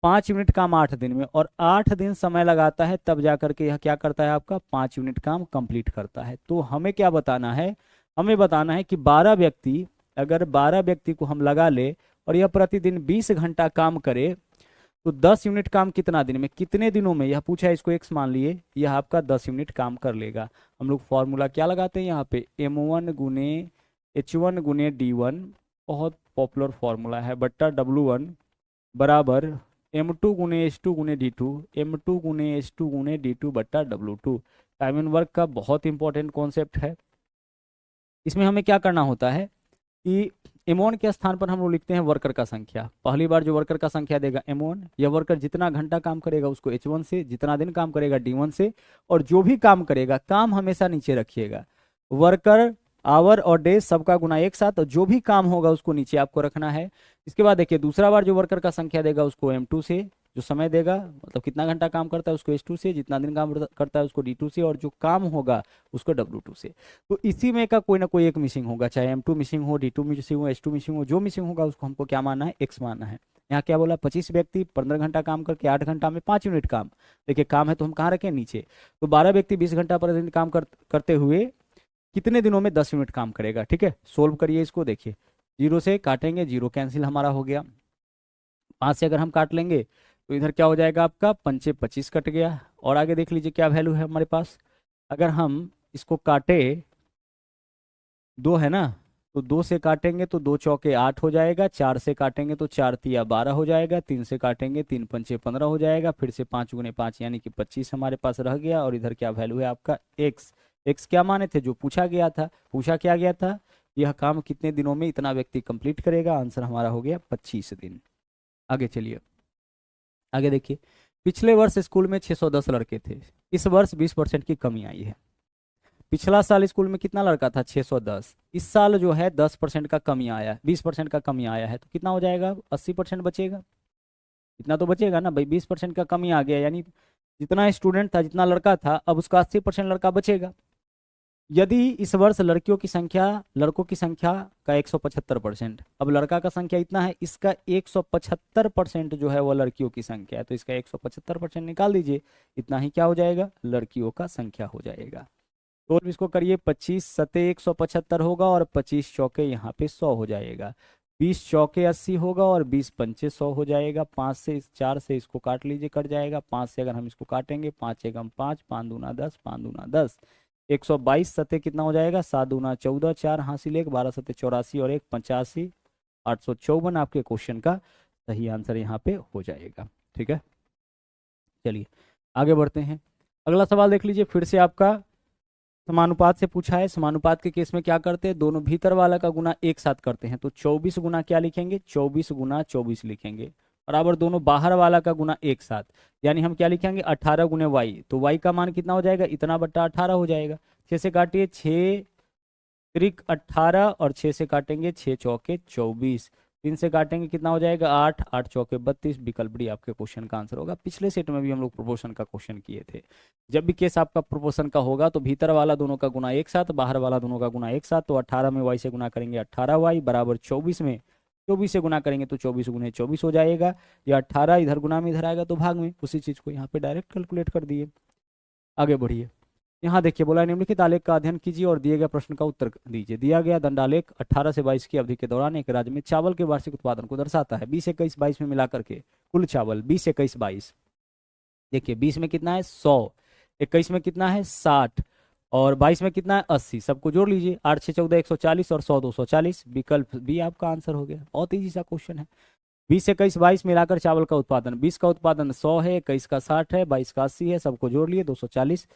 5 यूनिट काम 8 दिन में, और 8 दिन समय लगाता है, तब जाकर के यह क्या करता है आपका 5 यूनिट काम कंप्लीट करता है। तो हमें क्या बताना है, हमें बताना है कि 12 व्यक्ति, अगर 12 व्यक्ति को हम लगा ले और यह प्रतिदिन 20 घंटा काम करे तो 10 यूनिट काम कितना दिन में, कितने दिनों में, यह पूछा है, इसको x मान लिए, यह आपका 10 यूनिट काम कर लेगा। हम लोग फॉर्मूला क्या लगाते हैं यहाँ पे, M1 गुने H1 गुने D1, बहुत पॉपुलर फॉर्मूला है, बट्टा W1 बराबर M2 गुने H2 गुने D2, M2 गुने H2 गुने D2 बट्टा W2। टाइम एंड वर्क का बहुत इंपॉर्टेंट कॉन्सेप्ट है। इसमें हमें क्या करना होता है कि M1 के स्थान पर हम लोग लिखते हैं वर्कर का संख्या। पहली बार जो वर्कर का संख्या देगा M1, यह वर्कर जितना घंटा काम करेगा उसको H1 से, जितना दिन काम करेगा D1 से, और जो भी काम करेगा, काम हमेशा नीचे रखिएगा, वर्कर आवर और डेज सबका गुना एक साथ, और जो भी काम होगा उसको नीचे आपको रखना है। इसके बाद देखिए दूसरा बार जो वर्कर का संख्या देगा उसको M2 से, जो समय देगा मतलब कितना घंटा काम करता है उसको S2 से, जितना दिन काम करता है उसको D2 से, और जो काम होगा उसको W2 से। तो इसी में का कोई ना कोई एक मिसिंग होगा, चाहे M2 मिसिंग हो, D2 मिसिंग हो, S2 मिसिंग हो, जो मिसिंग होगा उसको हमको क्या मानना है, X मानना है। यहाँ क्या बोला, 25 व्यक्ति 15 घंटा काम करके 8 घंटा में 5 यूनिट काम। देखिए काम है तो हम कहाँ रखें, नीचे। तो 12 व्यक्ति 20 घंटा प्रतिदिन काम करते हुए कितने दिनों में 10 यूनिट काम करेगा। ठीक है, सोल्व करिए इसको। देखिए 0 से काटेंगे, 0 कैंसिल हमारा हो गया। 5 से अगर हम काट लेंगे तो इधर क्या हो जाएगा आपका, 5 25 कट गया। और आगे देख लीजिए क्या वैल्यू है हमारे पास। अगर हम इसको काटे, 2 है ना, तो 2 से काटेंगे तो 2 चौके 8 हो जाएगा। 4 से काटेंगे तो 4 तिया 12 हो जाएगा। 3 से काटेंगे 3 पंचे 15 हो जाएगा। फिर से 5 गुने 5 यानी कि 25 हमारे पास रह गया। और इधर क्या वैल्यू है आपका, एक्स। एक्स क्या माने थे, जो पूछा गया था, पूछा क्या गया था, यह काम कितने दिनों में इतना व्यक्ति कंप्लीट करेगा। आंसर हमारा हो गया 25 दिन। आगे चलिए, आगे देखिए। पिछले वर्ष स्कूल में 610 लड़के थे, इस वर्ष 20% की कमी आई है। पिछला साल स्कूल में कितना लड़का था, 610। इस साल जो है 10% का कमी आया है, 20% का कमी आया है, तो कितना हो जाएगा, 80% बचेगा। इतना तो बचेगा ना भाई, 20% का कमी आ गया, यानी जितना स्टूडेंट था, जितना लड़का था, अब उसका 80% लड़का बचेगा। यदि इस वर्ष लड़कियों की संख्या, लड़कों की संख्या का 175%, अब लड़का का संख्या इतना है, इसका 175% जो है वो लड़कियों की संख्या है, तो इसका 175% निकाल दीजिए, इतना ही क्या हो जाएगा, लड़कियों का संख्या हो जाएगा। तो इसको करिए, 25 सते 175 होगा, और 25 चौके यहाँ पे 100 हो जाएगा। 20 चौके 80 होगा, और 20 पंचे 100 हो जाएगा। 5 से 4 से इसको काट लीजिए, कट जाएगा। 5 से अगर हम इसको काटेंगे, 5 एकम 5, 5 दूना 10, 5 दूना 10, 122 सते कितना हो जाएगा, 7 दूना 14, 4 हासिल 1, 12 सते 84, और 1 85, 854 आपके क्वेश्चन का सही आंसर यहाँ पे हो जाएगा। ठीक है, चलिए आगे बढ़ते हैं। अगला सवाल देख लीजिए, फिर से आपका समानुपात से पूछा है। समानुपात के केस में क्या करते हैं, दोनों भीतर वाला का गुना एक साथ करते हैं, तो 24 गुना क्या लिखेंगे, 24 गुना 24 लिखेंगे, बराबर दोनों बाहर वाला का गुना एक साथ, यानी हम क्या लिखेंगे, 18 गुने वाई। तो वाई का मान कितना हो जाएगा, इतना बट्टा 18 हो जाएगा। 6 से काटिए, 6 त्रिक 18, और 6 से काटेंगे 6 चौके 24, 3 से काटेंगे कितना हो जाएगा, 8, 8 चौके 32। विकल्प डी आपके क्वेश्चन का आंसर होगा। पिछले सेट में भी हम लोग प्रोपोर्शन का क्वेश्चन किए थे। जब भी केस आपका प्रोपोर्शन का होगा तो भीतर वाला दोनों का गुना एक साथ, बाहर वाला दोनों का गुना एक साथ। तो 18 में वाई से गुना करेंगे 18 वाई, बराबर 24 में 24 से गुना करेंगे तो 24 गुने 24 हो जाएगा। या 18 इधर गुना में इधर आएगा तो भाग में, उसी चीज को यहाँ पे डायरेक्ट कैलकुलेट कर दिए। आगे बढ़िए, यहाँ देखिए बोला, निम्नलिखित आलेख का अध्ययन कीजिए और दिए गए प्रश्न का उत्तर दीजिए। दिया गया दंडालेख 18 से 22 की अवधि के दौरान एक राज्य में चावल के वार्षिक उत्पादन को दर्शाता है। 20 21 22 में मिलाकर के कुल चावल 20 21 22, देखिए 20 में कितना है 100, 21 में कितना है 60, और 22 में कितना है 80। सबको जोड़ लीजिए, 8 6 14 140, और 100 240। विकल्प बी आपका आंसर हो गया। बहुत ईजी सा क्वेश्चन है। 20 21 22 मिलाकर चावल का उत्पादन, 20 का उत्पादन 100 है, 21 का 60 है, 22 का 80 है, सबको जोड़ लिए 240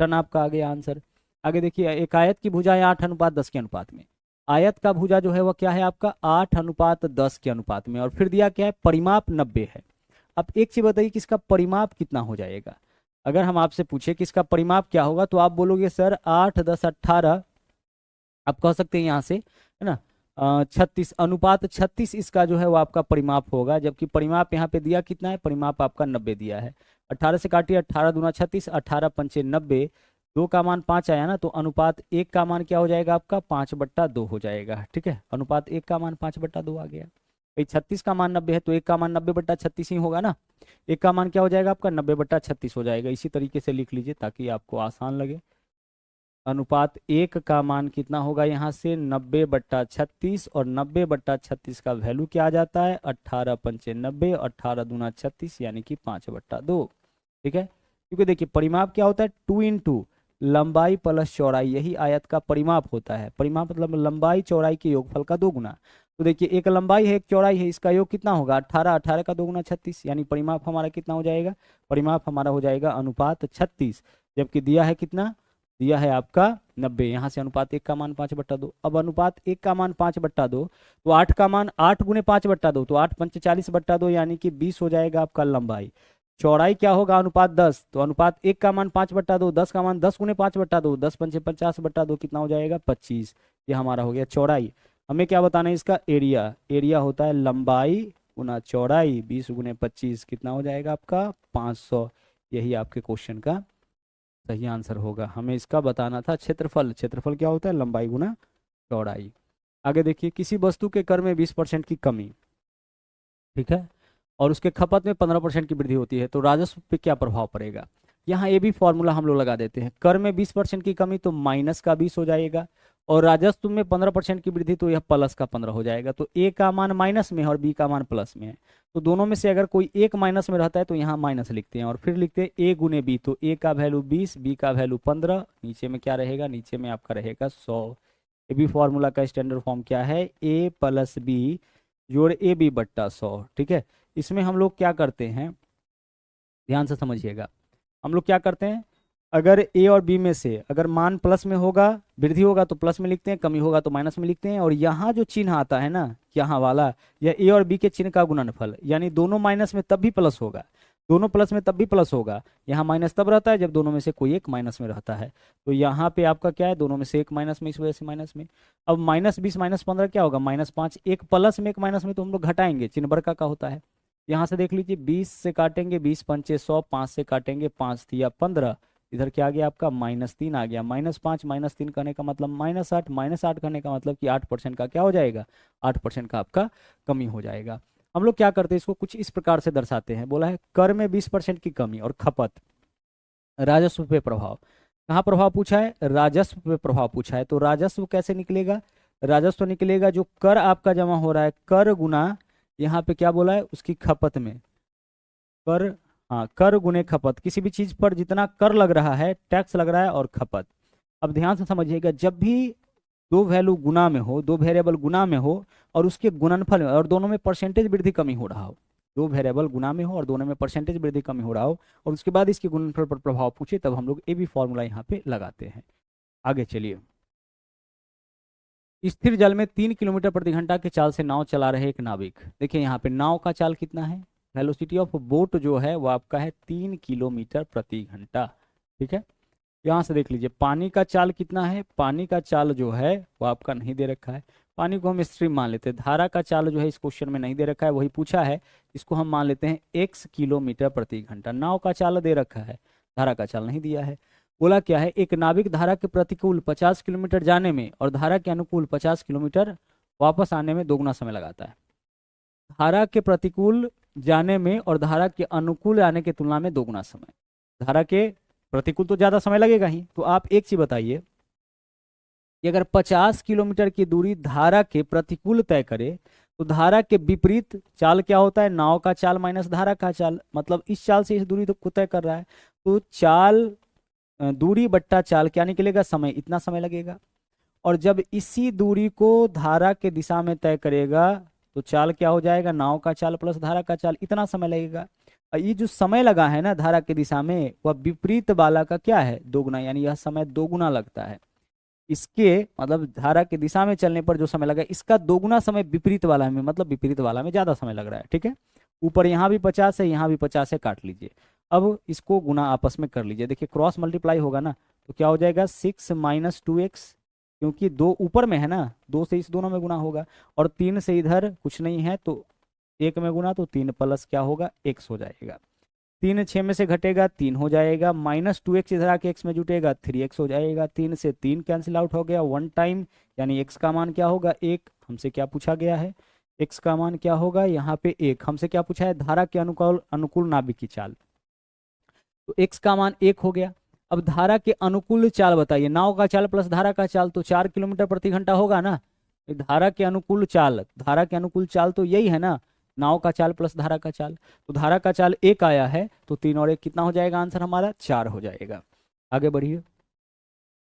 टन आपका आ गया आंसर। आगे देखिए, एक आयत की भुजाएं 8:10 के अनुपात में। आयत का भुजा जो है वह क्या है आपका, 8:10 के अनुपात में, और फिर दिया क्या है, परिमाप 90 है। अब एक चीज बताइए कि इसका परिमाप कितना हो जाएगा। अगर हम आपसे पूछे कि इसका परिमाप क्या होगा, तो आप बोलोगे सर 8 10 18, आप कह सकते हैं यहाँ से, है ना, 36 अनुपात 36 इसका जो है वो आपका परिमाप होगा। जबकि परिमाप यहाँ पे दिया कितना है, परिमाप आपका 90 दिया है। 18 से काटिए, 18 दूना 36, 18 पंचे 90, 2 का मान 5 आया ना, तो अनुपात 1 का मान क्या हो जाएगा आपका, 5/2 हो जाएगा। ठीक है, अनुपात 1 का मान 5/2 आ गया। भाई 36 का मान 90 है तो 1 का मान 90/36 ही होगा ना। 1 का मान क्या हो जाएगा आपका, 90/36 हो जाएगा। इसी तरीके से लिख लीजिए ताकि आपको आसान लगे। अनुपात 1 का मान कितना होगा, यहाँ से 90/36, और 90/36 का वैल्यू क्या आ जाता है, 18 पंचे 90, 18 दूना 36, यानी कि 5/2। ठीक है, क्योंकि देखिए परिमाप क्या होता है, 2 × लंबाई प्लस चौड़ाई, यही आयत का परिमाप होता है। परिमाप मतलब लंबाई चौड़ाई के योगफल का 2 गुना। तो देखिए एक लंबाई है एक चौड़ाई है, इसका योग कितना होगा, 18, 18 का 2 गुना 36, यानी परिमाप हमारा कितना हो जाएगा, परिमाप हमारा हो जाएगा अनुपात 36। जबकि दिया है कितना, दिया है आपका 90। यहाँ से अनुपात 1 का मान 5/2। अब अनुपात 1 का मान 5/2, तो 8 का मान 8 गुने 5/2, तो 8 पंचे 40/2, यानी कि 20 हो जाएगा आपका लंबाई। चौड़ाई क्या होगा, अनुपात 10, तो अनुपात 1 का मान 5/2, 10 का मान 10 गुने 5/2, 10 पंचे 50/2, कितना हो जाएगा 25। ये हमारा हो गया चौड़ाई। हमें क्या बताना है, इसका एरिया। एरिया होता है लंबाई गुना चौड़ाई 20 गुने 25 कितना हो जाएगा आपका 500। यही आपके क्वेश्चन का सही आंसर होगा। हमें इसका बताना था क्षेत्रफल। क्षेत्रफल क्या होता है? लंबाई गुना चौड़ाई। आगे देखिए, किसी वस्तु के कर में 20% की कमी, ठीक है, और उसके खपत में 15% की वृद्धि होती है तो राजस्व पे क्या प्रभाव पड़ेगा? यहाँ ये भी फॉर्मूला हम लोग लगा देते हैं। कर में 20% की कमी तो माइनस का 20 हो जाएगा, और राजस्व में 15% की वृद्धि तो यह प्लस का 15 हो जाएगा। तो ए का मान माइनस में है और बी का मान प्लस में है, तो दोनों में से अगर कोई एक माइनस में रहता है तो यहाँ माइनस लिखते हैं और फिर लिखते हैं ए गुने बी। तो ए का वैल्यू 20, बी का वैल्यू 15, नीचे में क्या रहेगा? नीचे में आपका रहेगा 100। ए बी फॉर्मूला का स्टैंडर्ड फॉर्म क्या है? ए प्लस बी जोड़ ए बी बट्टा 100। ठीक है, इसमें हम लोग क्या करते हैं, ध्यान से समझिएगा। हम लोग क्या करते हैं, अगर ए और बी में से अगर मान प्लस में होगा, वृद्धि होगा तो प्लस में लिखते हैं, कमी होगा तो माइनस में लिखते हैं, और यहाँ जो चिन्ह आता है ना, यहाँ वाला, यह ए और बी के चिन्ह का गुणनफल, यानी दोनों माइनस में तब भी प्लस होगा, दोनों प्लस में तब भी प्लस होगा। यहाँ माइनस तब रहता है जब दोनों में से कोई एक माइनस में रहता है। तो यहाँ पे आपका क्या है, दोनों में से एक माइनस में, इस वजह से माइनस में। अब -20 -15 क्या होगा? -5। एक प्लस में एक माइनस में तो हम लोग घटाएंगे, चिन्ह बरका का होता है। यहाँ से देख लीजिए, 20 से काटेंगे 20 पंचे 100, 5 से काटेंगे 5 तिया 15, इधर क्या आ गया आपका -3 आ गया। -5 -3 करने का मतलब -8, -8 करने का मतलब कि 8% का क्या हो जाएगा? 8% का आपका कमी हो जाएगा। हम लोग क्या करते हैं, इसको कुछ इस प्रकार से दर्शाते हैं। बोला है कर में 20% की कमी और खपत, राजस्व पे प्रभाव। कहाँ प्रभाव पूछा है? राजस्व पे प्रभाव पूछा है। तो राजस्व कैसे निकलेगा? राजस्व निकलेगा जो कर आपका जमा हो रहा है, कर गुना, यहाँ पे क्या बोला है, उसकी खपत में कर, हाँ, कर गुने खपत। किसी भी चीज पर जितना कर लग रहा है, टैक्स लग रहा है, और खपत। अब ध्यान से समझिएगा, जब भी दो वैल्यू गुना में हो, दो वेरिएबल गुना में हो और उसके गुणनफल में, और दोनों में परसेंटेज वृद्धि कमी हो रहा हो, दो वेरिएबल गुना में हो और दोनों में परसेंटेज वृद्धि कमी हो रहा हो, और उसके बाद इसके गुणनफल पर प्रभाव पूछे, तब हम लोग ए बी फॉर्मूला यहाँ पे लगाते हैं। आगे चलिए, स्थिर जल में 3 किलोमीटर प्रति घंटा के चाल से नाव चला रहे एक नाविक। देखिए यहाँ पे नाव का चाल कितना है, वेलोसिटी ऑफ बोट जो है वो आपका है 3 किलोमीटर प्रति घंटा। ठीक है, यहाँ से देख लीजिए पानी का चाल कितना है। पानी का चाल जो है वो आपका नहीं दे रखा है, पानी को हम स्ट्रीम मान लेते हैं। धारा का चाल जो है इस क्वेश्चन में नहीं दे रखा है, वही पूछा है, इसको हम मान लेते हैं x किलोमीटर प्रति घंटा। नाव का चाल दे रखा है, धारा का चाल नहीं दिया है। बोला क्या है, एक नाविक धारा के प्रतिकूल 50 किलोमीटर जाने में और धारा के अनुकूल 50 किलोमीटर वापस आने में दोगुना समय लगाता है। धारा के प्रतिकूल जाने में और धारा के अनुकूल आने की तुलना में दोगुना समय। धारा के प्रतिकूल तो ज्यादा समय लगेगा ही। तो आप एक चीज बताइए कि अगर 50 किलोमीटर की दूरी धारा के प्रतिकूल तय करे तो धारा के विपरीत चाल क्या होता है? नाव का चाल माइनस धारा का चाल, मतलब इस चाल से इस दूरी को तय कर रहा है। तो चाल, दूरी बट्टा चाल क्या निकलेगा? समय, इतना समय लगेगा। और जब इसी दूरी को धारा के दिशा में तय करेगा तो चाल क्या हो जाएगा? नाव का चाल प्लस धारा का चाल, इतना समय लगेगा। ये जो समय लगा है ना धारा के दिशा में, वह विपरीत वाला का क्या है? दोगुना, यानी यह समय दोगुना लगता है। इसके मतलब धारा की दिशा में चलने पर जो समय लगा, इसका दोगुना समय विपरीत वाला में, मतलब विपरीत वाला में ज्यादा समय लग रहा है। ठीक है, ऊपर यहाँ भी 50 है, यहाँ भी 50 है, काट लीजिए। अब इसको गुना आपस में कर लीजिए। देखिए क्रॉस मल्टीप्लाई होगा ना, तो क्या हो जाएगा? 6 - 2x, क्योंकि 2 ऊपर में है ना, 2 से इस दोनों में गुना होगा, और 3 से इधर कुछ नहीं है तो 1 में गुना, तो 3 प्लस क्या होगा? x हो जाएगा। 3 6 में से घटेगा 3 हो जाएगा, -2x इधर आके x में जुटेगा 3x हो जाएगा। 3 से 3 कैंसिल आउट हो गया 1 टाइम, यानी x का मान क्या होगा? 1। हमसे क्या पूछा गया है? x का मान क्या होगा? यहाँ पे 1। हमसे क्या पूछा है? धारा के अनुकूल नाभिक की चाल, तो x का मान 1 हो गया। अब धारा के अनुकूल चाल बताइए, नाव का चाल प्लस धारा का चाल तो 4 किलोमीटर प्रति घंटा होगा ना। धारा के अनुकूल चाल, धारा के अनुकूल चाल तो यही है ना, नाव का चाल प्लस धारा का चाल। तो धारा का चाल 1 आया है, तो 3 और 1 कितना हो जाएगा? आंसर हमारा 4 हो जाएगा। आगे बढ़िए,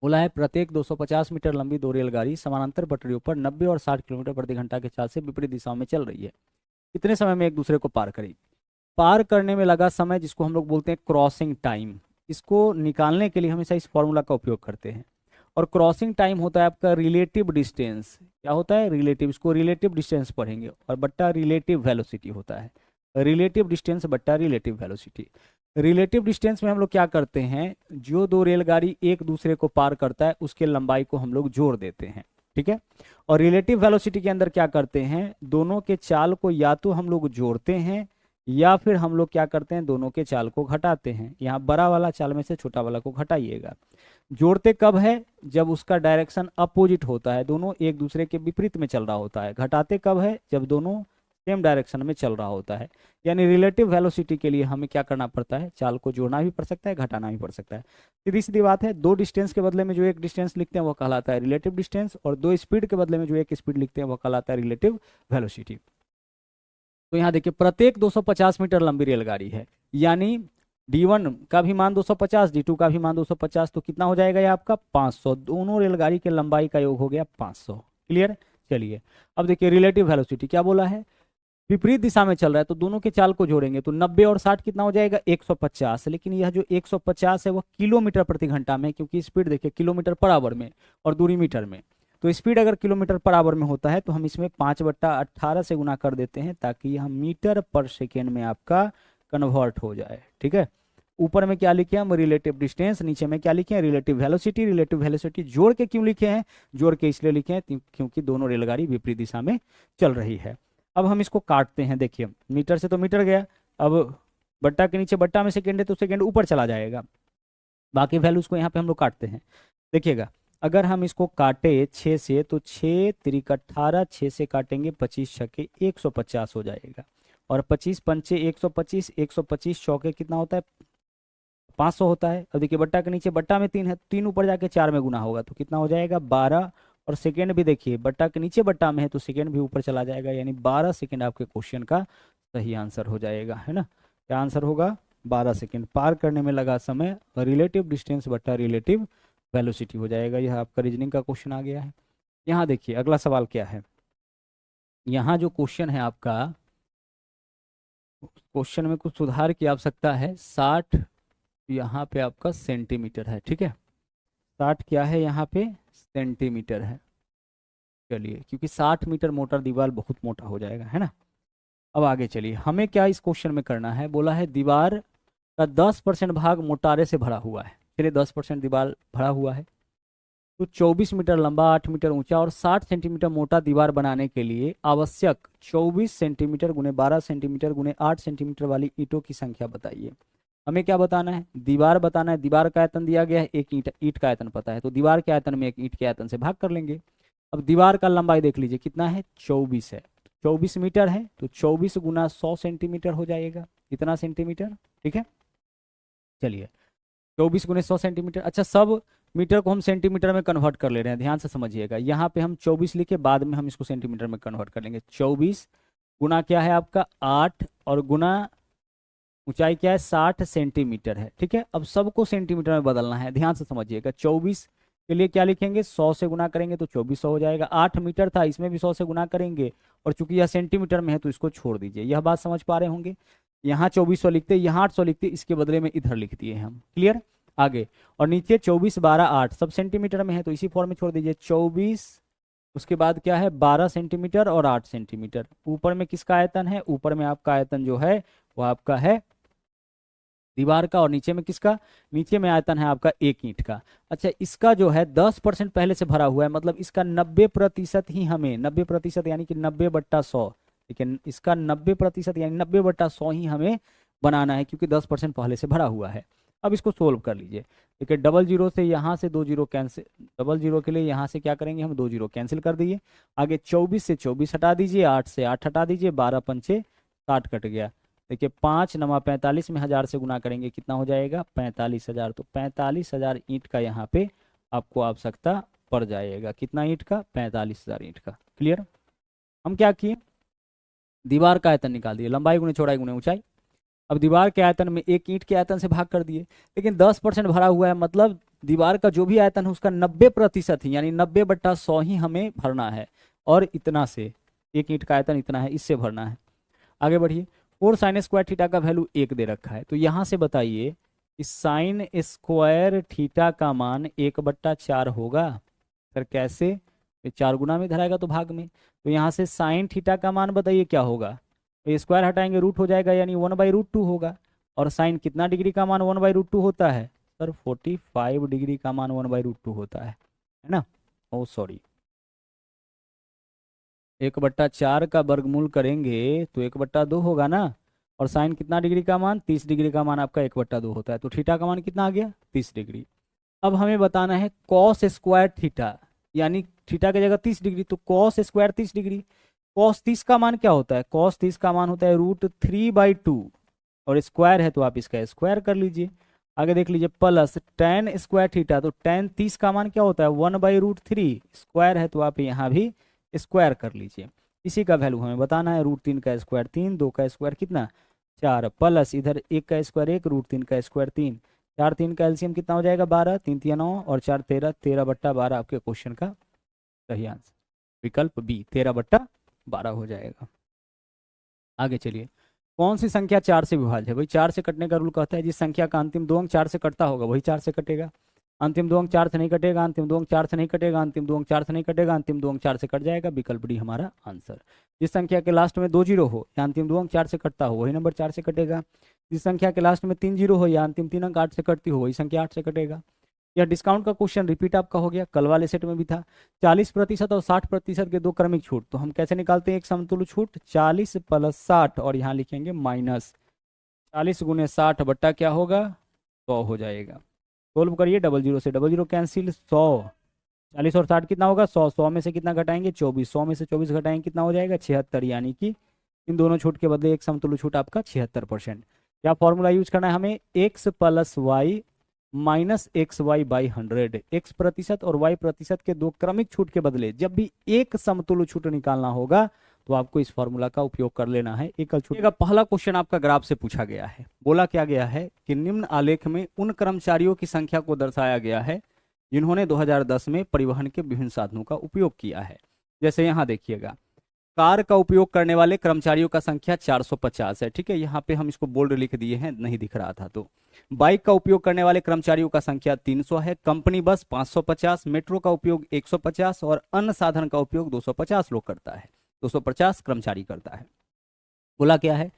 बोला है प्रत्येक 250 मीटर लंबी 2 रेलगाड़ी समानांतर पटरियों पर 90 और 60 किलोमीटर प्रति घंटा के चाल से विपरीत दिशाओं में चल रही है, कितने समय में एक दूसरे को पार करेगी? पार करने में लगा समय, जिसको हम लोग बोलते हैं क्रॉसिंग टाइम, इसको निकालने के लिए हमेशा इस फॉर्मूला का उपयोग करते हैं। और क्रॉसिंग टाइम होता है आपका रिलेटिव डिस्टेंस। क्या होता है? रिलेटिव, इसको रिलेटिव डिस्टेंस पढ़ेंगे, और बट्टा रिलेटिव वेलोसिटी होता है। रिलेटिव डिस्टेंस बट्टा रिलेटिव वेलोसिटी। रिलेटिव डिस्टेंस में हम लोग क्या करते हैं, जो 2 रेलगाड़ी एक दूसरे को पार करता है उसके लंबाई को हम लोग जोड़ देते हैं। ठीक है। और रिलेटिव वेलोसिटी के अंदर क्या करते हैं, दोनों के चाल को या तो हम लोग जोड़ते हैं या फिर हम लोग क्या करते हैं, दोनों के चाल को घटाते हैं। यहाँ बड़ा वाला चाल में से छोटा वाला को घटाइएगा। जोड़ते कब है, जब उसका डायरेक्शन अपोजिट होता है, दोनों एक दूसरे के विपरीत में चल रहा होता है। घटाते कब है, जब दोनों सेम डायरेक्शन में चल रहा होता है। यानी रिलेटिव वेलोसिटी के लिए हमें क्या करना पड़ता है, चाल को जोड़ना भी पड़ सकता है, घटाना भी पड़ सकता है। सीधी सीधी बात है, दो डिस्टेंस के बदले में जो एक डिस्टेंस लिखते हैं वो कहलाता है रिलेटिव डिस्टेंस, और दो स्पीड के बदले में जो एक स्पीड लिखते हैं वो कहलाता है रिलेटिव वेलोसिटी। तो यहाँ देखिए, प्रत्येक 250 मीटर लंबी रेलगाड़ी है, यानी D1 का भी मान 250, D2 का भी मान 250, तो कितना हो जाएगा ये आपका 500। दोनों रेलगाड़ी के लंबाई का योग हो गया 500। क्लियर। चलिए अब देखिए, रिलेटिव वेलोसिटी क्या बोला है, विपरीत दिशा में चल रहा है, तो दोनों के चाल को जोड़ेंगे तो 90 और 60 कितना हो जाएगा, 150। लेकिन यह जो 150 है वह किलोमीटर प्रति घंटा में, क्योंकि स्पीड देखिए किलोमीटर पर आवर में और दूरी मीटर में। तो स्पीड अगर किलोमीटर पर आवर में होता है तो हम इसमें 5/18 से गुना कर देते हैं, ताकि यह मीटर पर सेकेंड में आपका कन्वर्ट हो जाए। ठीक है। ऊपर में क्या लिखे हम, रिलेटिव डिस्टेंस, नीचे में क्या लिखे हैं, रिलेटिव वेलोसिटी। रिलेटिव वेलोसिटी जोड़ के क्यों लिखे हैं, जोड़ के इसलिए लिखे हैं क्योंकि दोनों रेलगाड़ी विपरीत दिशा में चल रही है। अब हम इसको काटते हैं, देखिए मीटर से तो मीटर गया, अब बट्टा के नीचे बट्टा में सेकेंड है तो सेकेंड ऊपर चला जाएगा। बाकी वैल्यूज को यहाँ पे हम लोग काटते हैं। देखिएगा, अगर हम इसको काटे 6 से तो 6 तिरिक 18, 6 से काटेंगे 25 छके 150 हो जाएगा, और 25 पंचे 125, 125 चौके कितना होता है 500 होता है। अब देखिए बट्टा के नीचे बट्टा में 3 है, 3 ऊपर जाके 4 में गुना होगा तो कितना हो जाएगा 12। और सेकेंड भी देखिए, बट्टा के नीचे बट्टा में है तो सेकेंड भी ऊपर चला जाएगा, यानी 12 सेकेंड आपके क्वेश्चन का सही आंसर हो जाएगा, है ना। क्या आंसर होगा, 12 सेकेंड। पार करने में लगा समय रिलेटिव डिस्टेंस बट्टा रिलेटिव वेलोसिटी हो जाएगा। यह आपका रीजनिंग का क्वेश्चन आ गया है। यहाँ देखिए अगला सवाल क्या है, यहाँ जो क्वेश्चन है आपका, क्वेश्चन में कुछ सुधार की आवश्यकता है। 60 यहाँ पे आपका सेंटीमीटर है, ठीक है। 60 क्या है यहाँ पे, सेंटीमीटर है। चलिए, क्योंकि 60 मीटर मोटा दीवार बहुत मोटा हो जाएगा, है ना। अब आगे चलिए, हमें क्या इस क्वेश्चन में करना है, बोला है दीवार का 10% भाग मोटारे से भरा हुआ है। चलिए 10% दीवार भरा हुआ है, तो 24 मीटर लंबा, 8 मीटर ऊंचा और 60 सेंटीमीटर मोटा दीवार बनाने के लिए आवश्यक 24 सेंटीमीटर गुने 12 सेंटीमीटर गुने 8 सेंटीमीटर वाली ईंटों की संख्या बताइए। हमें क्या बताना है, दीवार बताना है। दीवार का आयतन दिया गया है, एक ईंट का आयतन पता है, तो दीवार के आयतन में एक ईंट के आयतन से भाग कर लेंगे। अब दीवार का लंबाई देख लीजिए कितना है, 24 है, 24 मीटर है, तो 24 गुना 100 सेंटीमीटर हो जाएगा, इतना सेंटीमीटर। ठीक है। चलिए 24 गुने 100 सेंटीमीटर। अच्छा, सब मीटर को हम सेंटीमीटर में कन्वर्ट कर ले रहे हैं, ध्यान से समझिएगा। यहाँ पे हम 24 लिखे, बाद में हम इसको सेंटीमीटर में कन्वर्ट कर लेंगे। 24 गुना क्या है आपका 8, और गुना ऊंचाई क्या है 60 सेंटीमीटर है। ठीक है। अब सबको सेंटीमीटर में बदलना है, ध्यान से समझिएगा। 24 के लिए क्या लिखेंगे, 100 से गुना करेंगे तो 2400 हो जाएगा। 8 मीटर था, इसमें भी 100 से गुना करेंगे, और चूंकि यह सेंटीमीटर में है तो इसको छोड़ दीजिए। यह बात समझ पा रहे होंगे। यहाँ 2400 लिखते, यहाँ 800 लिखते, इसके बदले में इधर लिख दिए हम। क्लियर। आगे, और नीचे 24 12 8 सब सेंटीमीटर में है तो इसी फॉर्म में छोड़ दीजिए। 24 उसके बाद क्या है 12 सेंटीमीटर और 8 सेंटीमीटर। ऊपर में किसका आयतन है, ऊपर में आपका आयतन जो है वो आपका है दीवार का, और नीचे में किसका, नीचे में आयतन है आपका एक ईंट का। अच्छा, इसका जो है 10% पहले से भरा हुआ है, मतलब इसका 90% ही हमें, 90% यानी कि 90/100, ठीक है। इसका 90% यानी 90/100 ही हमें बनाना है, क्योंकि 10% पहले से भरा हुआ है। अब इसको सोल्व कर लीजिए। ठीक है, डबल जीरो से यहाँ से 2 जीरो कैंसिल, डबल जीरो के लिए यहाँ से क्या करेंगे हम, 2 जीरो कैंसिल कर दिए। आगे 24 से 24 हटा दीजिए, 8 से 8 हटा दीजिए, 12 पंचे 60 कट गया। देखिए 5 नमा 45 में 1000 से गुना करेंगे कितना हो जाएगा 45,000। तो 45,000 ईंट का यहाँ पे आपको आवश्यकता पड़ जाएगा। कितना ईंट का, 45,000 ईंट का। क्लियर। हम क्या किए, दीवार का आयतन निकाल दिए, लंबाई गुने चौड़ाई गुने ऊंचाई। अब दीवार के आयतन में एक ईंट के आयतन से भाग कर दिए, लेकिन 10% भरा हुआ है, मतलब दीवार का जो भी आयतन है उसका 90% ही, यानी 90/100 ही हमें भरना है। और इतना से, एक ईंट का आयतन इतना है, इससे भरना है। आगे बढ़िए, 4 साइन स्क्वायर थीटा का वैल्यू 1 दे रखा है, तो यहाँ से बताइए कि साइन स्क्वायर थीटा का मान 1/4 होगा। फिर कैसे, 4 गुना में धराएगा तो भाग में, तो यहाँ से साइन थीटा का मान बताइए क्या होगा, तो स्क्वायर हटाएंगे रूट हो जाएगा, यानी 1/√2 होगा। और साइन कितना डिग्री का मान 1/√2 होता है सर, 45 डिग्री का मान 1/√2 होता है ना। ओ सॉरी, 1/4 का वर्गमूल करेंगे तो 1/2 होगा ना। और साइन कितना डिग्री का मान, 30 डिग्री का मान आपका 1/2 होता है। तो थीटा का मान कितना आ गया, 30 डिग्री। अब हमें बताना है कॉस स्क्वायर थीटा, यानी थीटा की जगह 30 डिग्री, तो कॉस स्क्वायर 30 डिग्री। कॉस 30 का मान क्या होता है, कॉस 30 का मान होता है √3/2, और स्क्वायर है तो आप इसका स्क्वायर कर लीजिए। आगे देख लीजिए प्लस tan स्क्वायर थीटा, तो tan 30 का मान क्या होता है 1/√3, स्क्वायर है तो आप यहाँ भी स्क्वायर कर लीजिए। इसी का वैल्यू हमें बताना है, √3 का स्क्वायर 3, 2 का स्क्वायर कितना 4, प्लस इधर 1 का स्क्वायर 1, √3 का स्क्वायर 3, 4 3 का एलसीएम कितना हो जाएगा 12, 3 3 9 और 4 13, 13/12 आपके क्वेश्चन का सही आंसर, विकल्प बी 13/12 हो जाएगा। आगे चलिए, कौन सी संख्या 4 से विभाज्य है, भाई 4 से कटने का रूल कहता है जिस संख्या का अंतिम दो अंक 4 से कटता होगा वही 4 से कटेगा। अंतिम दो अंक 4 से नहीं कटेगा, अंतिम दो अंक 4 से नहीं कटेगा, अंतिम दो अंक 4 से नहीं कटेगा, अंतिम दो अंक 4 से कट जाएगा, विकल्प डी हमारा आंसर। जिस संख्या के लास्ट में 2 जीरो हो या अंतिम दो अंक 4 से कटता हो वही नंबर 4 से कटेगा। जिस संख्या के लास्ट में 3 जीरो हो या अंतिम 3 अंक 8 से कटती हो वही संख्या 8 से कटेगा। यह डिस्काउंट का क्वेश्चन रिपीट आपका हो गया, कल वाले सेट में भी था। 40% और 60% के दो क्रमिक छूट, तो हम कैसे निकालते हैं एक समतुल्य छूट, 40 + 60 और यहाँ लिखेंगे माइनस 40 × 60 बट्टा क्या होगा 100 हो जाएगा। सोल्व करिए, 00 से 00 कैंसिल, 100, 40 और 60 कितना होगा 100, 100 में से कितना घटाएंगे 24, 100 में से 24 घटाएंगे कितना हो जाएगा 76, यानी कि इन दोनों छूट के बदले एक समतुल्य छूट आपका 76%। क्या फॉर्मूला यूज करना है हमें, x + y - xy/100, x प्रतिशत और y प्रतिशत के दो क्रमिक छूट के बदले जब भी एक समतुल्य छूट निकालना होगा तो आपको इस फॉर्मूला का उपयोग कर लेना है एकल छूट का। पहला क्वेश्चन आपका ग्राफ से पूछा गया है, बोला क्या गया है कि निम्न आलेख में उन कर्मचारियों की संख्या को दर्शाया गया है जिन्होंने 2010 में परिवहन के विभिन्न साधनों का उपयोग किया है। जैसे यहाँ देखिएगा, कार का उपयोग करने वाले कर्मचारियों का संख्या 450 है, ठीक है, यहाँ पे हम इसको बोल्ड लिख दिए हैं, नहीं दिख रहा था तो। बाइक का उपयोग करने वाले कर्मचारियों का संख्या 300 है, कंपनी बस 550, मेट्रो का उपयोग 150 और अन्य साधन का उपयोग 250 लोग करता है, 250 कर्मचारी करता है। बोला क्या है,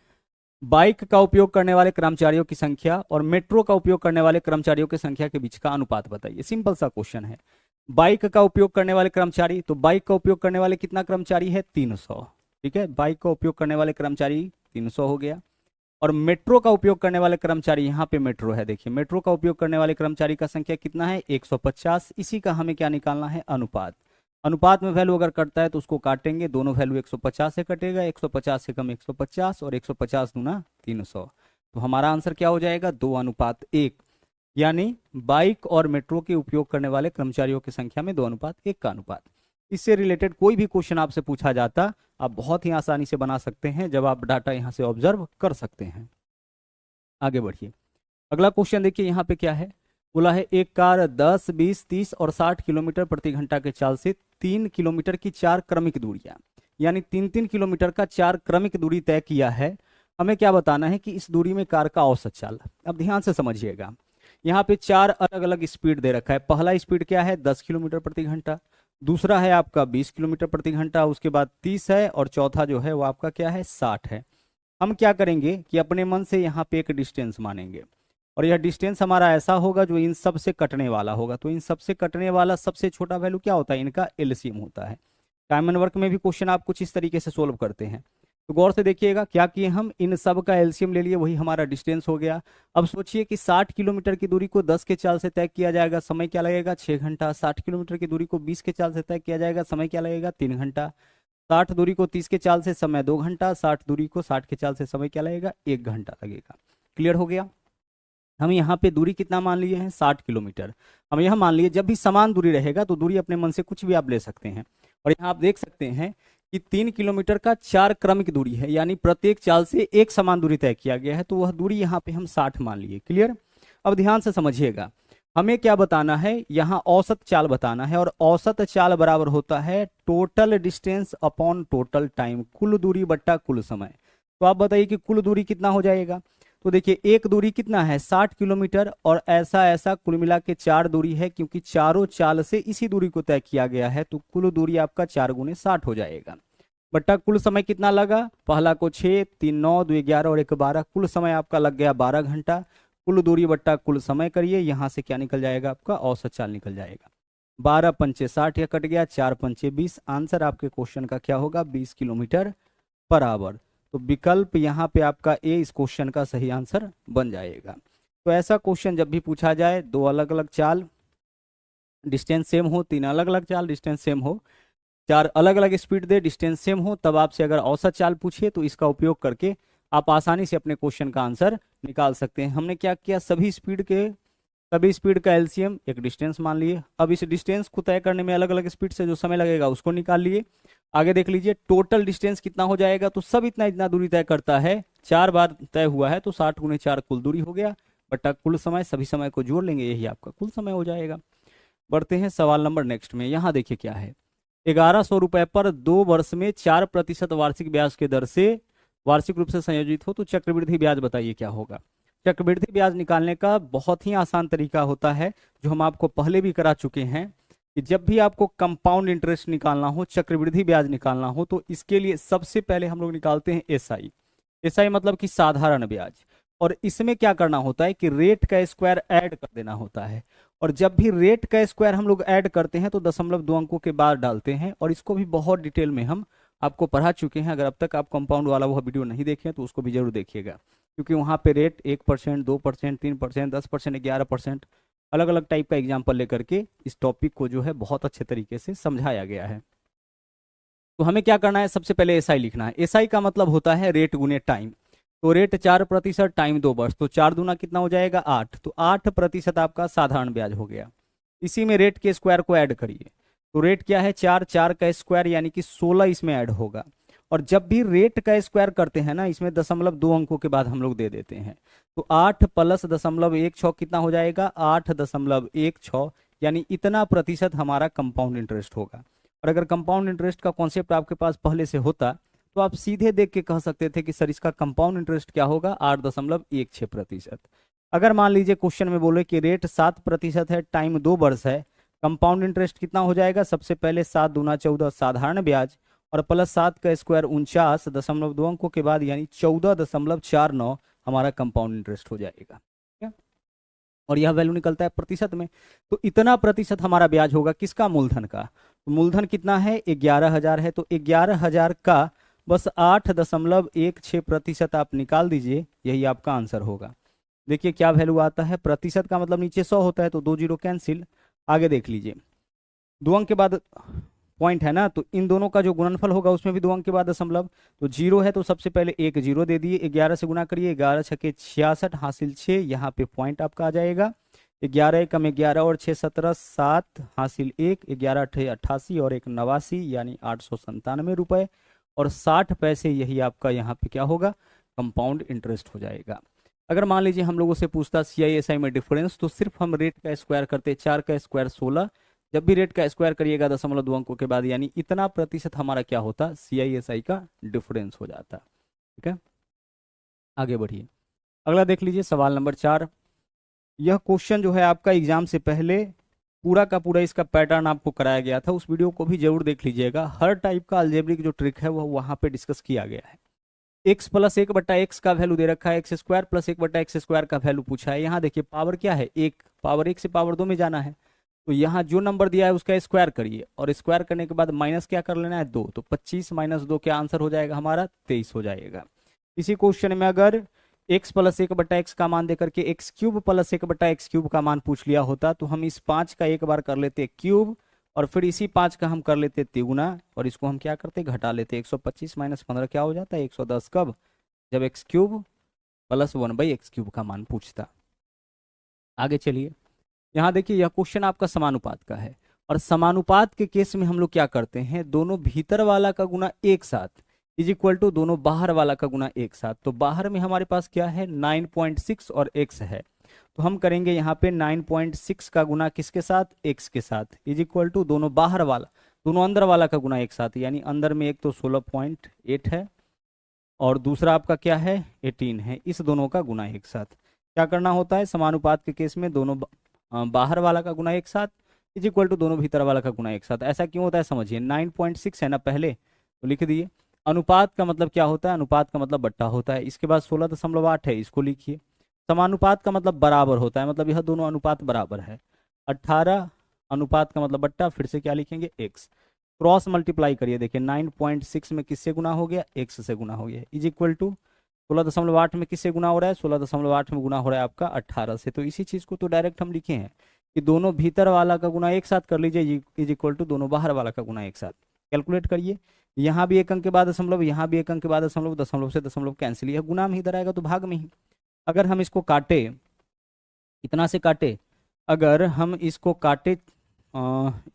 बाइक का उपयोग करने वाले कर्मचारियों की संख्या और मेट्रो का उपयोग करने वाले कर्मचारियों की संख्या के बीच का अनुपात बताइए। सिंपल सा क्वेश्चन है। बाइक का उपयोग करने वाले कर्मचारी, तो बाइक का उपयोग करने वाले कितना कर्मचारी है 300, ठीक है, बाइक का उपयोग करने वाले कर्मचारी 300 हो गया। और मेट्रो का उपयोग करने वाले कर्मचारी, यहाँ पे मेट्रो है, देखिए मेट्रो का उपयोग करने वाले कर्मचारी का संख्या कितना है 150। इसी का हमें क्या निकालना है अनुपात। अनुपात में वैल्यू अगर कटता है तो उसको काटेंगे, दोनों वैल्यू 150 से कटेगा, 150 से कम 150 और 150 दूना 300, तो हमारा आंसर क्या हो जाएगा 2:1, यानी बाइक और मेट्रो के उपयोग करने वाले कर्मचारियों की संख्या में 2:1 का अनुपात। इससे रिलेटेड कोई भी क्वेश्चन आपसे पूछा जाता आप बहुत ही आसानी से बना सकते हैं जब आप डाटा यहाँ से ऑब्जर्व कर सकते हैं। आगे बढ़िए, अगला क्वेश्चन देखिए, यहाँ पे क्या है, बोला है एक कार 10, 20, 30 और 60 किलोमीटर प्रति घंटा के चाल से 3 किलोमीटर की 4 क्रमिक दूरियां, यानी 3-3 किलोमीटर का 4 क्रमिक दूरी तय किया है। हमें क्या बताना है कि इस दूरी में कार का औसत चाल। अब ध्यान से समझिएगा, यहाँ पे 4 अलग अलग स्पीड दे रखा है। पहला स्पीड क्या है 10 किलोमीटर प्रति घंटा, दूसरा है आपका 20 किलोमीटर प्रति घंटा, उसके बाद 30 है और चौथा जो है वो आपका क्या है 60 है। हम क्या करेंगे कि अपने मन से यहाँ पे एक डिस्टेंस मानेंगे और यह डिस्टेंस हमारा ऐसा होगा जो इन सब से कटने वाला होगा। तो इन सब से कटने वाला सबसे छोटा वैल्यू क्या होता है, इनका एलसीएम होता है। टाइम एंड वर्क में भी क्वेश्चन आप कुछ इस तरीके से सोल्व करते हैं, तो गौर से देखिएगा क्या किए हम, इन सब का एलसीएम ले लिए, वही हमारा डिस्टेंस हो गया। अब सोचिए कि 60 किलोमीटर की दूरी को 10 के चाल से तय किया जाएगा, समय क्या लगेगा 6 घंटा। 60 किलोमीटर की दूरी को 20 के चाल से तय किया जाएगा, समय क्या लगेगा 3 घंटा। 60 दूरी को 30 के चाल से समय 2 घंटा, 60 दूरी को 60 के चाल से समय क्या लगेगा 1 घंटा लगेगा। क्लियर हो गया। हम यहाँ पे दूरी कितना मान लिए हैं 60 किलोमीटर। हम यह मान लिए जब भी समान दूरी रहेगा तो दूरी अपने मन से कुछ भी आप ले सकते हैं। और यहाँ आप देख सकते हैं कि 3 किलोमीटर का 4 क्रमिक दूरी है, यानी प्रत्येक चाल से एक समान दूरी तय किया गया है, तो वह दूरी यहाँ पे हम 60 मान लिए। क्लियर। अब ध्यान से समझिएगा, हमें क्या बताना है, यहाँ औसत चाल बताना है और औसत चाल बराबर होता है total distance upon total time, कुल दूरी बट्टा कुल समय। तो आप बताइए कि कुल दूरी कितना हो जाएगा। तो देखिए एक दूरी कितना है 60 किलोमीटर और ऐसा ऐसा कुल मिला के 4 दूरी है, क्योंकि चारों चाल से इसी दूरी को तय किया गया है, तो कुल दूरी आपका 4 × 60 हो जाएगा। बट्टा कुल समय कितना लगा, पहला को 6, 3 9, 2 11 और 1 12, कुल समय आपका लग गया 12 घंटा। कुल दूरी बट्टा कुल समय करिए, यहाँ से क्या निकल जाएगा आपका औसत चाल निकल जाएगा। 12 पंचे 60, यह कट गया, 4 पंचे 20। आंसर आपके क्वेश्चन का क्या होगा? 20 किलोमीटर पर आवर। तो विकल्प यहाँ पे आपका ए इस क्वेश्चन का सही आंसर बन जाएगा। तो ऐसा क्वेश्चन जब भी पूछा जाए, दो अलग अलग चाल डिस्टेंस सेम हो, तीन अलग अलग चाल डिस्टेंस सेम हो, चार अलग अलग स्पीड दे डिस्टेंस सेम हो, तब आपसे अगर औसत चाल पूछिए तो इसका उपयोग करके आप आसानी से अपने क्वेश्चन का आंसर निकाल सकते हैं। हमने क्या किया, सभी स्पीड का एलसीएम एक डिस्टेंस मान लिए। अब इस डिस्टेंस को तय करने में अलग अलग स्पीड से जो समय लगेगा उसको निकाल लिए। आगे देख लीजिए टोटल डिस्टेंस कितना हो जाएगा, तो सब इतना इतना दूरी तय करता है, 4 बार तय हुआ है तो 60 गुणे 4 कुल दूरी हो गया, बटा कुल समय, सभी समय को जोड़ लेंगे, यही आपका कुल समय हो जाएगा। बढ़ते हैं सवाल नंबर नेक्स्ट में। यहाँ देखिए क्या है, 1100 रुपए पर 2 वर्ष में 4% वार्षिक ब्याज के दर से वार्षिक रूप से संयोजित हो तो चक्रवृद्धि ब्याज बताइए क्या होगा। चक्रवृद्धि ब्याज निकालने का बहुत ही आसान तरीका होता है, जो हम आपको पहले भी करा चुके हैं, कि जब भी आपको कंपाउंड इंटरेस्ट निकालना हो, चक्रवृद्धि ब्याज निकालना हो, तो इसके लिए सबसे पहले हम लोग निकालते हैं एसआई। एसआई मतलब कि साधारण ब्याज। और इसमें क्या करना होता है कि रेट का स्क्वायर ऐड कर देना होता है। और जब भी रेट का स्क्वायर हम लोग ऐड करते हैं तो 0.2 अंकों के बाद डालते हैं, और इसको भी बहुत डिटेल में हम आपको पढ़ा चुके हैं। अगर अब तक आप कंपाउंड वाला वो वीडियो नहीं देखे हैं तो उसको भी जरूर देखिएगा, क्योंकि वहाँ पे रेट 1%, 2%, 3%, 10%, 11% अलग अलग टाइप का एग्जाम्पल लेकर के इस टॉपिक को जो है बहुत अच्छे तरीके से समझाया गया है। तो हमें क्या करना है, सबसे पहले एसआई लिखना है। एसआई का मतलब होता है रेट गुने टाइम। तो रेट 4% टाइम 2 वर्ष, तो 4 दूना कितना हो जाएगा 8, तो 8% आपका साधारण ब्याज हो गया। इसी में रेट के स्क्वायर को ऐड करिए, तो रेट क्या है 4, 4 का स्क्वायर यानी कि 16 इसमें ऐड होगा। और जब भी रेट का स्क्वायर करते हैं ना, इसमें 0.2 अंकों के बाद हम लोग दे देते हैं, तो 8 प्लस 0.16 कितना हो जाएगा 8.16, यानी इतना प्रतिशत हमारा कंपाउंड इंटरेस्ट होगा। और अगर कंपाउंड इंटरेस्ट का कॉन्सेप्ट आपके पास पहले से होता तो आप सीधे देख के कह सकते थे कि सर इसका कंपाउंड इंटरेस्ट क्या होगा 8.16%। अगर मान लीजिए क्वेश्चन में बोले कि रेट 7% है, टाइम 2 वर्ष है, कंपाउंड इंटरेस्ट कितना हो जाएगा, सबसे पहले 7 दूना 14 साधारण ब्याज, और प्लस 7 का स्क्वायर 49.2 अंकों के बाद यानी 14.49 हमारा कंपाउंड इंटरेस्ट हो जाएगा। ठीक है, और यह वैल्यू निकलता है प्रतिशत में। तो इतना प्रतिशत हमारा ब्याज होगा किसका, मूलधन का। तो मूलधन कितना है 11,000 है, तो 11,000 का बस 8.16% आप निकाल दीजिए, यही आपका आंसर होगा। देखिए क्या वैल्यू आता है, प्रतिशत का मतलब नीचे 100 होता है तो 2 जीरो कैंसिल। आगे देख लीजिए 2 अंक के बाद पॉइंट है ना, तो इन दोनों का जो गुणनफल होगा उसमें भी 2 अंक के बाद दशमलव, तो 0 है तो सबसे पहले एक 0 दे दिए, 11 से गुना करिए, 11 छके 66 हासिल 6, यहाँ पे पॉइंट आपका आ जाएगा। 11 एकम 11 और 6 17 7 हासिल 1, 11 अठे 88 और 1 89 यानी 897 रुपए और 60 पैसे, यही आपका यहाँ पे क्या होगा कंपाउंड इंटरेस्ट हो जाएगा। अगर मान लीजिए हम लोगों से पूछता CISI में डिफरेंस, तो सिर्फ हम रेट का स्क्वायर करते, 4 का स्क्वायर 16, जब भी रेट का स्क्वायर करिएगा 0.2 अंकों के बाद यानी इतना प्रतिशत हमारा क्या होता CISI का डिफरेंस हो जाता। ठीक है, आगे बढ़िए, अगला देख लीजिए सवाल नंबर 4। यह क्वेश्चन जो है आपका एग्जाम से पहले पूरा का पूरा इसका पैटर्न आपको कराया गया था, उस वीडियो को भी जरूर देख लीजिएगा। हर टाइप का अलजेब्रिक जो ट्रिक है वह वहां पे डिस्कस किया गया है। x प्लस 1/x का वैल्यू दे रखा है, x square plus 1/x square का वैल्यू पूछा है। यहाँ देखिए पावर क्या है 1, पावर 1 से पावर 2 में जाना है, तो यहाँ जो नंबर दिया है उसका स्क्वायर करिए, और स्क्वायर करने के बाद माइनस क्या कर लेना है 2, तो 25 माइनस 2 क्या आंसर हो जाएगा हमारा 23 हो जाएगा। इसी क्वेश्चन में अगर x प्लस 1/x का मान देकर के x cube plus 1/x cube का मान पूछ लिया होता, तो हम इस 5 का एक बार कर लेते क्यूब, और फिर इसी 5 का हम कर लेते तिगुना, और इसको हम क्या करते घटा लेते, 125 माइनस 15 क्या हो जाता है 110, कब जब x cube plus 1/x cube का मान पूछता। आगे चलिए, यहाँ देखिए यह क्वेश्चन आपका समानुपात का है, और समानुपात के केस में हम लोग क्या करते हैं, दोनों भीतर वाला का गुना एक साथ इज इक्वल टू दोनों बाहर वाला का गुना एक साथ। तो बाहर में हमारे पास क्या है 9.6 और x है, तो हम करेंगे यहाँ पे 9.6 का गुना किसके साथ x के साथ इज इक्वल टू दोनों बाहर वाला दोनों अंदर वाला का गुना एक साथ, यानी अंदर में एक तो 16.8 है और दूसरा आपका क्या है 18 है, इस दोनों का गुना एक साथ। क्या करना होता है समानुपात के केस में, दोनों बाहर वाला का गुना एक साथ इज इक्वल टू दोनों भीतर वाला का गुना एक साथ। ऐसा क्यों होता है समझिए, 9.6 है ना पहले, तो लिख दिए। अनुपात का मतलब क्या होता है, अनुपात का मतलब बट्टा होता है। इसके बाद 16.8 है, इसको लिखिए। समानुपात का मतलब बराबर होता है, मतलब यह दोनों अनुपात बराबर है। 18 अनुपात का मतलब बट्टा, फिर से क्या लिखेंगे x, क्रॉस मल्टीप्लाई करिए, देखिए 9.6 में किससे गुना हो गया, x से गुना हो गया, इज इक्वल टू 16.8 में किससे गुना हो रहा है, 16.8 में गुना हो रहा है आपका 18 से। तो इसी चीज को तो डायरेक्ट हम लिखे हैं कि दोनों भीतर वाला का गुना एक साथ कर लीजिए, इज इक्वल टू दोनों बाहर वाला का गुना एक साथ। कैलकुलेट करिए, यहाँ भी एक अंक के बाद दशमलव, यहाँ भी एक अंक के बाद दशमलव, दशमलव से दशमलव कैंसिल, यह गुना में इधर आएगा तो भाग में ही। अगर हम इसको काटे, इतना से काटे, अगर हम इसको काटे,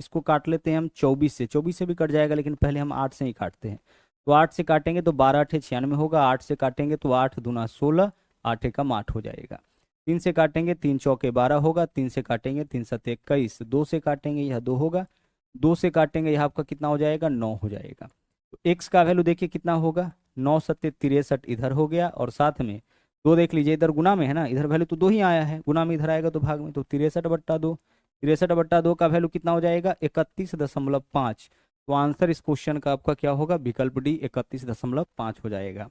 इसको काट लेते हैं हम 24 से, 24 से भी कट जाएगा लेकिन पहले हम 8 से ही काटते हैं। तो 8 से काटेंगे तो 12 8 96 होगा, 8 से काटेंगे तो 8 दूना 16, 8 एकम 8 हो जाएगा। 3 से काटेंगे 3 चौके 12 होगा, 3 से काटेंगे 3 सत्ते 21, 2 से काटेंगे यह 2 होगा, 2 से काटेंगे यह आपका कितना हो जाएगा, 9 हो जाएगा। तो x का वैल्यू देखिए कितना होगा, 9 सत्ते 63 इधर हो गया, और साथ में 2 देख लीजिए, इधर गुना में है ना, इधर वैल्यू तो 2 ही आया है, गुना में इधर आएगा तो भाग में, तो 63/2, 63/2 का वैल्यू कितना हो जाएगा, 31.5। तो आंसर इस क्वेश्चन का आपका क्या होगा, विकल्प डी 31.5 हो जाएगा।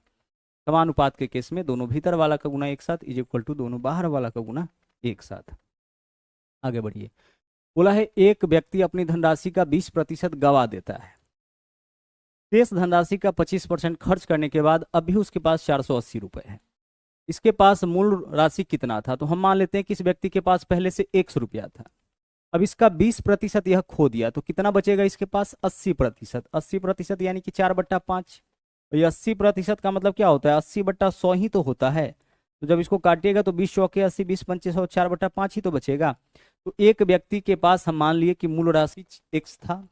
समानुपात के केस में दोनों भीतर वाला का गुना एक साथ इज इक्वल टू दोनों बाहर वाला का गुना एक साथ। आगे बढ़िए, बोला है एक व्यक्ति अपनी धनराशि का 20% गवा देता है, शेष धनराशि का 25% खर्च करने के बाद अभी उसके पास 480 रुपए है। इसके पास मूल राशि कितना था, तो हम मान लेते हैं कि इस व्यक्ति के पास पहले से 100 रुपया था। अब इसका 20% यह खो दिया तो कितना बचेगा इसके पास, 80%। 80% यानी कि 4/5। तो ये 80% का मतलब क्या होता है, 80/100 ही तो होता है। तो जब इसको काटिएगा तो 20 चौके 80, 20 पंचे 100, 4/5 ही तो बचेगा। तो एक व्यक्ति के पास हम मान लिए कि मूल राशि x था,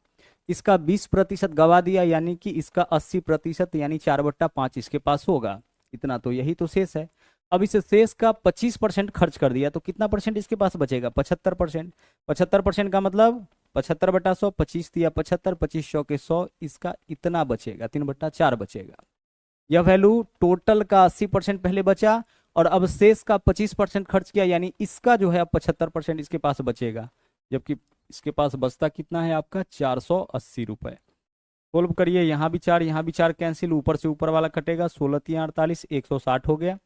इसका 20% गवा दिया, यानी कि इसका 80% यानी 4/5 इसके पास होगा। इतना तो यही तो शेष है। अब इस शेष का 25% खर्च कर दिया तो कितना परसेंट इसके पास बचेगा, 75%। 75% का मतलब 75/100, 25 दिया 75, 25 चौके 100, इसका इतना बचेगा, 3/4 बचेगा। यह वैल्यू टोटल का 80% पहले बचा, और अब शेष का 25% खर्च किया, यानी इसका जो है अब 75% इसके पास बचेगा, जबकि इसके पास बचता कितना है आपका, 480 रुपए। सोल्व करिए, यहाँ भी 4 यहाँ भी 4 कैंसिल, ऊपर से ऊपर वाला कटेगा, 16 3 48, 160 हो गया।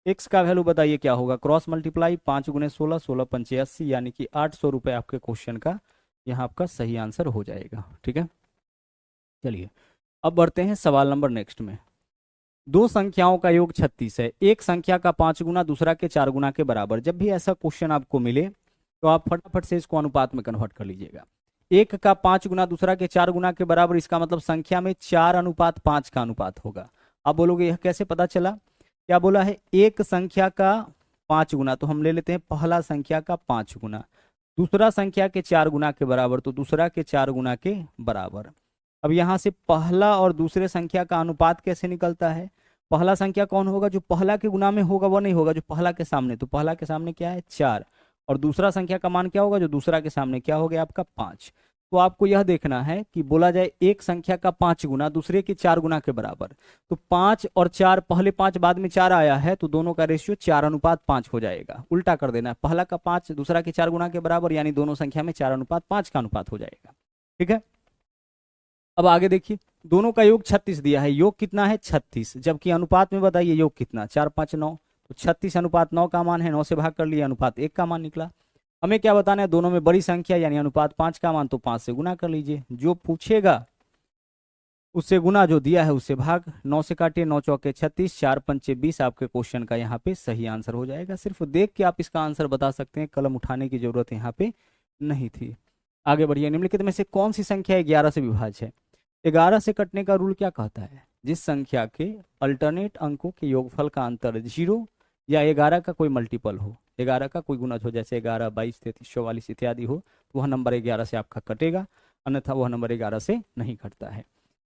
एक्स का वैल्यू बताइए क्या होगा, क्रॉस मल्टीप्लाई 5 गुने 16, 16 पंचे 80, यानी कि 800 रुपये आपके क्वेश्चन का यहाँ आपका सही आंसर हो जाएगा। ठीक है, चलिए अब बढ़ते हैं सवाल नंबर नेक्स्ट में। दो संख्याओं का योग 36 है, एक संख्या का 5 गुना दूसरा के 4 गुना के बराबर। जब भी ऐसा क्वेश्चन आपको मिले तो आप फटाफट से इसको अनुपात में कन्वर्ट कर लीजिएगा। एक का 5 गुना दूसरा के 4 गुना के बराबर, इसका मतलब संख्या में 4:5 का अनुपात होगा। आप बोलोगे यह कैसे पता चला, क्या बोला है, एक संख्या का 5 गुना, तो हम ले लेते हैं पहला संख्या का 5 गुना, दूसरा संख्या के 4 गुना के बराबर, तो दूसरा के 4 गुना के बराबर। अब यहाँ से पहला और दूसरे संख्या का अनुपात कैसे निकलता है, पहला संख्या कौन होगा, जो पहला के गुना में होगा वो नहीं होगा जो पहला के सामने, तो पहला के सामने क्या है 4, और दूसरा संख्या का मान क्या होगा, जो दूसरा के सामने क्या हो गया आपका 5। तो आपको यह देखना है कि बोला जाए एक संख्या का 5 गुना दूसरे के 4 गुना के बराबर, तो 5 और 4, पहले 5 बाद में 4 आया है, तो दोनों का रेशियो 4:5 हो जाएगा। उल्टा कर देना है, पहला का 5 दूसरा के 4 गुना के बराबर, यानी दोनों संख्या में 4:5 का अनुपात हो जाएगा। ठीक है, अब आगे देखिए, दोनों का योग 36 दिया है, योग कितना है 36, जबकि अनुपात में बताइए योग कितना, 4 5 9, तो 36:9 का मान है, 9 से भाग कर लिया, अनुपात 1 का मान निकला। हमें क्या बताना है, दोनों में बड़ी संख्या यानी अनुपात 5 का मान, तो 5 से गुना कर लीजिए, जो पूछेगा उससे गुना, जो दिया है उससे भाग। 9 से काटिए, 9 चौके 36, 4 पंचे 20, आपके क्वेश्चन का यहाँ पे सही आंसर हो जाएगा। सिर्फ देख के आप इसका आंसर बता सकते हैं, कलम उठाने की जरूरत यहाँ पे नहीं थी। आगे बढ़िए, निम्नलिखित में से कौन सी संख्या 11 से विभाज्य है। 11 से कटने का रूल क्या कहता है, जिस संख्या के अल्टरनेट अंकों के योगफल का अंतर 0 या 11 का कोई मल्टीपल हो, 11 का कोई गुणज हो, जैसे 11 22 33 44 इत्यादि हो, तो वह नंबर 11 से आपका कटेगा, अन्यथा वह नंबर 11 से नहीं कटता है।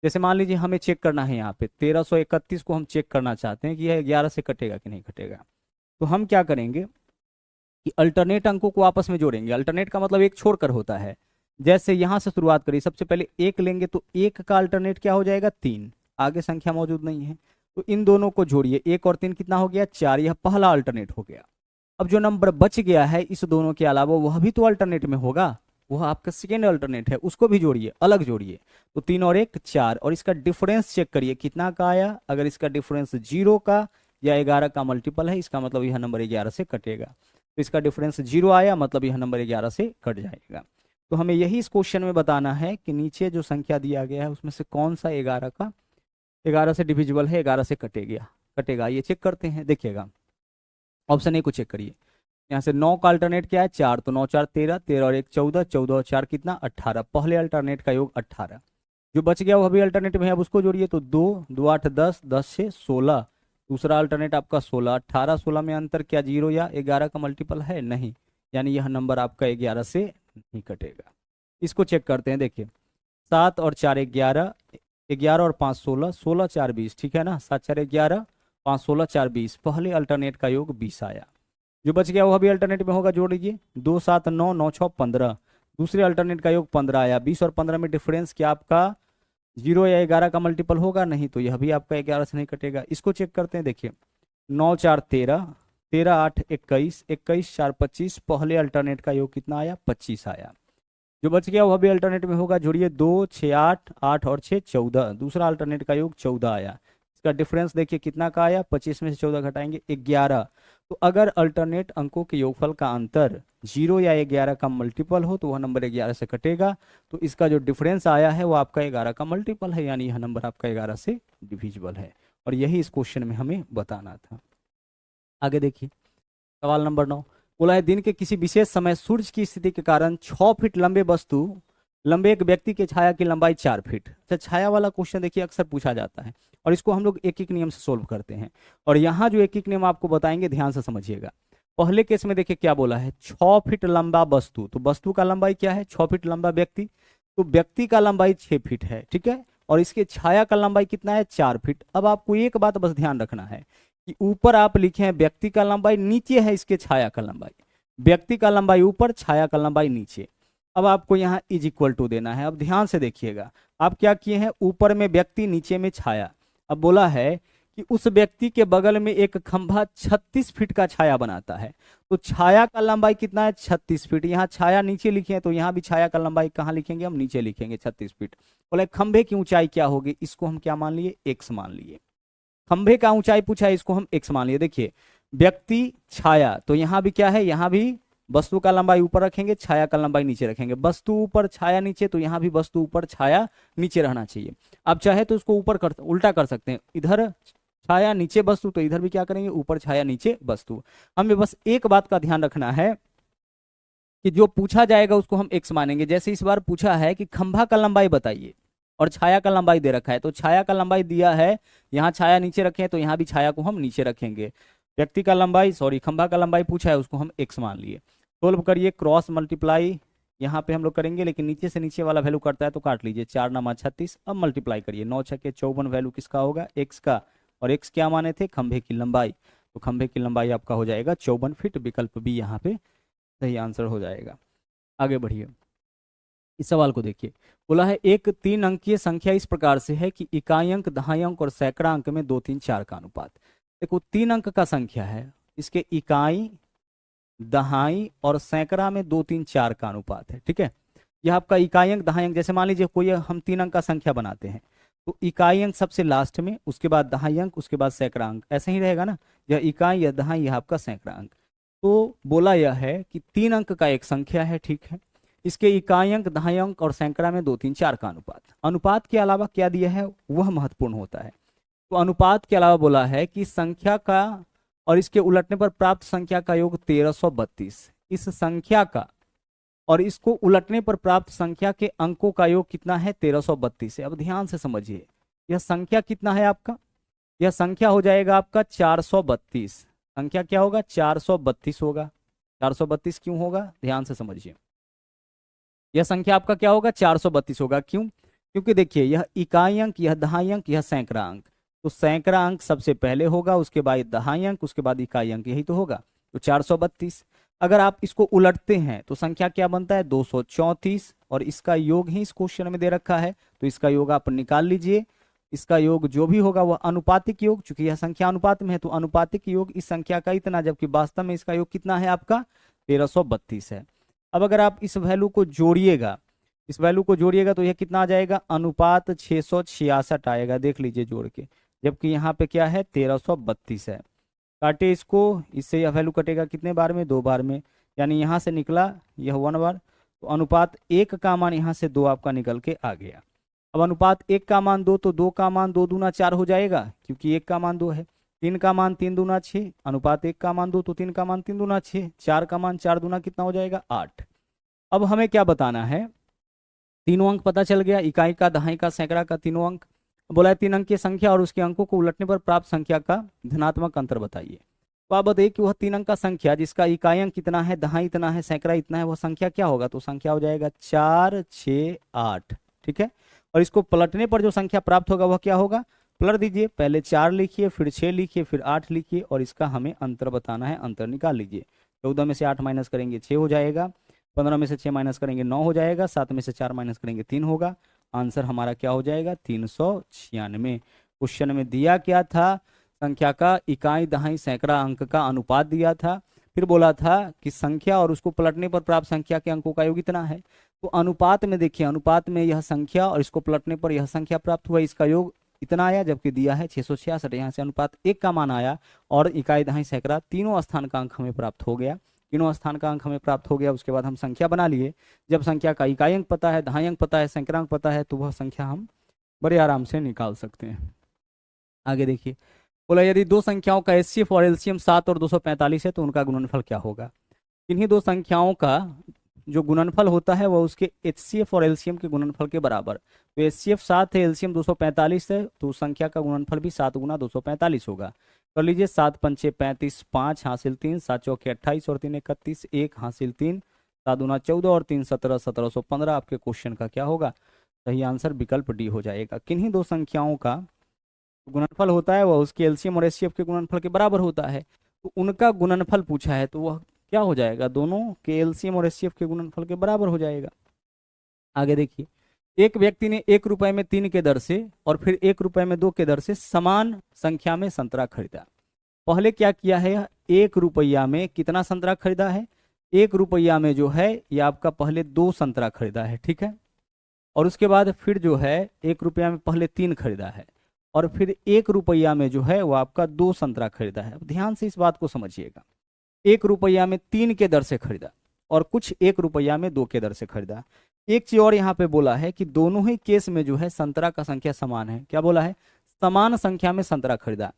जैसे मान लीजिए हमें चेक करना है, यहाँ पे 1331 को हम चेक करना चाहते हैं कि यह 11 से कटेगा कि नहीं कटेगा, तो हम क्या करेंगे कि अल्टरनेट अंकों को आपस में जोड़ेंगे। अल्टरनेट का मतलब एक छोड़कर होता है। जैसे यहां से शुरुआत करिए, सबसे पहले 1 लेंगे तो 1 का अल्टरनेट क्या हो जाएगा 3, आगे संख्या मौजूद नहीं है, तो इन दोनों को जोड़िए, 1 और 3 कितना हो गया 4, यह पहला अल्टरनेट हो गया। अब जो नंबर बच गया है इस दोनों के अलावा, वह भी तो अल्टरनेट में होगा, वह आपका सेकेंड अल्टरनेट है, उसको भी जोड़िए, अलग जोड़िए, तो 3 और 1 4, और इसका डिफरेंस चेक करिए कितना का आया। अगर इसका डिफरेंस 0 का या 11 का मल्टीपल है, इसका मतलब यह नंबर 11 से कटेगा। तो इसका डिफरेंस 0 आया, मतलब यह नंबर 11 से कट जाएगा। तो हमें यही इस क्वेश्चन में बताना है कि नीचे जो संख्या दिया गया है उसमें से कौन सा 11 से डिविजिबल है, 11 से कटेगा। ये चेक करते हैं, देखिएगा ऑप्शन ए को चेक करिए। यहाँ से 9 का अल्टरनेट क्या है 4, तो 9 4 13, 13 और 1 14, 14 और 4 कितना 18। पहले अल्टरनेट का योग 18। जो बच गया वो अभी अल्टरनेट में है, अब उसको जोड़िए तो 2 2 8 10, 10 से 16। दूसरा अल्टरनेट आपका 16, 18 16 में अंतर क्या 0 या 11 का मल्टीपल है नहीं, यानी यह नंबर आपका 11 से नहीं कटेगा। इसको चेक करते हैं, देखिए 7 और 4 11, 11 और 5 16, 16 4 20, ठीक है ना, 7 4 11, 5 16 4 20। पहले अल्टरनेट का योग 20 आया। जो बच गया वो भी अल्टरनेट में होगा, जोड़ लीजिए 2 7 9, 9 6 15। दूसरे अल्टरनेट का योग 15 आया। 20 और 15 में डिफरेंस क्या आपका 0 या 11 का मल्टीपल होगा नहीं, तो यह भी आपका 11 से नहीं कटेगा। इसको चेक करते हैं, देखिए 9 4 13, 13 8 21, 21 4 25। पहले अल्टरनेट का योग कितना आया 25 आया। जो बच गया वह भी अल्टरनेट में होगा, जोड़िए 2 6 8, 8 और 6 14। दूसरा अल्टरनेट का योग 14 आया। इसका डिफरेंस देखिए कितना का आया, 25 में से 14 घटाएंगे 11। तो अगर अल्टरनेट अंकों के योगफल का अंतर 0 या 11 का मल्टीपल हो तो वह नंबर 11 से कटेगा। तो इसका जो डिफरेंस आया है वो आपका 11 का मल्टीपल है, यानी यह नंबर आपका 11 से डिविजिबल है। और यही इस क्वेश्चन में हमें बताना था। आगे देखिए सवाल नंबर 9, बोला है दिन के किसी विशेष समय सूर्य की स्थिति के कारण 6 फीट लंबे एक व्यक्ति के छाया की लंबाई 4 फीट। अच्छा, छाया वाला क्वेश्चन देखिए अक्सर पूछा जाता है और इसको हम लोग एक एक नियम से सोल्व करते हैं। और यहाँ जो एक एक नियम आपको बताएंगे ध्यान से समझिएगा। पहले केस में देखिए क्या बोला है, 6 फीट लंबा वस्तु, तो वस्तु का लंबाई क्या है 6 फीट लंबा व्यक्ति, तो व्यक्ति का लंबाई 6 फीट है, ठीक है। और इसके छाया का लंबाई कितना है 4 फीट। अब आपको एक बात बस ध्यान रखना है कि ऊपर आप लिखे हैं व्यक्ति का लंबाई, नीचे है इसके छाया का लंबाई। व्यक्ति का लंबाई ऊपर, छाया का लंबाई नीचे। अब आपको यहाँ इज इक्वल टू देना है। अब ध्यान से देखिएगा, आप क्या किए हैं, ऊपर में व्यक्ति नीचे में छाया। अब बोला है कि उस व्यक्ति के बगल में एक खंभा 36 फीट का छाया बनाता है, तो छाया का लंबाई कितना है 36 फीट। यहाँ छाया नीचे लिखे हैं तो यहाँ भी छाया का लंबाई कहाँ लिखेंगे, हम नीचे लिखेंगे 36 फीट। बोले खंभे की ऊंचाई क्या होगी, इसको हम क्या मान लिए x मान लिए। खंभे का ऊंचाई पूछा है, इसको हम x मान लिए। देखिए व्यक्ति छाया, तो यहाँ भी क्या है, यहाँ भी वस्तु का लंबाई ऊपर रखेंगे, छाया का लंबाई नीचे रखेंगे। वस्तु ऊपर छाया नीचे, तो यहाँ भी वस्तु ऊपर छाया नीचे रहना चाहिए। आप चाहे तो उसको उल्टा कर सकते हैं, इधर छाया नीचे वस्तु, तो इधर भी क्या करेंगे ऊपर छाया नीचे वस्तु। हमें बस एक बात का ध्यान रखना है कि जो पूछा जाएगा उसको हम x मानेंगे। जैसे इस बार पूछा है कि खंभा का लंबाई बताइए और छाया का लंबाई दे रखा है, तो छाया का लंबाई दिया है, यहाँ छाया नीचे रखे तो यहाँ भी छाया को हम नीचे रखेंगे। व्यक्ति का लंबाई खंभा का लंबाई पूछा है, उसको हम x मान लिए। सोल्व करिए, क्रॉस मल्टीप्लाई यहाँ पे हम लोग करेंगे, लेकिन नीचे से नीचे वाला वैल्यू करता है तो काट लीजिए। 4 9 36। अब मल्टीप्लाई करिए, 9 6 54 वैल्यू किसका होगा x का, और x क्या माने थे खंभे की लंबाई, तो खंभे की लंबाई आपका हो जाएगा 54 फीट। विकल्प भी यहाँ पे सही आंसर हो जाएगा। आगे बढ़िए, इस सवाल को देखिए। बोला है एक 3 अंकीय संख्या इस प्रकार से है कि इकाई अंक, दहाई अंक और सैकड़ा अंक में 2 3 4 का अनुपात। देखो 3 अंक का संख्या है, इसके इकाई, दहाई और सैकड़ा में 2 3 4 का अनुपात है, ठीक है। यह आपका इकाई अंक, दहाई अंक, जैसे मान लीजिए कोई हम 3 अंक का संख्या बनाते हैं तो इकाई अंक सबसे लास्ट में, उसके बाद दहाई अंक, उसके बाद सैकड़ा अंक, ऐसे ही रहेगा ना। यह इकाई या दहाई, यह आपका सैकड़ा अंक। तो बोला यह है कि 3 अंक का एक संख्या है, ठीक है। इसके इकाई अंक, दहाई अंक और सैकड़ा में 2 3 4 का अनुपात। अनुपात के अलावा क्या दिया है वह महत्वपूर्ण होता है। तो अनुपात के अलावा बोला है कि संख्या का और इसके उलटने पर प्राप्त संख्या का योग 1332। इस संख्या का और इसको उलटने पर प्राप्त संख्या के अंकों का योग कितना है 1332 है। अब ध्यान से समझिए, यह संख्या कितना है आपका, यह संख्या हो जाएगा आपका 432। संख्या क्या होगा 432 होगा। 432 क्यों होगा, ध्यान से समझिए। यह संख्या आपका क्या होगा 432 होगा। क्यों, क्योंकि देखिए यह इकाई अंक, यह दहाई अंक, यह सैकड़ा अंक, तो सैकड़ा अंक सबसे पहले होगा, उसके बाद दहाई अंक, उसके बाद इकाई अंक, यही तो होगा। तो 432। अगर आप इसको उलटते हैं तो संख्या क्या बनता है 234, और इसका योग ही इस क्वेश्चन में दे रखा है, तो इसका योग आप निकाल लीजिए। इसका योग जो भी होगा वह अनुपातिक योग, चूंकि यह संख्या अनुपात में है तो अनुपातिक योग इस संख्या का इतना, जबकि वास्तव में इसका योग कितना है आपका 1332 है। अब अगर आप इस वैल्यू को जोड़िएगा, इस वैल्यू को जोड़िएगा तो यह कितना आ जाएगा, अनुपात 666 आएगा, देख लीजिए जोड़ के। जबकि यहाँ पे क्या है 1332 है। काटे इसको, इससे यह वैल्यू कटेगा कितने बार में, 2 बार में, यानी यहाँ से निकला यह 1 बार, तो अनुपात 1 का मान यहाँ से 2 आपका निकल के आ गया। अब अनुपात 1 का मान 2, तो 2 का मान 2 दूना 4 हो जाएगा, क्योंकि 1 का मान 2 है। 3 का मान 3 दूना 6, अनुपात 1 का मान 2, तो 3 का मान 3 दूना 6, 4 का मान 4 दूना कितना हो जाएगा 8। अब हमें क्या बताना है, तीनों अंक पता चल गया, इकाई का, दहाई का, सैकड़ा का, तीनों अंक। बोला है 3 अंक की संख्या और उसके अंकों को उलटने पर प्राप्त संख्या का धनात्मक अंतर बताइए। तो आप बताइए कि वह 3 अंक का संख्या जिसका इकाई अंक कितना है, दहाई इतना है, सैकड़ा इतना है, वह संख्या क्या होगा, तो संख्या हो जाएगा 4, 6, 8। ठीक है, और इसको पलटने पर जो संख्या प्राप्त होगा वह क्या होगा, पलट दीजिए, पहले 4 लिखिए, फिर 6 लिखिए, फिर 8 लिखिए, और इसका हमें अंतर बताना है, अंतर निकाल लीजिए। 14 में से 8 माइनस करेंगे 6 हो जाएगा, 15 में से 6 माइनस करेंगे 9 हो जाएगा, 7 में से 4 माइनस करेंगे 3 होगा। आंसर हमारा क्या हो जाएगा, 396। क्वेश्चन में दिया क्या था, संख्या का इकाई, दहाई, सैकड़ा अंक का अनुपात दिया था, फिर बोला था कि संख्या और उसको पलटने पर प्राप्त संख्या के अंकों का योग इतना है। तो अनुपात में देखिए, अनुपात में यह संख्या और इसको पलटने पर यह संख्या प्राप्त हुआ, इसका योग इतना आया, जबकि दिया है 666। यहाँ से अनुपात 1 का मान आया और इकाई, दहाई, सैकड़ा तीनों स्थान का अंक हमें प्राप्त हो गया। तीनों स्थान का अंक हमें प्राप्त हो गया, उसके बाद हम संख्या बना लिए। जब संख्या का इकाई अंक पता है, दहाई अंक पता है, सैकड़ा अंक पता है, तो वह संख्या हम बड़े आराम से निकाल सकते हैं। आगे देखिए, बोला यदि दो संख्याओं का एचसीएफ और एलसीएम 7 और 245 है तो उनका गुणनफल क्या होगा। इन्हीं दो संख्याओं का जो गुणनफल होता है वह उसके एचसीएफ और एलसीएम के गुणनफल के बराबर। तो एचसीएफ 7 है, एलसीएम 245 है, तो संख्या का गुणनफल भी 7 गुना 245 होगा। कर लीजिए, 7 पंचे 35, 5 हासिल 3, 7 चौके 28 और 3 31, 1 हासिल 3, 7 दूना 14 और 3 17, 1715। आपके क्वेश्चन का क्या होगा, सही आंसर विकल्प डी हो जाएगा। किन्हीं दो संख्याओं का गुणनफल होता है वह उसके एलसीएम और एचसीएफ के गुणनफल के बराबर होता है, तो उनका गुणनफल पूछा है तो वह क्या हो जाएगा, दोनों के एलसीएम और एचसीएफ के गुणनफल के बराबर हो जाएगा। आगे देखिए, एक व्यक्ति ने 1 रुपए में 3 के दर से और फिर 1 रुपए में 2 के दर से समान संख्या में संतरा खरीदा। पहले क्या किया है, 1 रुपया में कितना संतरा खरीदा है, 1 रुपया में जो है ये आपका पहले 2 संतरा खरीदा है, ठीक है। और उसके बाद फिर जो है 1 रुपया में पहले 3 खरीदा है और फिर 1 रुपया में जो है वो आपका 2 संतरा खरीदा है। ध्यान से इस बात को समझिएगा, 1 रुपया में 3 के दर से खरीदा और कुछ 1 रुपया में 2 के दर से खरीदा। एक चीज और यहाँ पे बोला है कि दोनों ही केस में जो है संतरा का संख्या समान है। क्या बोला है, समान संख्या में संतरा खरीदा,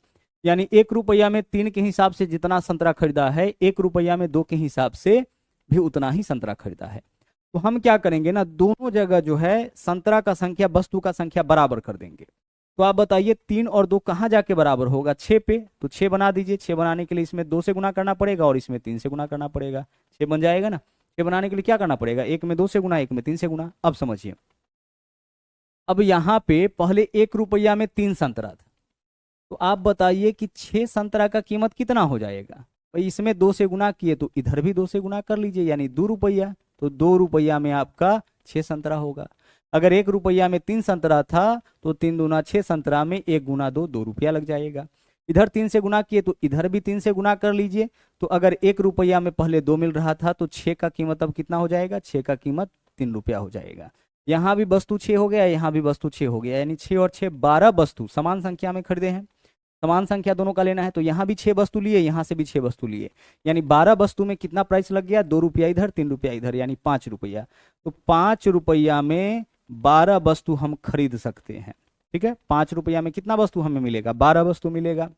यानी 1 रुपया में 3 के हिसाब से जितना संतरा खरीदा है 1 रुपया में 2 के हिसाब से भी उतना ही संतरा खरीदा है। तो हम क्या करेंगे ना, दोनों जगह जो है संतरा का संख्या वस्तु का संख्या बराबर कर देंगे। तो आप बताइए 3 और 2 कहाँ जाके बराबर होगा, 6 पे, तो 6 बना दीजिए। 6 बनाने के लिए इसमें 2 से गुना करना पड़ेगा और इसमें 3 से गुना करना पड़ेगा, 6 बन जाएगा ना। 6 बनाने के लिए क्या करना पड़ेगा, एक में 2 से गुना, एक में 3 से गुना। अब समझिए, अब यहाँ पे पहले 1 रुपया में 3 संतरा था, तो आप बताइए कि 6 संतरा का कीमत कितना हो जाएगा। भाई इसमें 2 से गुना किए तो इधर भी 2 से गुना कर लीजिए, यानी 2 रुपया, तो 2 रुपया में आपका 6 संतरा होगा। अगर 1 रुपया में 3 संतरा था तो 3 दूना 6 संतरा में 1 गुना 2, 2 रुपया लग जाएगा। इधर 3 से गुना किए तो इधर भी 3 से गुना कर लीजिए। तो अगर 1 रुपया में पहले 2 मिल रहा था तो 6 का कीमत अब कितना हो जाएगा, 6 का कीमत 3 रुपया हो जाएगा। यहाँ भी वस्तु 6 हो गया, यहाँ भी वस्तु 6 हो गया, यानी 6 और 6 12 वस्तु समान संख्या में खरीदे हैं। समान संख्या दोनों का लेना है तो यहाँ भी 6 वस्तु लिए, यहाँ से भी 6 वस्तु लिए, यानी 12 वस्तु में कितना प्राइस लग गया, 2 रुपया इधर 3 रुपया इधर, यानी 5 रुपया। तो 5 रुपया में 12 वस्तु हम खरीद सकते हैं, ठीक है। 5 रुपया में कितना वस्तु हमें मिलेगा, 12 वस्तु मिलेगा,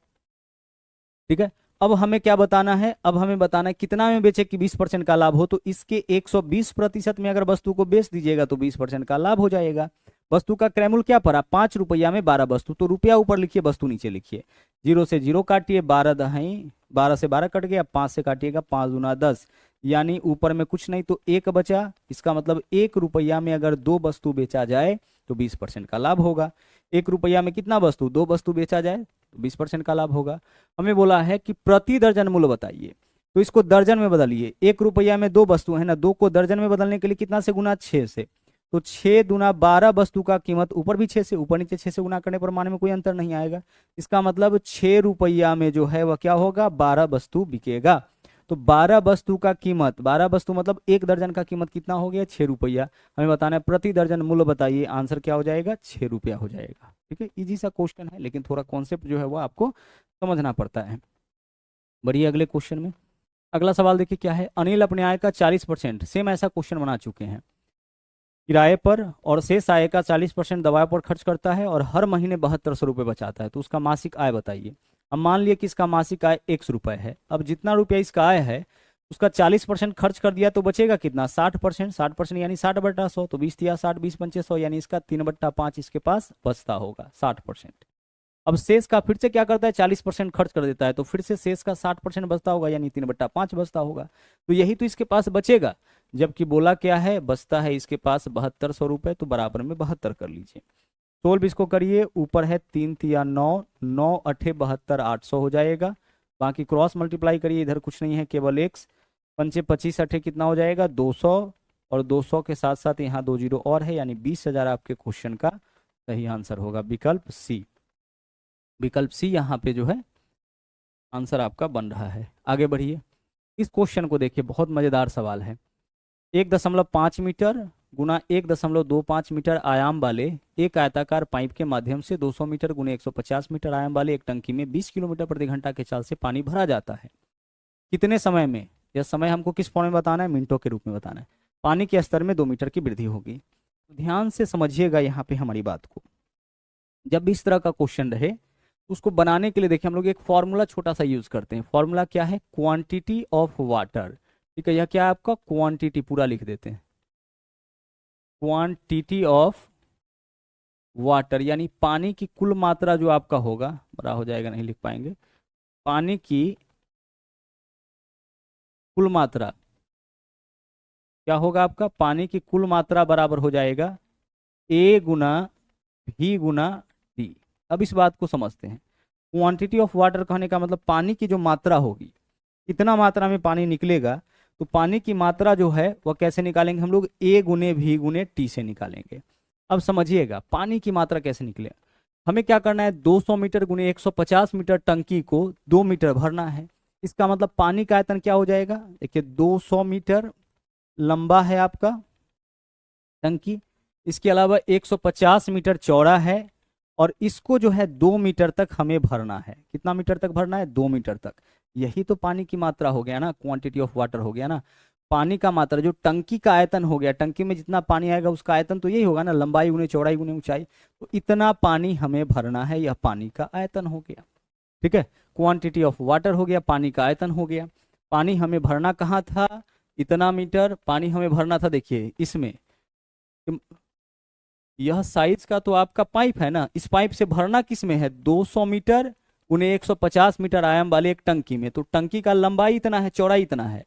ठीक है। अब हमें क्या बताना है, अब हमें बताना है कितना में बेचे कि 20% का लाभ हो। तो इसके 120% में अगर वस्तु को बेच दीजिएगा तो 20% का लाभ हो जाएगा। वस्तु का क्रय मूल्य क्या पड़ा, 5 रुपया में 12 वस्तु, तो रुपया ऊपर लिखिए, वस्तु नीचे लिखिए। 0 से 0 काटिए, 12 दहाई 12 से 12 कट गया, 5 से काटिएगा, 5 दूना 10, यानी ऊपर में कुछ नहीं तो 1 बचा। इसका मतलब 1 रुपया में अगर 2 वस्तु बेचा जाए तो 20% का लाभ होगा। 1 रुपया में कितना वस्तु, 2 वस्तु बेचा जाए तो 20% का लाभ होगा। हमें बोला है कि प्रति दर्जन मूल्य बताइए, तो इसको दर्जन में बदलिए। 1 रुपया में 2 वस्तु है ना, 2 को दर्जन में बदलने के लिए कितना से गुना, 6 से। तो 6 दूना 12 वस्तु का कीमत ऊपर भी 6 से, ऊपर नीचे 6 से गुना करने पर मान में कोई अंतर नहीं आएगा। इसका मतलब 6 रुपया में जो है वह क्या होगा, 12 वस्तु बिकेगा। तो 12 वस्तु का कीमत, 12 वस्तु मतलब 1 दर्जन का कीमत कितना हो गया, 6 रुपया। हमें बताना है प्रति दर्जन मूल्य बताइए, आंसर क्या हो जाएगा, 6 रुपया हो जाएगा। ठीक है, इजी सा क्वेश्चन है, लेकिन थोड़ा कॉन्सेप्ट जो है वो आपको समझना पड़ता है। बढ़िए अगले क्वेश्चन में। अगला सवाल देखिए क्या है। अनिल अपने आय का 40%, सेम ऐसा क्वेश्चन बना चुके हैं, किराए पर और शेष आय का 40% दवाओं पर खर्च करता है और हर महीने 7200 रुपये बचाता है, तो उसका मासिक आय बताइए। अब मान लिया कि इसका मासिक आय 100 रुपये है। अब जितना रुपया इसका आय है उसका 40% खर्च कर दिया तो बचेगा कितना, 60%। 60% यानी 60/100, तो 20 × 60 20 × 5 100, यानी इसका 3/5 इसके पास बचता होगा 60%। अब शेष का फिर से क्या करता है, 40% खर्च कर देता है, तो फिर से शेष का 60% बचता होगा, यानी 3/5 बचता होगा। तो यही तो इसके पास बचेगा, जबकि बोला क्या है, बचता है इसके पास 7200 रुपये, तो बराबर में 72 कर लीजिए। सोल्व इसको करिए, ऊपर है 3 × 3 = 9, 9 × 8 = 72, 800 हो जाएगा। बाकी क्रॉस मल्टीप्लाई करिए, इधर कुछ नहीं है, केवल एक्स। 5 × 25 = कितना हो जाएगा, 200, और 200 के साथ साथ यहाँ 2 जीरो और है, यानी 20,000 आपके क्वेश्चन का सही आंसर होगा, विकल्प सी। विकल्प सी यहाँ पे जो है आंसर आपका बन रहा है। आगे बढ़िए, इस क्वेश्चन को देखिए, बहुत मजेदार सवाल है। 1.5 मीटर गुना 1.25 मीटर आयाम वाले एक आयताकार पाइप के माध्यम से 200 मीटर गुने 150 मीटर आयाम वाले एक टंकी में 20 किलोमीटर प्रति घंटा के चाल से पानी भरा जाता है। कितने समय में, यह समय हमको किस फॉर्म में बताना है, मिनटों के रूप में बताना है। पानी के स्तर में 2 मीटर की वृद्धि होगी। तो ध्यान से समझिएगा यहाँ पे हमारी बात को। जब भी इस तरह का क्वेश्चन रहे, उसको बनाने के लिए देखिए हम लोग एक फॉर्मूला छोटा सा यूज करते हैं। फॉर्मूला क्या है, क्वांटिटी ऑफ वाटर। ठीक है, यह क्या है आपका, क्वांटिटी, पूरा लिख देते हैं, क्वांटिटी ऑफ वाटर, यानी पानी की कुल मात्रा जो आपका होगा, बड़ा हो जाएगा नहीं लिख पाएंगे, पानी की कुल मात्रा क्या होगा आपका, पानी की कुल मात्रा बराबर हो जाएगा A × V × T। अब इस बात को समझते हैं। क्वांटिटी ऑफ वाटर कहने का मतलब पानी की जो मात्रा होगी, कितना मात्रा में पानी निकलेगा, तो पानी की मात्रा जो है वह कैसे निकालेंगे हम लोग, A × V × T से निकालेंगे। अब समझिएगा पानी की मात्रा कैसे निकले। हमें क्या करना है, 200 मीटर गुने 150 मीटर टंकी को 2 मीटर भरना है। इसका मतलब पानी का आयतन क्या हो जाएगा, देखिए 200 मीटर लंबा है आपका टंकी, इसके अलावा 150 मीटर चौड़ा है, और इसको जो है 2 मीटर तक हमें भरना है। कितना मीटर तक भरना है, 2 मीटर तक। यही तो पानी की मात्रा हो गया ना, क्वांटिटी ऑफ वाटर हो गया ना। पानी का मात्रा जो टंकी का आयतन हो गया, टंकी में जितना पानी आएगा उसका आयतन तो यही होगा ना, लंबाई गुने चौड़ाई गुने ऊंचाई। तो इतना पानी हमें भरना है, यह पानी का आयतन हो गया। ठीक है, क्वांटिटी ऑफ वाटर हो गया, पानी का आयतन हो गया। पानी हमें भरना कहाँ था, इतना मीटर पानी हमें भरना था। देखिए इसमें यह साइज का तो आपका पाइप है ना, इस पाइप से भरना किस में है, 200 मीटर उन्हें 150 मीटर आयाम वाले एक टंकी में। तो टंकी का लंबाई इतना है, चौड़ाई इतना है,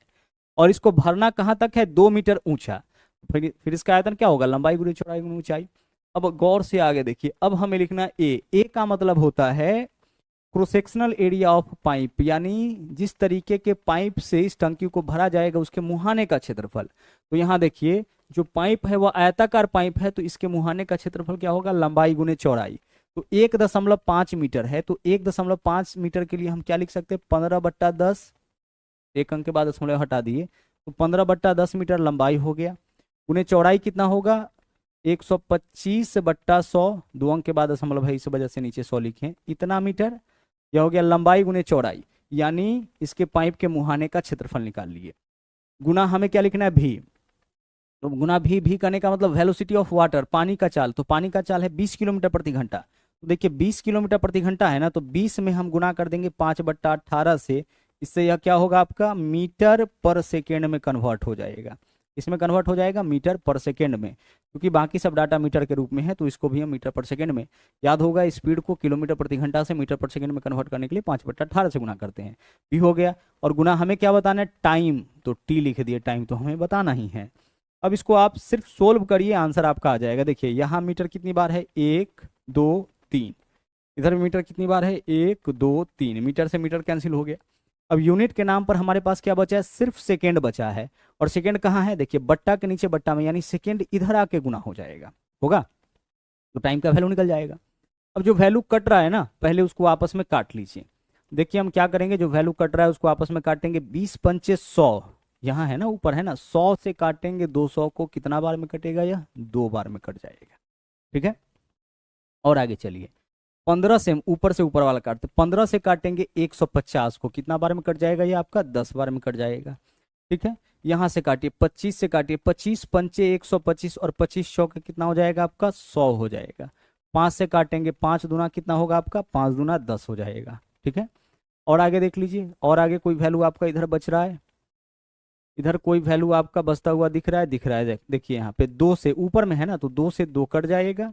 और इसको भरना कहाँ तक है, 2 मीटर ऊंचा। फिर इसका आयतन क्या होगा, लंबाई गुनी चौड़ाई गुनी ऊंचाई। अब गौर से आगे देखिए, अब हमें लिखना ए का मतलब होता है cross sectional area of pipe, यानी जिस तरीके के पाइप से इस टंकी को भरा जाएगा उसके मुहाने का क्षेत्रफल। तो यहाँ देखिए जो पाइप है वह आयताकार पाइप है, तो इसके मुहाने का क्षेत्रफल क्या होगा, लंबाई गुने चौड़ाई। तो 1.5 मीटर है, तो 1.5 मीटर के लिए हम क्या लिख सकते हैं, 15/10, एक अंक के बाद दशमलव हटा दिए, तो 15/10 मीटर लंबाई हो गया। गुने चौड़ाई कितना होगा, 125/100, 2 अंक के बाद दशमलव है, इस वजह से नीचे 100 लिखे, इतना मीटर। यह हो गया लंबाई गुने चौड़ाई, यानी इसके पाइप के मुहाने का क्षेत्रफल निकाल लिए। गुना हमें क्या लिखना है, भी, तो गुना भी करने का मतलब वेलोसिटी ऑफ वाटर, पानी का चाल। तो पानी का चाल है 20 किलोमीटर प्रति घंटा। तो देखिए 20 किलोमीटर प्रति घंटा है ना, तो 20 में हम गुना कर देंगे 5/18 से। इससे यह क्या होगा आपका, मीटर पर सेकेंड में कन्वर्ट हो जाएगा। इसमें कन्वर्ट हो जाएगा मीटर पर सेकेंड में, क्योंकि बाकी सब डाटा मीटर के रूप में है, तो इसको भी हम मीटर पर सेकेंड में। याद होगा स्पीड को किलोमीटर प्रति घंटा से मीटर पर सेकेंड में कन्वर्ट करने के लिए 5/18 से गुना करते हैं। भी हो गया, और गुना हमें क्या बताना है, टाइम, तो टी लिख दिए, टाइम तो हमें बताना ही है। अब इसको आप सिर्फ सोल्व करिए, आंसर आपका आ जाएगा। देखिए यहाँ मीटर कितनी बार है, 1 2 3, इधर मीटर कितनी बार है, 1 2 3, मीटर से मीटर कैंसिल हो गया। अब यूनिट के नाम पर हमारे पास क्या बचा है, सिर्फ सेकेंड बचा है, और सेकेंड कहाँ है, देखिए बट्टा के नीचे बट्टा में, यानी सेकेंड इधर आके गुना हो जाएगा, होगा, तो टाइम का वैल्यू निकल जाएगा। अब जो वैल्यू कट रहा है ना, पहले उसको आपस में काट लीजिए। देखिए हम क्या करेंगे, जो वैल्यू कट रहा है उसको आपस में काटेंगे, 20 पंचे 100, यहाँ है ना ऊपर है ना, 100 से काटेंगे 200 को, कितना बार में कटेगा, यह 2 बार में कट जाएगा। ठीक है, और आगे चलिए, 15 से ऊपर से ऊपर वाला काटते, 15 से काटेंगे 150 को, कितना बार में कट जाएगा ये आपका, 10 बार में कट जाएगा। ठीक है, यहाँ से काटिए, 25 से काटिए, 25 पंचे 125 और 25 चौके कितना हो जाएगा आपका, 100 हो जाएगा। 5 से काटेंगे, 5 दूना कितना होगा आपका, 5 दूना 10 हो जाएगा। ठीक है, और आगे देख लीजिए, और आगे कोई वैल्यू आपका इधर बच रहा है, इधर कोई वैल्यू आपका बचता हुआ दिख रहा है, दिख रहा है, देखिए यहाँ पे 2 से ऊपर में है ना, तो 2 से 2 कट जाएगा।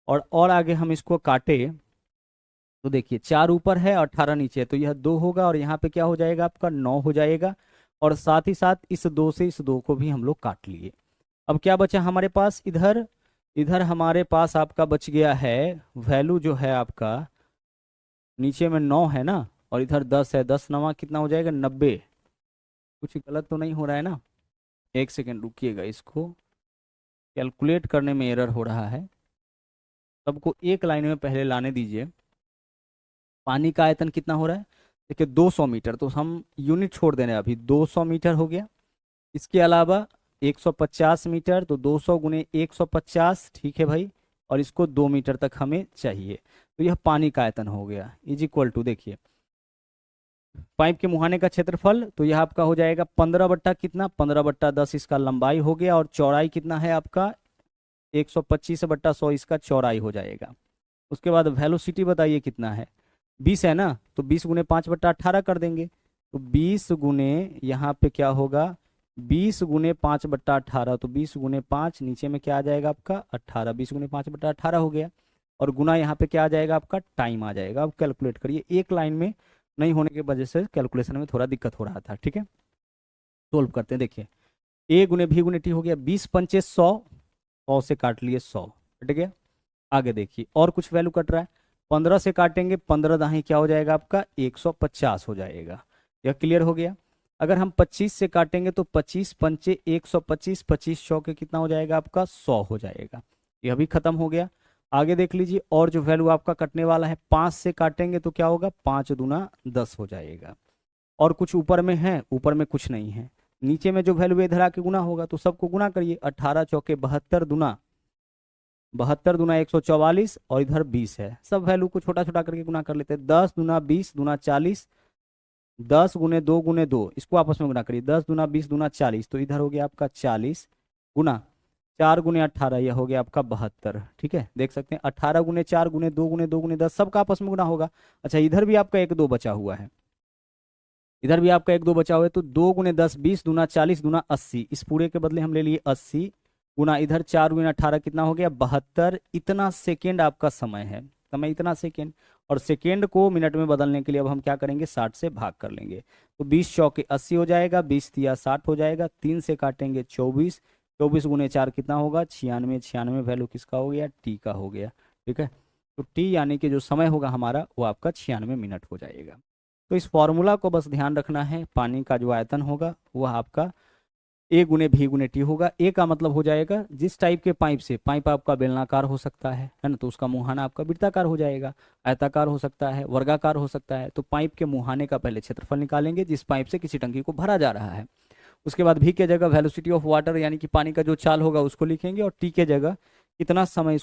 और आगे हम इसको काटे तो देखिए 4 ऊपर है और 18 नीचे है, तो यह 2 होगा, और यहाँ पे क्या हो जाएगा आपका, 9 हो जाएगा। और साथ ही साथ इस 2 से इस 2 को भी हम लोग काट लिए। अब क्या बचा हमारे पास, इधर इधर हमारे पास आपका बच गया है वैल्यू जो है आपका, नीचे में 9 है ना, और इधर 10 है, 10 9 कितना हो जाएगा, 90। कुछ गलत तो नहीं हो रहा है ना, एक सेकेंड रुकिएगा, इसको कैलकुलेट करने में एरर हो रहा है। सबको एक लाइन में पहले लाने दीजिए। पानी का आयतन कितना हो रहा है, देखिए 200 मीटर, तो हम यूनिट छोड़ दे रहे हैं अभी, 200 मीटर हो गया। इसके अलावा 150 मीटर, तो 200 गुने 150, ठीक है भाई, और इसको 2 मीटर तक हमें चाहिए, तो यह पानी का आयतन हो गया। इज इक्वल टू, देखिए पाइप के मुहाने का क्षेत्रफल, तो यह आपका हो जाएगा 15 बट्टा कितना, 15/10 इसका लंबाई हो गया, और चौड़ाई कितना है आपका, 125/100 इसका चौड़ाई हो जाएगा। उसके बाद वेलोसिटी बताइए कितना है, 20 है ना, तो 20 गुने 5/18 कर देंगे, तो 20 गुने यहाँ पे क्या होगा, 20 गुने 5/18, तो 20 गुने 5, नीचे में क्या आ जाएगा आपका 18, 20 गुने 5/18 हो गया, और गुना यहाँ पे क्या आ जाएगा आपका, टाइम आ जाएगा। अब कैलकुलेट करिए, एक लाइन में नहीं होने की वजह से कैलकुलेशन में थोड़ा दिक्कत हो रहा था। ठीक है, सोल्व करते हैं, देखिए ए गुने भी गुने टी हो गया, 20 पंचे 100, 100 से काट लिए 100, कट गया। आगे देखिए और कुछ वैल्यू कट रहा है, 15 से काटेंगे, 15 दाही क्या हो जाएगा आपका, 150 हो जाएगा। यह क्लियर हो गया। अगर हम 25 से काटेंगे तो 25 पंचे 125, 25 चौके कितना हो जाएगा आपका, 100 हो जाएगा। यह भी खत्म हो गया। आगे देख लीजिए, और जो वैल्यू आपका कटने वाला है, 5 से काटेंगे तो क्या होगा, 5 दूना 10 हो जाएगा। और कुछ ऊपर में है, ऊपर में कुछ नहीं है, नीचे में जो वैल्यू इधर आके गुना होगा, तो सबको गुना करिए, 18 चौके 72 दूना 72 दूना 144, और इधर 20 है, सब वैल्यू को छोटा छोटा करके गुना कर लेते हैं। 10 दूना 20 दूना 40, 10 गुने 2 इसको आपस में गुना करिए, 10 दूना 20 दूना 40, तो इधर हो गया आपका 40 गुना 4 गुने 18, यह हो गया आपका 72। ठीक है, देख सकते हैं 18 गुने 4 गुने 2 गुने 2 गुने 10, सबका आपस में गुना होगा। अच्छा, इधर भी आपका 1 2 बचा हुआ है, इधर भी आपका 1 2 बचा हुआ है, तो 2 गुने 10 20 दूना 40 दूना 80, इस पूरे के बदले हम ले लिए 80 गुना इधर 4 गुना 18 कितना हो गया, 72। इतना सेकेंड आपका समय है, समय इतना सेकेंड, और सेकेंड को मिनट में बदलने के लिए अब हम क्या करेंगे, 60 से भाग कर लेंगे, तो 20 चौके 80 हो जाएगा, 20 तिया 60 हो जाएगा, 3 से काटेंगे 24, 24 गुने 4 कितना होगा, 96, 96 वैल्यू किसका हो गया, टी का हो गया। ठीक है, तो टी यानी कि जो समय होगा हमारा वो आपका 96 मिनट हो जाएगा। तो इस फॉर्मूला को बस ध्यान रखना है, पानी का जो आयतन होगा वह आपका ए गुने भी गुने टी होगा। ए का मतलब हो जाएगा जिस टाइप के पाइप से, पाइप आपका बेलनाकार हो सकता है ना, तो उसका मुहाना आपका वृत्ताकार हो जाएगा, आयताकार हो सकता है, वर्गाकार हो सकता है। तो पाइप के मुहाने का पहले क्षेत्रफल निकालेंगे जिस पाइप से किसी टंकी को भरा जा रहा है, उसके बाद भी के जगह वेलोसिटी ऑफ वाटर यानी कि पानी का जो चाल होगा उसको लिखेंगे, और टी के जगह कितना समय